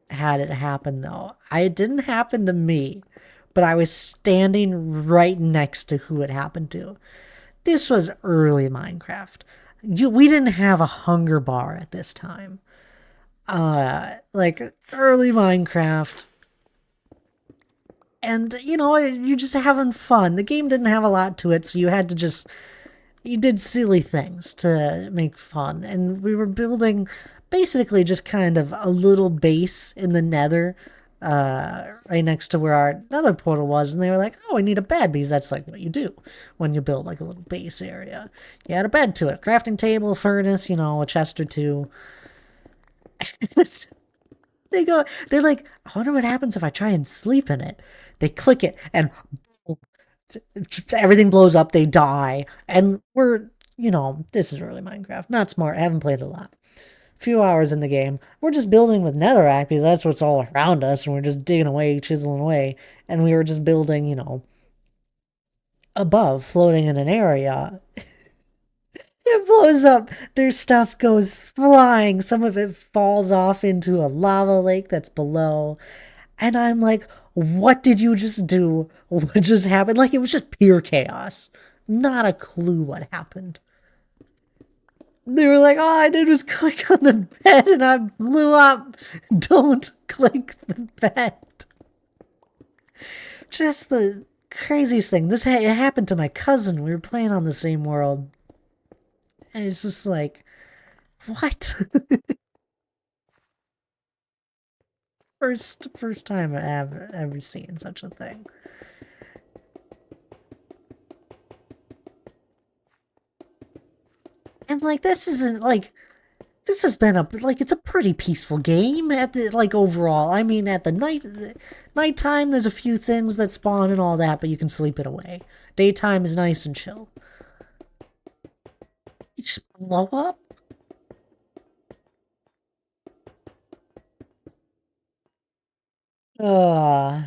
had it happen, though. It didn't happen to me, but I was standing right next to who it happened to. This was early Minecraft. We didn't have a hunger bar at this time. Like early Minecraft. And, you know, you're just having fun. The game didn't have a lot to it, so you had to just... You did silly things to make fun. And we were building basically just kind of a little base in the nether, right next to where our nether portal was. And they were like, oh, I need a bed, because that's like what you do when you build like a little base area. You add a bed to it. Crafting table, furnace, you know, a chest or two. They're like, I wonder what happens if I try and sleep in it. They click it and everything blows up, they die. And we're, you know, this is early Minecraft. Not smart, I haven't played a lot. Few hours in the game. We're just building with netherrack because that's what's all around us, and we're just digging away, chiseling away. And we were just building, you know, above, floating in an area. It blows up. Their stuff goes flying. Some of it falls off into a lava lake that's below. And I'm like, what did you just do? What just happened? Like, it was just pure chaos. Not a clue what happened. They were like, all I did was click on the bed and I blew up. Don't click the bed. Just the craziest thing. It happened to my cousin. We were playing on the same world. And it's just like, what? first time I've ever seen such a thing. And like this isn't like this has been it's a pretty peaceful game at the like overall. I mean at the nighttime there's a few things that spawn and all that, but you can sleep it away. Daytime is nice and chill. You just blow up? Uh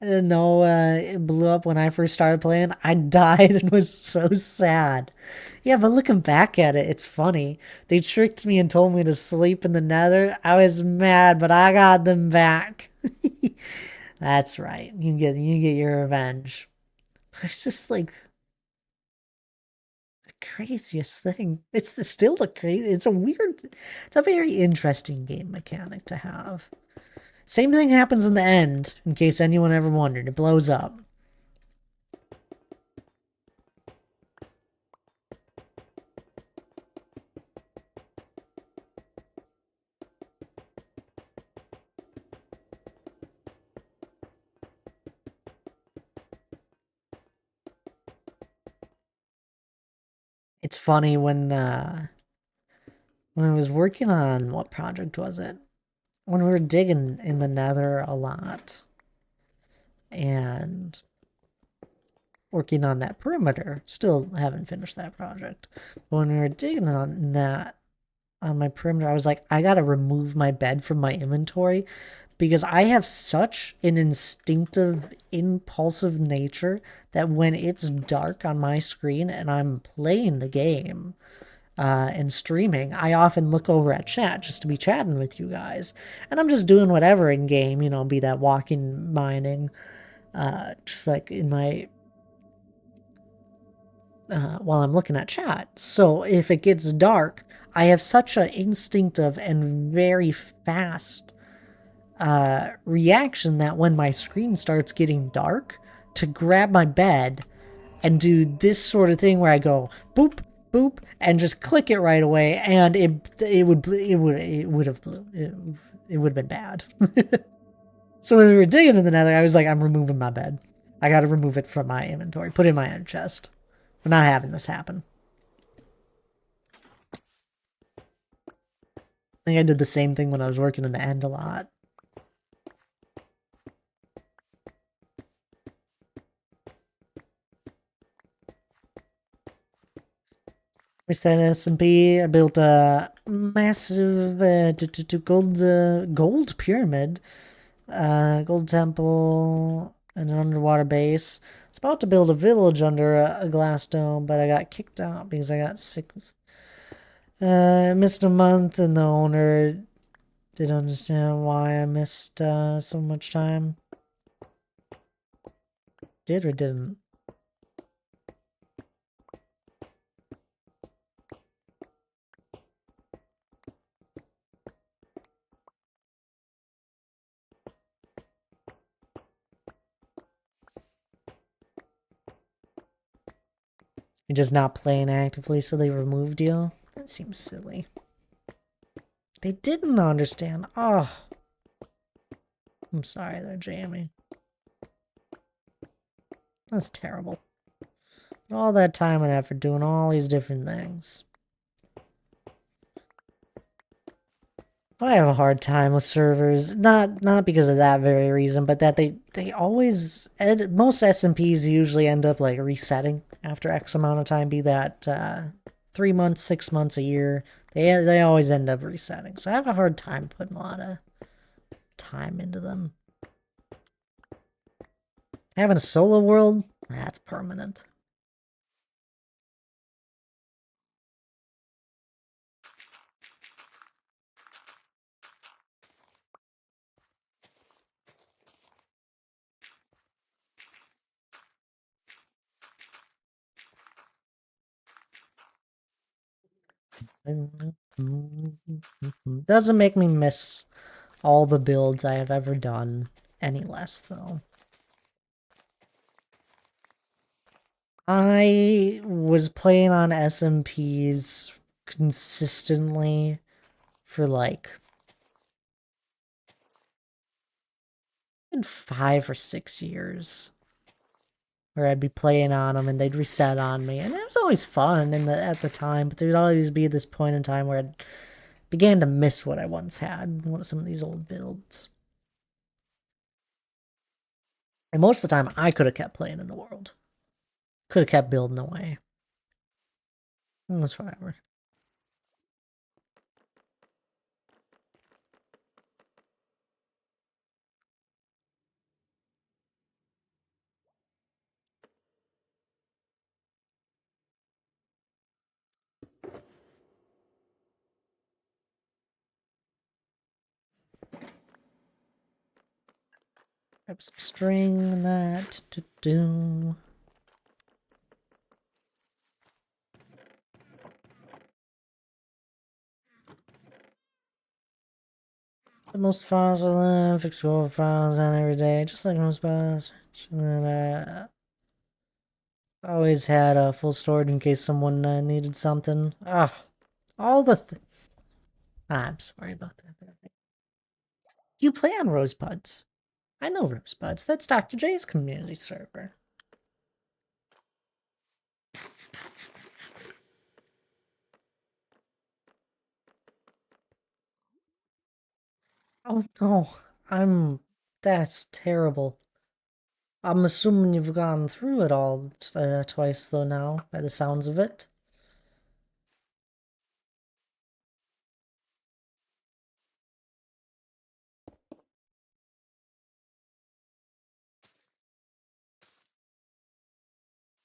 I didn't know it blew up when I first started playing. I died and was so sad. Yeah, but looking back at it, it's funny. They tricked me and told me to sleep in the nether. I was mad, but I got them back. That's right. You get your revenge. But it's just like the craziest thing. Still the crazy. It's a very interesting game mechanic to have. Same thing happens in the end, in case anyone ever wondered. It blows up. It's funny when I was working on what project was it? When we were digging in the nether a lot and working on that perimeter. Still haven't finished that project. But when we were digging on my perimeter, I was like, I gotta remove my bed from my inventory because I have such an instinctive, impulsive nature that when it's dark on my screen and I'm playing the game, and streaming, I often look over at chat just to be chatting with you guys. And I'm just doing whatever in game, be that walking, mining, just like in my, while I'm looking at chat. So if it gets dark, I have such an instinctive and very fast reaction that when my screen starts getting dark, to grab my bed and do this sort of thing where I go boop boop and just click it right away, and it would have blew it would have been bad. So when we were digging in the nether, I was like, I'm removing my bed. I got to remove it from my inventory, put it in my end chest. We're not having this happen. I think I did the same thing when I was working in the end a lot. We said SMP. I built a massive gold pyramid, gold temple, and an underwater base. I was about to build a village under a glass dome, but I got kicked out because I got sick. I missed a month, and the owner didn't understand why I missed so much time. Did or didn't? You're just not playing actively, so they removed you? That seems silly. They didn't understand. Oh. I'm sorry, they're jamming. That's terrible. All that time and effort doing all these different things. I have a hard time with servers, not because of that very reason, but that they always most SMPs usually end up like resetting after X amount of time, be that 3 months, 6 months, a year. They always end up resetting. So I have a hard time putting a lot of time into them. Having a solo world, that's permanent. Doesn't make me miss all the builds I have ever done any less, though. I was playing on SMPs consistently for like 5 or 6 years, where I'd be playing on them and they'd reset on me, and it was always fun at the time, but there'd always be this point in time where I began to miss what I once had, some of these old builds. And most of the time, I could have kept playing in the world. Could have kept building away. That's whatever. Grab some string and that to do. The most files are them, fix gold files on every day, just like most bots. And then always had a full storage in case someone needed something. All the I'm sorry about that. You play on Rosebuds. I know Rosebuds. That's Dr. J's community server. Oh no, that's terrible. I'm assuming you've gone through it all twice though now, by the sounds of it.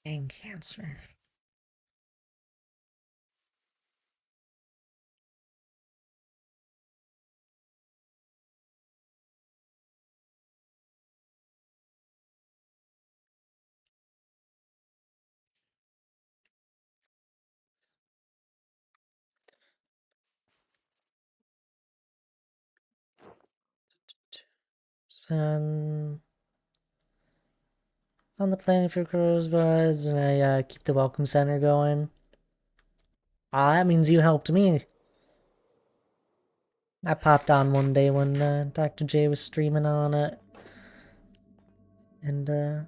Dang cancer. And on the planet for Rosebuds, and I keep the welcome center going. That means you helped me. I popped on one day when Dr. J was streaming on it, and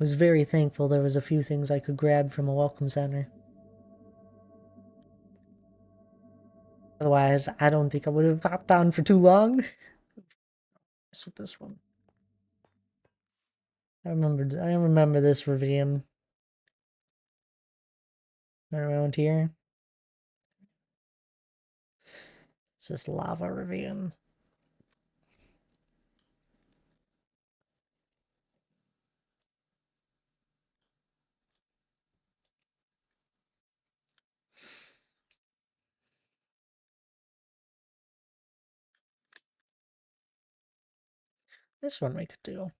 was very thankful there was a few things I could grab from a welcome center. Otherwise, I don't think I would have popped on for too long. What's with this one? I remember this ravine around here. It's this lava ravine. This one we could do.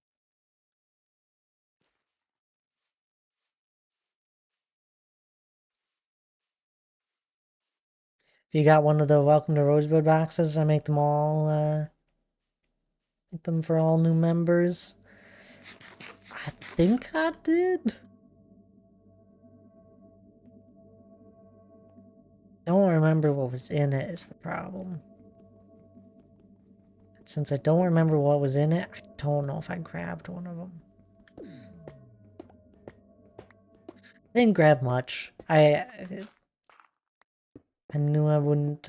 If you got one of the Welcome to Rosebud boxes, I make them all, make them for all new members. I think I did. Don't remember what was in it is the problem. Since I don't remember what was in it, I don't know if I grabbed one of them. I didn't grab much. I knew I wouldn't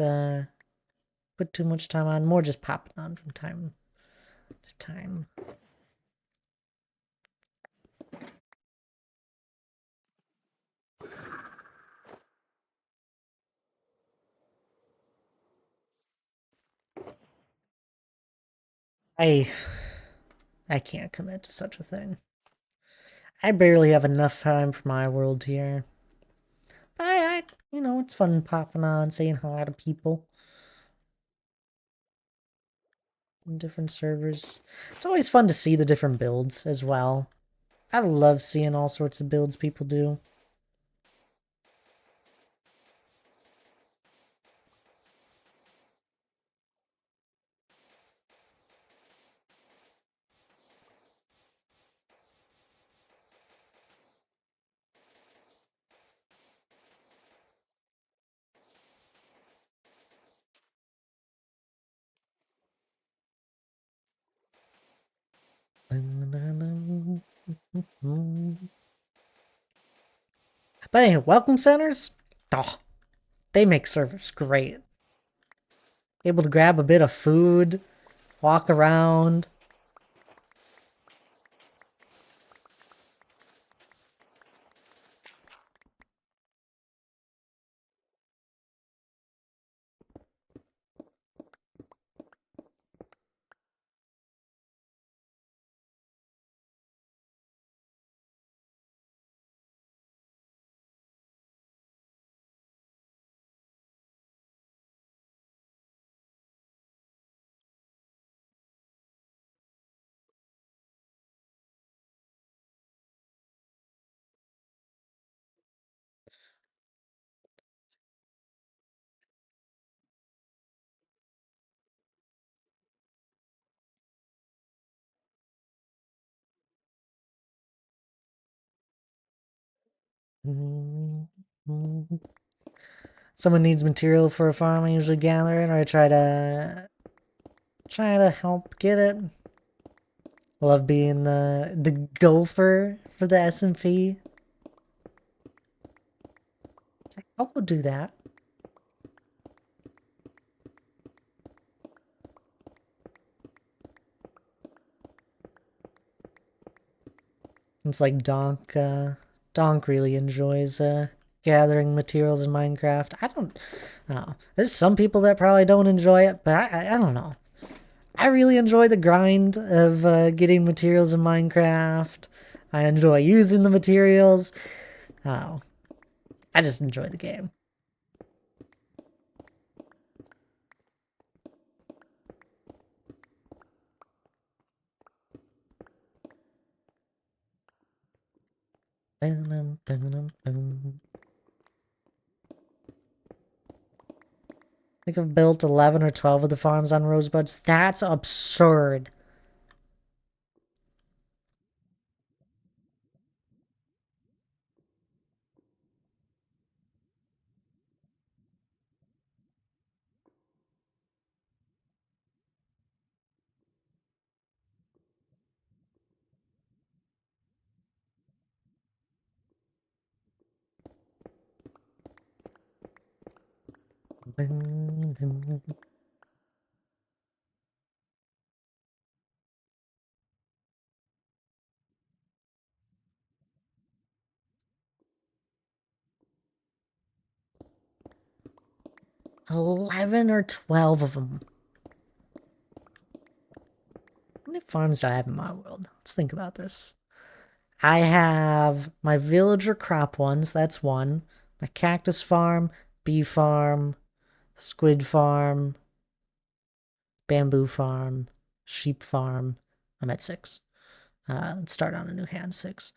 put too much time on, more just popping on from time to time. I can't commit to such a thing. I barely have enough time for my world here. But you know, it's fun popping on, saying hi to people in different servers. It's always fun to see the different builds as well. I love seeing all sorts of builds people do. But anyway, welcome centers, oh, they make servers great. Able to grab a bit of food, walk around. Someone needs material for a farm, I usually gather it, or I try to help get it. Love being the gopher for the SMP. I'll go do that. It's like Donk really enjoys gathering materials in Minecraft. I don't know. There's some people that probably don't enjoy it, but I don't know. I really enjoy the grind of getting materials in Minecraft. I enjoy using the materials. Oh, I just enjoy the game. I think I've built 11 or 12 of the farms on rosebuds. That's absurd. Bing. 11 or 12 of them. How many farms do I have in my world? Let's think about this. I have my villager crop ones, that's one. My cactus farm, bee farm, squid farm, bamboo farm, sheep farm. I'm at 6. Let's start on a new hand, 6.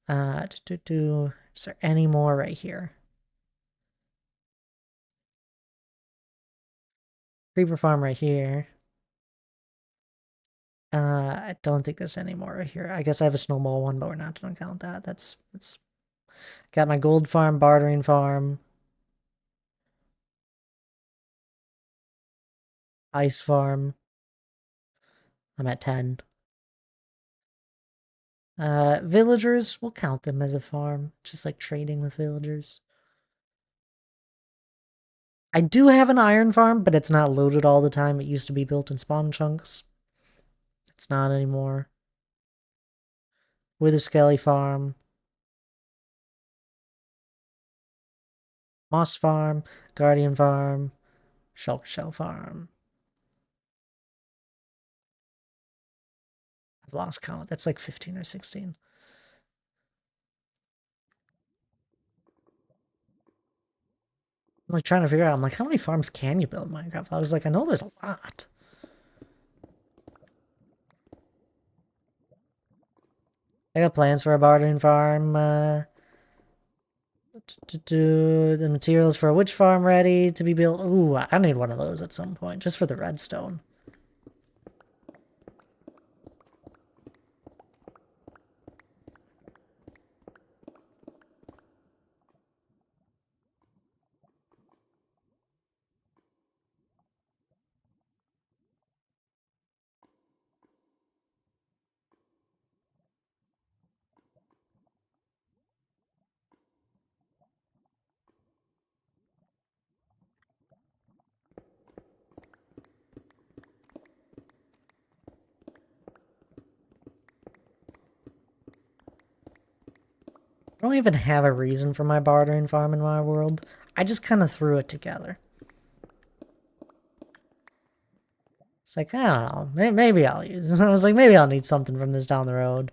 Is there any more right here? Creeper farm right here. I don't think there's any more right here. I guess I have a snowball one, but we're not gonna count that. That's got my gold farm, bartering farm, ice farm. I'm at 10. Villagers, we'll count them as a farm, just like trading with villagers. I do have an iron farm, but it's not loaded all the time. It used to be built in spawn chunks. It's not anymore. Wither Skelly farm. Moss farm, Guardian farm, Shulker Shell farm. I've lost count. That's like 15 or 16. I'm like trying to figure out, I'm like, how many farms can you build in Minecraft? I was like, I know there's a lot. I got plans for a bartering farm. The materials for a witch farm ready to be built. Ooh, I need one of those at some point, just for the redstone. I don't even have a reason for my bartering farm in my world. I just kind of threw it together. It's like, I don't know, maybe I'll use it. I was like, maybe I'll need something from this down the road.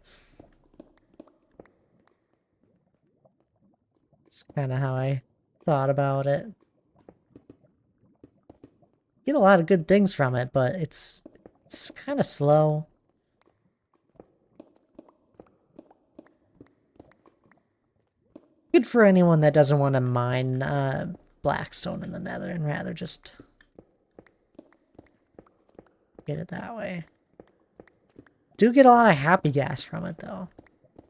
It's kind of how I thought about it. Get a lot of good things from it, but it's kind of slow. Good for anyone that doesn't want to mine Blackstone in the Nether and rather just get it that way. Do get a lot of happy gas from it though.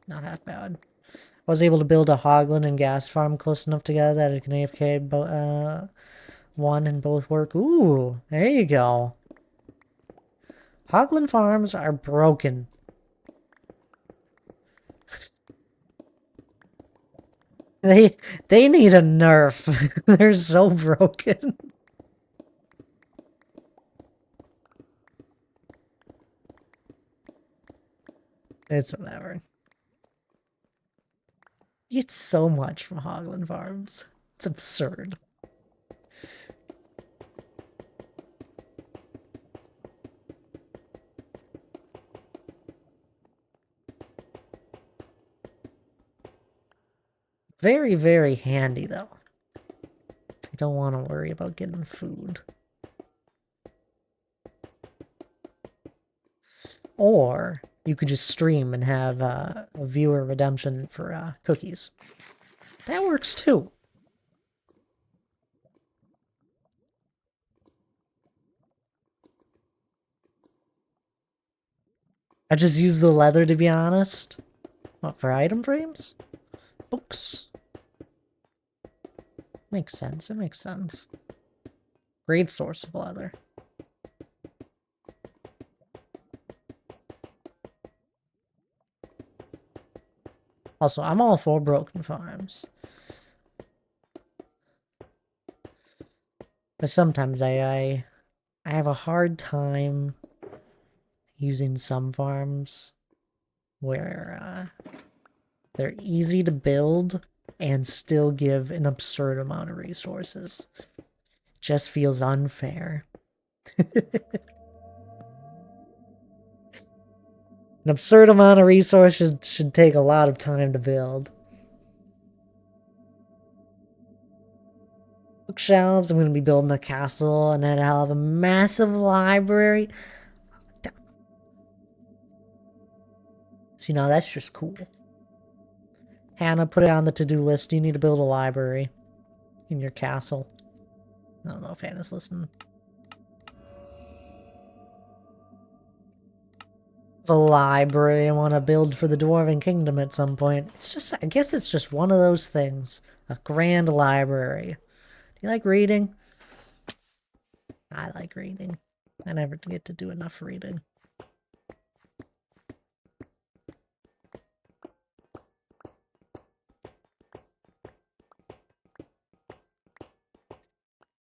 Not half bad. I was able to build a Hoglin and gas farm close enough together that it can AFK one and both work. Ooh, there you go. Hoglin farms are broken. They need a nerf. They're so broken. It's whatever. You get so much from Hoglin farms. It's absurd. Very, very handy, though. I don't want to worry about getting food. Or you could just stream and have a viewer redemption for cookies. That works, too. I just use the leather, to be honest. What, for item frames? Books. Makes sense, it makes sense. Great source of leather. Also, I'm all for broken farms. But sometimes I have a hard time using some farms where they're easy to build and still give an absurd amount of resources. Just feels unfair. An absurd amount of resources should take a lot of time to build. Bookshelves, I'm going to be building a castle, and then I'll have a massive library. See, now that's just cool. Hannah, put it on the to-do list. You need to build a library in your castle. I don't know if Hannah's listening. The library I want to build for the Dwarven Kingdom at some point. It's just, I guess it's just one of those things. A grand library. Do you like reading? I like reading. I never get to do enough reading.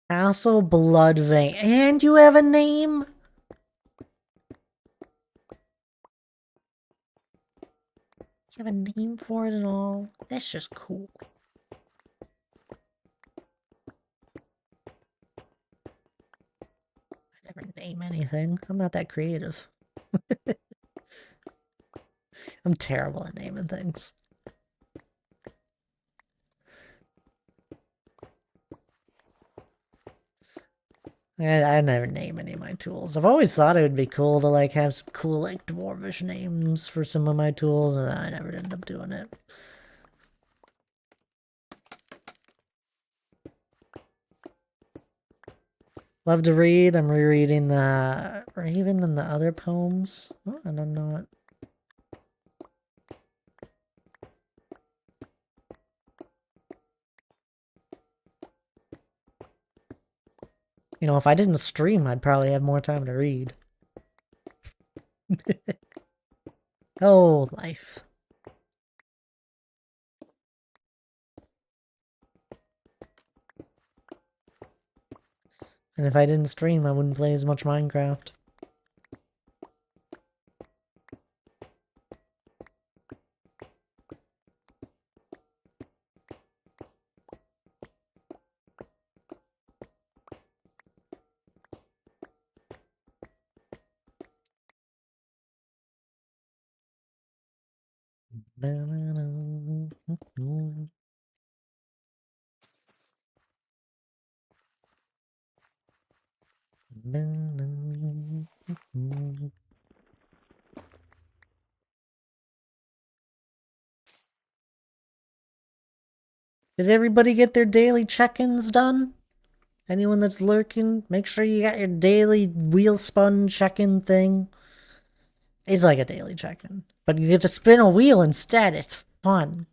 Castle Bloodvein. And you have a name? You have a name for it and all? That's just cool. I never name anything. I'm not that creative. I'm terrible at naming things. I never name any of my tools. I've always thought it would be cool to like have some cool like dwarvish names for some of my tools, and I never ended up doing it. Love to read. I'm rereading the Raven and the other poems. Oh, I don't know it. You know, if I didn't stream, I'd probably have more time to read. Oh, life. And if I didn't stream, I wouldn't play as much Minecraft. Did everybody get their daily check-ins done? Anyone that's lurking, make sure you got your daily wheel spun check-in thing. It's like a daily check-in, but you get to spin a wheel instead. It's fun.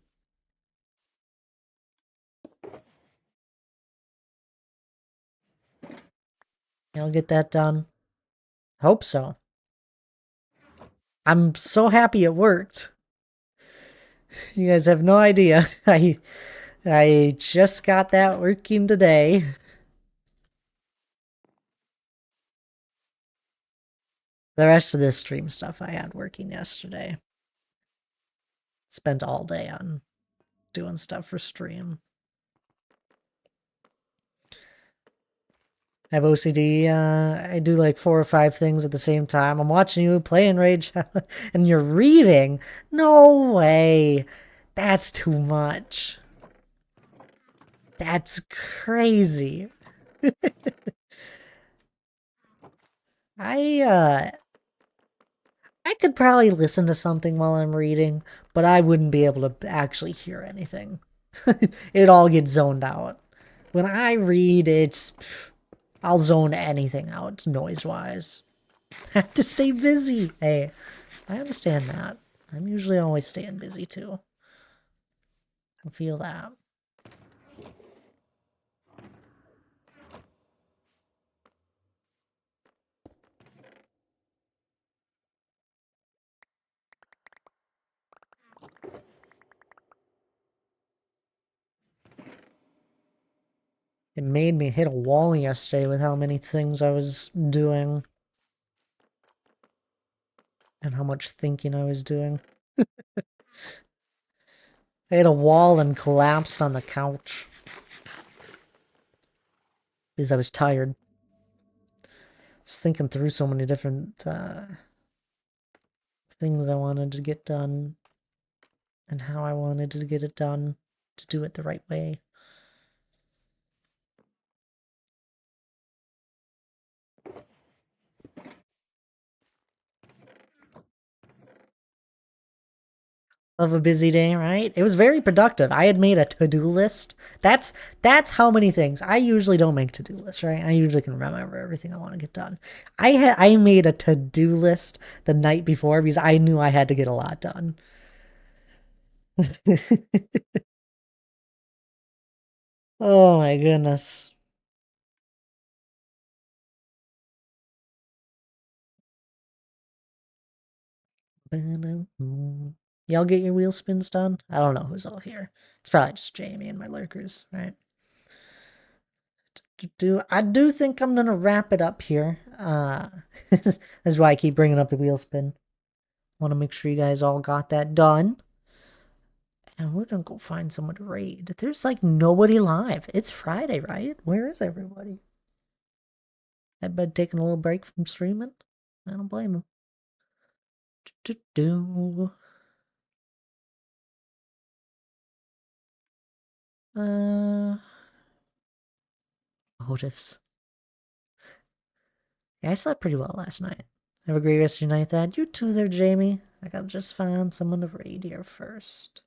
I'll get that done. Hope so. I'm so happy it worked. You guys have no idea. I just got that working today. The rest of this stream stuff I had working yesterday. Spent all day on doing stuff for stream. I have OCD. I do like 4 or 5 things at the same time. I'm watching you playing Rage and you're reading. No way. That's too much. That's crazy. I could probably listen to something while I'm reading, but I wouldn't be able to actually hear anything. It all gets zoned out. When I read, I'll zone anything out noise-wise. I have to stay busy. Hey, I understand that. I'm usually always staying busy too. I feel that. It made me hit a wall yesterday with how many things I was doing. And how much thinking I was doing. I hit a wall and collapsed on the couch. Because I was tired. Just thinking through so many different things I wanted to get done. And how I wanted to get it done. To do it the right way. Of a busy day, right? It was very productive. I had made a to-do list. That's how many things. I usually don't make to-do lists, right? I usually can remember everything I want to get done. I made a to-do list the night before because I knew I had to get a lot done. Oh my goodness. Y'all get your wheel spins done? I don't know who's all here. It's probably just Jamie and my lurkers, right? I do think I'm gonna wrap it up here. That's why I keep bringing up the wheel spin. Want to make sure you guys all got that done. And we're gonna go find someone to raid. There's like nobody live. It's Friday, right? Where is everybody? Everybody taking a little break from streaming? I don't blame them. Motives. Yeah, I slept pretty well last night. Have a great rest of your night, Thad. You too there, Jamie. I gotta just find someone to raid here first.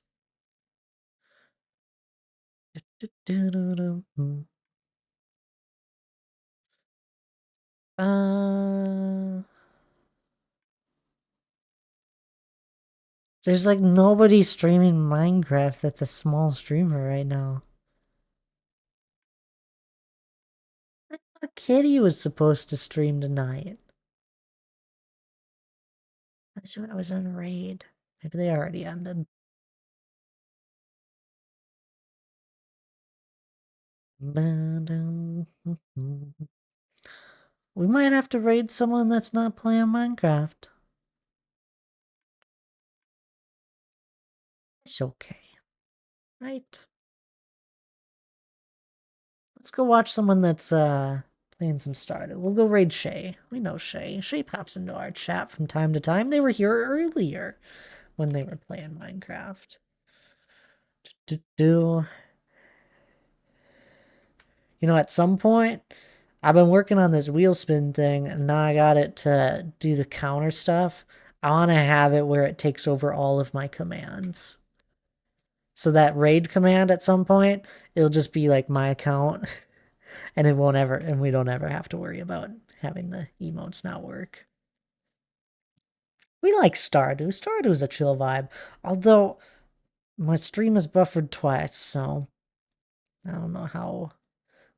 There's like nobody streaming Minecraft that's a small streamer right now. I thought Kitty was supposed to stream tonight. I swear I was on a raid. Maybe they already ended. We might have to raid someone that's not playing Minecraft. It's okay. Right? Let's go watch someone that's playing some Stardew. We'll go raid Shay. We know Shay. Shay pops into our chat from time to time. They were here earlier. when they were playing Minecraft. You know, at some point, I've been working on this wheel spin thing, and now I got it to do the counter stuff. I want to have it where it takes over all of my commands. So that raid command at some point, it'll just be like my account, and we don't ever have to worry about having the emotes not work. We like Stardew. Stardew's a chill vibe. Although, my stream is buffered twice, so I don't know how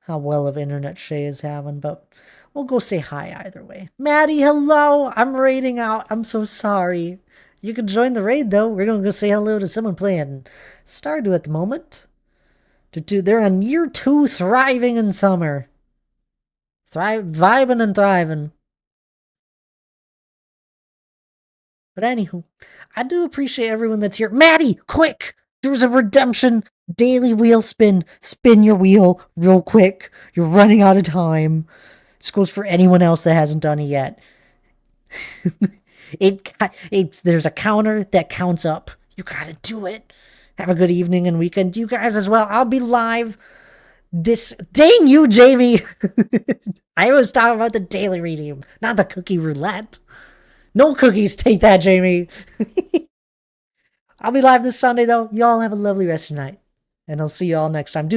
well of internet Shay is having, but we'll go say hi either way. Maddie, hello! I'm raiding out. I'm so sorry. You can join the raid, though. We're going to go say hello to someone playing Stardew at the moment. They're on year 2 thriving in summer. Vibing and thriving. But anywho, I do appreciate everyone that's here. Maddie, quick! There's a redemption daily wheel spin. Spin your wheel real quick. You're running out of time. This goes for anyone else that hasn't done it yet. There's a counter that counts up. You gotta do it. Have a good evening and weekend. You guys as well. I'll be live this... Dang you, Jamie! I was talking about the daily redeem, not the cookie roulette. No cookies, take that, Jamie. I'll be live this Sunday, though. Y'all have a lovely rest of your night. And I'll see y'all next time.